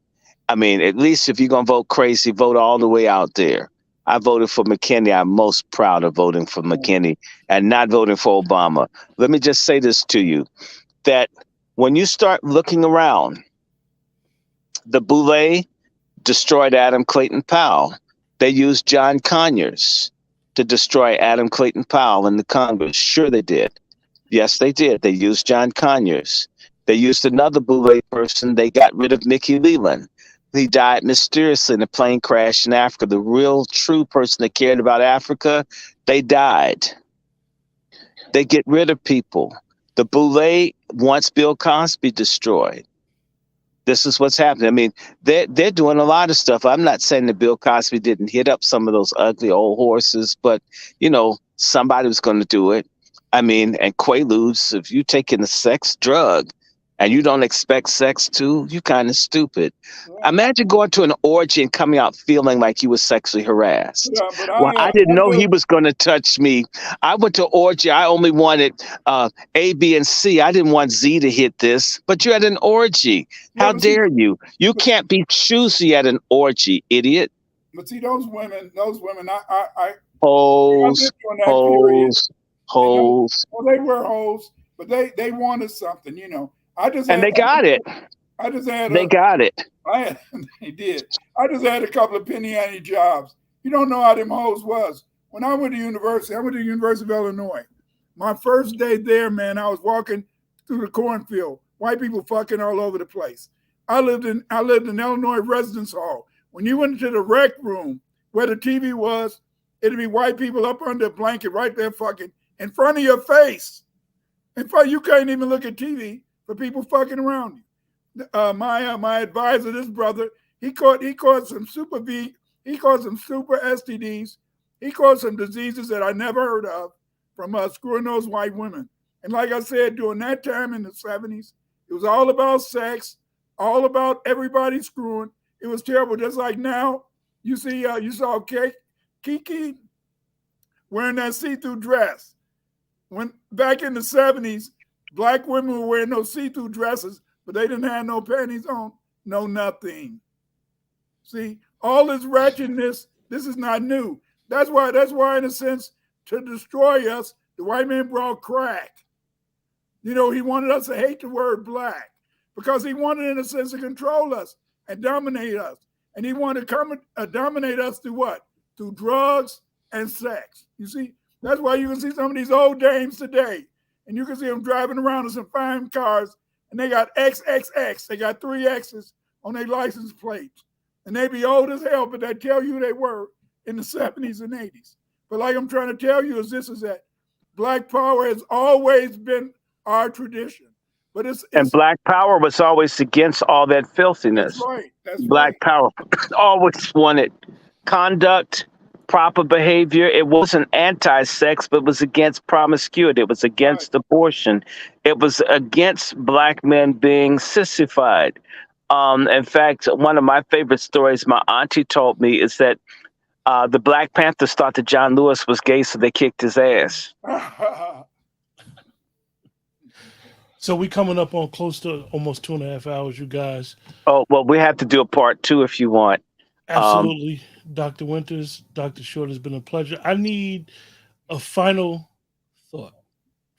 At least if you're gonna vote crazy, vote all the way out there. I voted for McKinney. I'm most proud of voting for McKinney and not voting for Obama. Let me just say this to you, that when you start looking around, the boulay destroyed Adam Clayton Powell. They used John Conyers to destroy Adam Clayton Powell in the Congress. Sure they did. Yes, they did. They used John Conyers. They used another boulay person. They got rid of Mickey Leland. He died mysteriously in a plane crash in Africa. The real, true person that cared about Africa, they died. They get rid of people. The boulay wants Bill Cosby destroyed. This is what's happening. They're doing a lot of stuff. I'm not saying that Bill Cosby didn't hit up some of those ugly old horses, but, somebody was going to do it. And Quaaludes, if you taking a sex drug and you don't expect sex too, you kind of stupid. Imagine going to an orgy and coming out feeling like you were sexually harassed. Yeah, I didn't know he was going to touch me. I went to orgy. I only wanted A, B, and C. I didn't want Z to hit this, but you're at an orgy. How dare you? You can't be choosy at an orgy, idiot. But see, those women, hoes. Well, they were hoes, but they wanted something, you know. I just And had they got it. I just had They a got it. I had, they did. I just had a couple of penny ante jobs. You don't know how them hoes was. When I went to university, I went to the University of Illinois. My first day there, man, I was walking through the cornfield. White people fucking all over the place. I lived in Illinois residence hall. When you went to the rec room where the TV was, it'd be white people up under a blanket right there fucking in front of your face. In front, you can't even look at TV for people fucking around you. My advisor, this brother, he caught some super he caught some super STDs, he caught some diseases that I never heard of from screwing those white women. And like I said, during that time in the 70s, it was all about sex, all about everybody screwing. It was terrible. Just like now, you saw Kiki wearing that see-through dress. When back in the 70s, black women were wearing those see-through dresses, but they didn't have no panties on, no nothing. See, all this wretchedness, this is not new. That's why, in a sense, to destroy us, the white man brought crack. You know, he wanted us to hate the word black because he wanted, in a sense, to control us and dominate us. And he wanted to dominate us through what? Through drugs and sex. You see, that's why you can see some of these old dames today, and you can see them driving around in some fine cars, and they got XXX. They got 3 X's on their license plates. And they be old as hell, but they tell you they were in the 70s and 80s. But like I'm trying to tell you is that black power has always been our tradition. But And black power was always against all that filthiness. That's right. Black power always wanted conduct, proper behavior. It wasn't anti-sex, but it was against promiscuity. It was against abortion. It was against black men being sissified. In fact, one of my favorite stories my auntie told me is that the Black Panthers thought that John Lewis was gay, so they kicked his ass. So we coming up on close to almost 2.5 hours, you guys. Oh, well, we have to do a part 2 if you want. Absolutely. Dr. Winters, Dr. Short, has been a pleasure. I need a final thought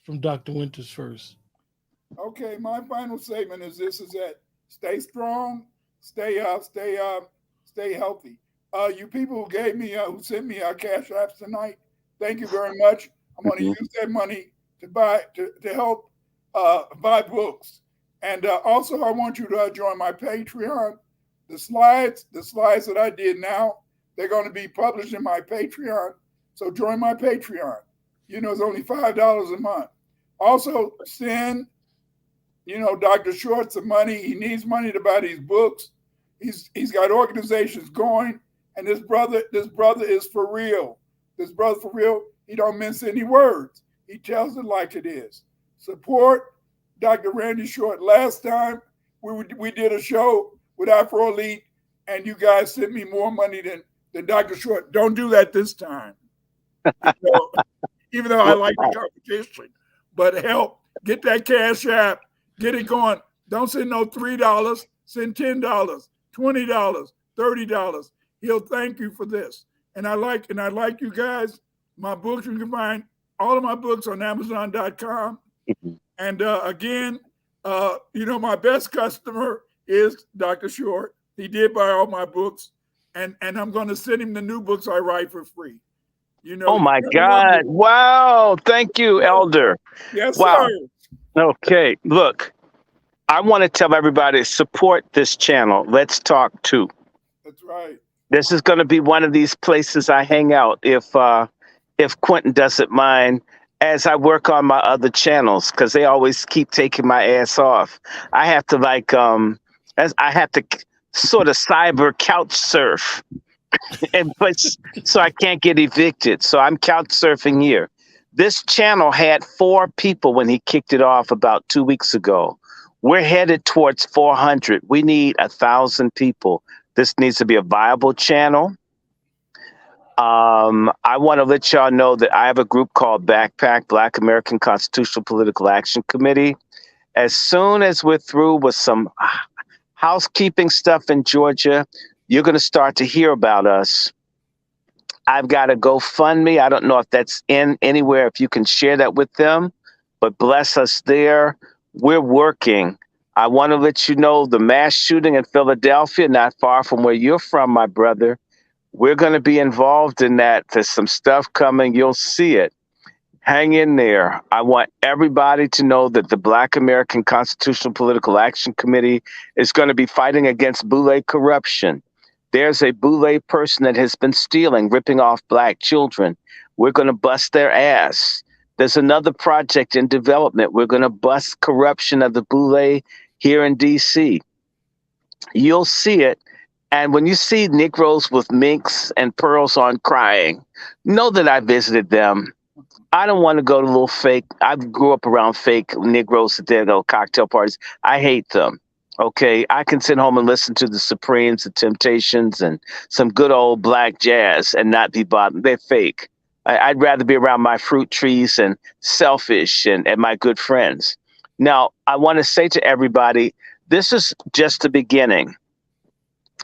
from Dr. Winters first. Okay, my final statement is this: is that stay strong, stay healthy. You people who gave me, who sent me cash apps tonight, thank you very much. I'm going to use that money to help buy books, and also I want you to join my Patreon. The slides that I did now, they're going to be published in my Patreon. So join my Patreon. You know, it's only $5 a month. Also, send Dr. Short some money. He needs money to buy these books. He's got organizations going, and this brother is for real. This brother for real. He don't mince any words. He tells it like it is. Support Dr. Randy Short. Last time we did a show with Afro Elite, and you guys sent me more money than Dr. Short. Don't do that this time. Even though I like the competition, but help get that cash app. Get it going. Don't send no $3. Send $10, $20, $30. He'll thank you for this. And I like you guys. My books, you can find all of my books on Amazon.com. And again, my best customer is Dr. Short. He did buy all my books, and I'm going to send him the new books I write for free. Oh my God! Wow! Thank you, Elder. Yes, wow. Sir. Okay, look, I want to tell everybody, support this channel. Let's Talk Too. That's right. This is going to be one of these places I hang out if Quentin doesn't mind, as I work on my other channels, because they always keep taking my ass off. I have to sort of cyber couch surf, so I can't get evicted. So I'm couch surfing here. This channel had 4 people when he kicked it off about 2 weeks ago. We're headed towards 400. We need 1,000 people. This needs to be a viable channel. I want to let y'all know that I have a group called Backpack, Black American Constitutional Political Action Committee. As soon as we're through with some housekeeping stuff in Georgia, you're going to start to hear about us. I've got a GoFundMe. I don't know if that's in anywhere, if you can share that with them. but bless us there. We're working. I want to let you know the mass shooting in Philadelphia, not far from where you're from, my brother. We're going to be involved in that. There's some stuff coming. You'll see it. Hang in there. I want everybody to know that the Black American Constitutional Political Action Committee is going to be fighting against boulay corruption. There's a boulay person that has been stealing, ripping off Black children. We're going to bust their ass. There's another project in development. We're going to bust corruption of the boulay here in D.C. You'll see it. And when you see Negroes with minks and pearls on crying, know that I visited them. I don't want to go to little fake. I grew up around fake Negroes at their little cocktail parties. I hate them. Okay, I can sit home and listen to the Supremes, the Temptations, and some good old black jazz and not be bothered. They're fake. I'd rather be around my fruit trees and Selfish and my good friends. Now, I want to say to everybody, this is just the beginning,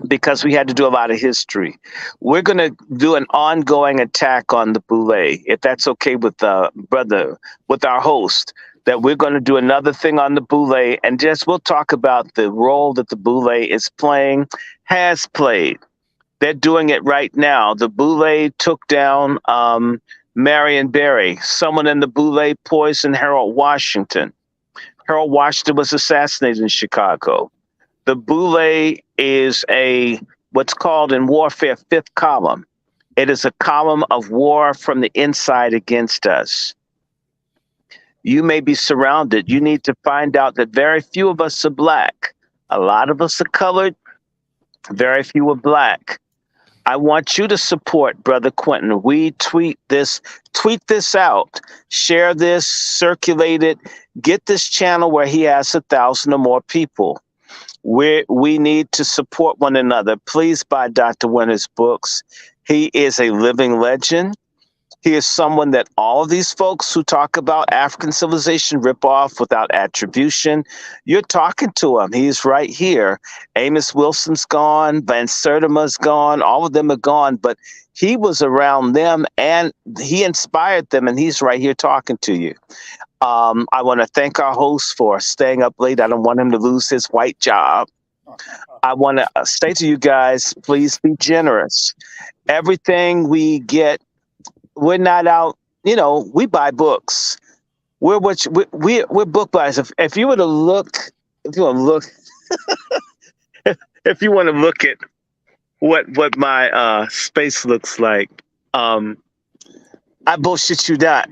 because we had to do a lot of history. We're going to do an ongoing attack on the boulay, if that's okay with with our host, that we're going to do another thing on the boulay, and just we'll talk about the role that the boulay is playing, has played. They're doing it right now. The boulay took down Marion Barry. Someone in the boulay poisoned Harold Washington. Harold Washington was assassinated in Chicago. The boulay is what's called in warfare fifth column. It is a column of war from the inside against us. You may be surrounded. You need to find out that very few of us are Black. A lot of us are colored. Very few are Black. I want you to support Brother Quentin. We tweet this out, share this, circulate it, get this channel where he has 1,000 or more people. We need to support one another. Please buy Dr. Winter's books. He is a living legend. He is someone that all of these folks who talk about African civilization rip off without attribution. You're talking to him. He's right here. Amos Wilson's gone. Van Sertima's gone. All of them are gone. But he was around them and he inspired them. And he's right here talking to you. I want to thank our host for staying up late. I don't want him to lose his white job. I want to say to you guys, please be generous. Everything we get, we're not out, we buy books. We're book buyers. If you want to look at what my space looks like, I bullshit you not.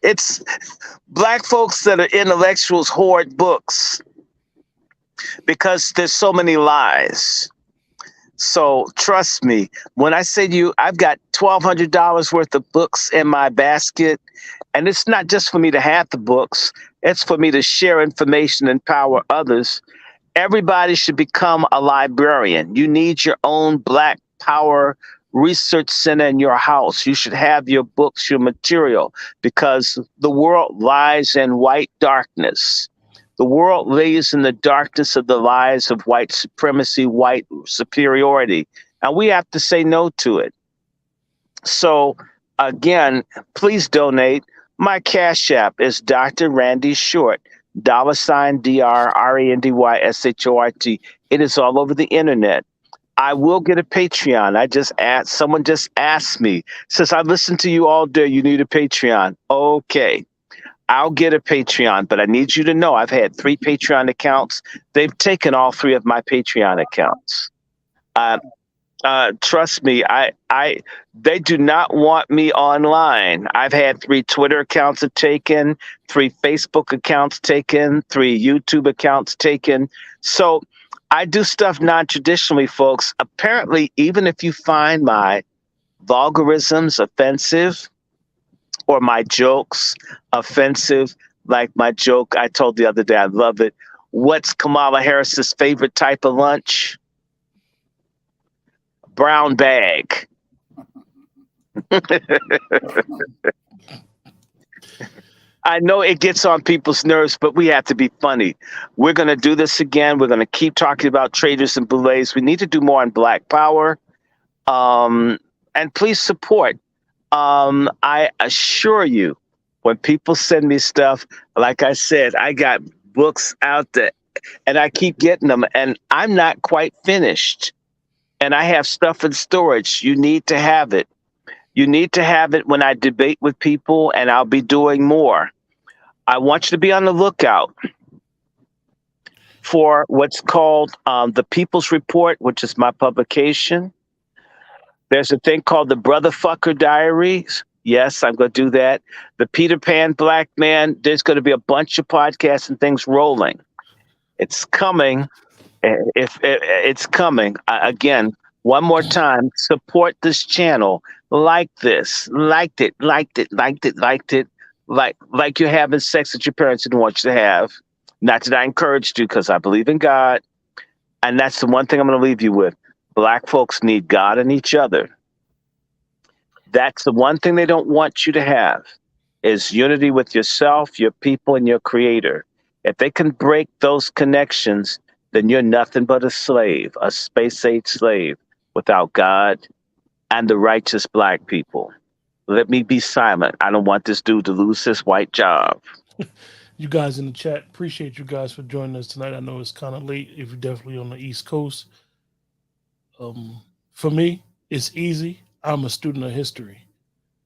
It's Black folks that are intellectuals hoard books because there's so many lies. So trust me, when I say to you, I've got $1,200 worth of books in my basket, and it's not just for me to have the books, it's for me to share information and empower others. Everybody should become a librarian. You need your own Black Power research center in your house. You should have your books, your material, because the world lies in white darkness. The world lays in the darkness of the lies of white supremacy, white superiority, and we have to say no to it. So again, please donate. My Cash App is Dr. Randy Short, $DRRANDYSHORT. It is all over the internet. I will get a Patreon. Someone just asked me, says, I listened to you all day. You need a Patreon. Okay, I'll get a Patreon, but I need you to know I've had 3 Patreon accounts. They've taken all 3 of my Patreon accounts. Trust me, they do not want me online. I've had 3 Twitter accounts taken, 3 Facebook accounts taken, 3 YouTube accounts taken. So I do stuff non-traditionally, folks. Apparently, even if you find my vulgarisms offensive or my jokes offensive, like my joke I told the other day, I love it. What's Kamala Harris's favorite type of lunch? Brown bag. I know it gets on people's nerves, but we have to be funny. We're going to do this again. We're going to keep talking about traitors and boulays. We need to do more on Black Power. And please support. I assure you, When people send me stuff, like I said, I got books out there and I keep getting them and I'm not quite finished. And I have stuff in storage. You need to have it. You need to have it when I debate with people, and I'll be doing more. I want you to be on the lookout for what's called the People's Report, which is my publication. There's a thing called the Brother Fucker Diaries. Yes, I'm going to do that. The Peter Pan Black Man. There's going to be a bunch of podcasts and things rolling. It's coming. If it's coming again, one more time, support this channel. Like this, liked it, like you're having sex that your parents didn't want you to have. Not that I encouraged you, because I believe in God, and that's the one thing I'm going to leave you with. Black folks need God and each other. That's the one thing they don't want you to have, is unity with yourself, your people, and your creator. If they can break those connections, then you're nothing but a slave, a space-age slave, without God and the righteous Black people. Let me be silent. I don't want this dude to lose his white job. You guys in the chat, appreciate you guys for joining us tonight. I know it's kind of late if you're definitely on the East Coast. For me, it's easy. I'm a student of history.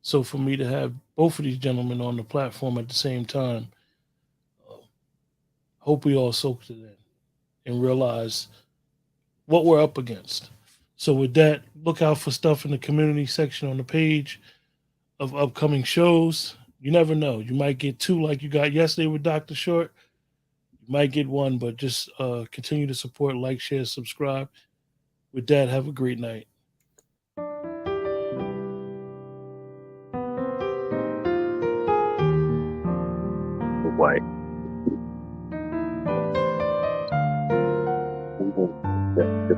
So for me to have both of these gentlemen on the platform at the same time, hope we all soak it in and realize what we're up against. So with that, look out for stuff in the community section on the page of upcoming shows. You never know. You might get two like you got yesterday with Dr. Short. You might get one, but just continue to support, like, share, subscribe. With that, have a great night. White.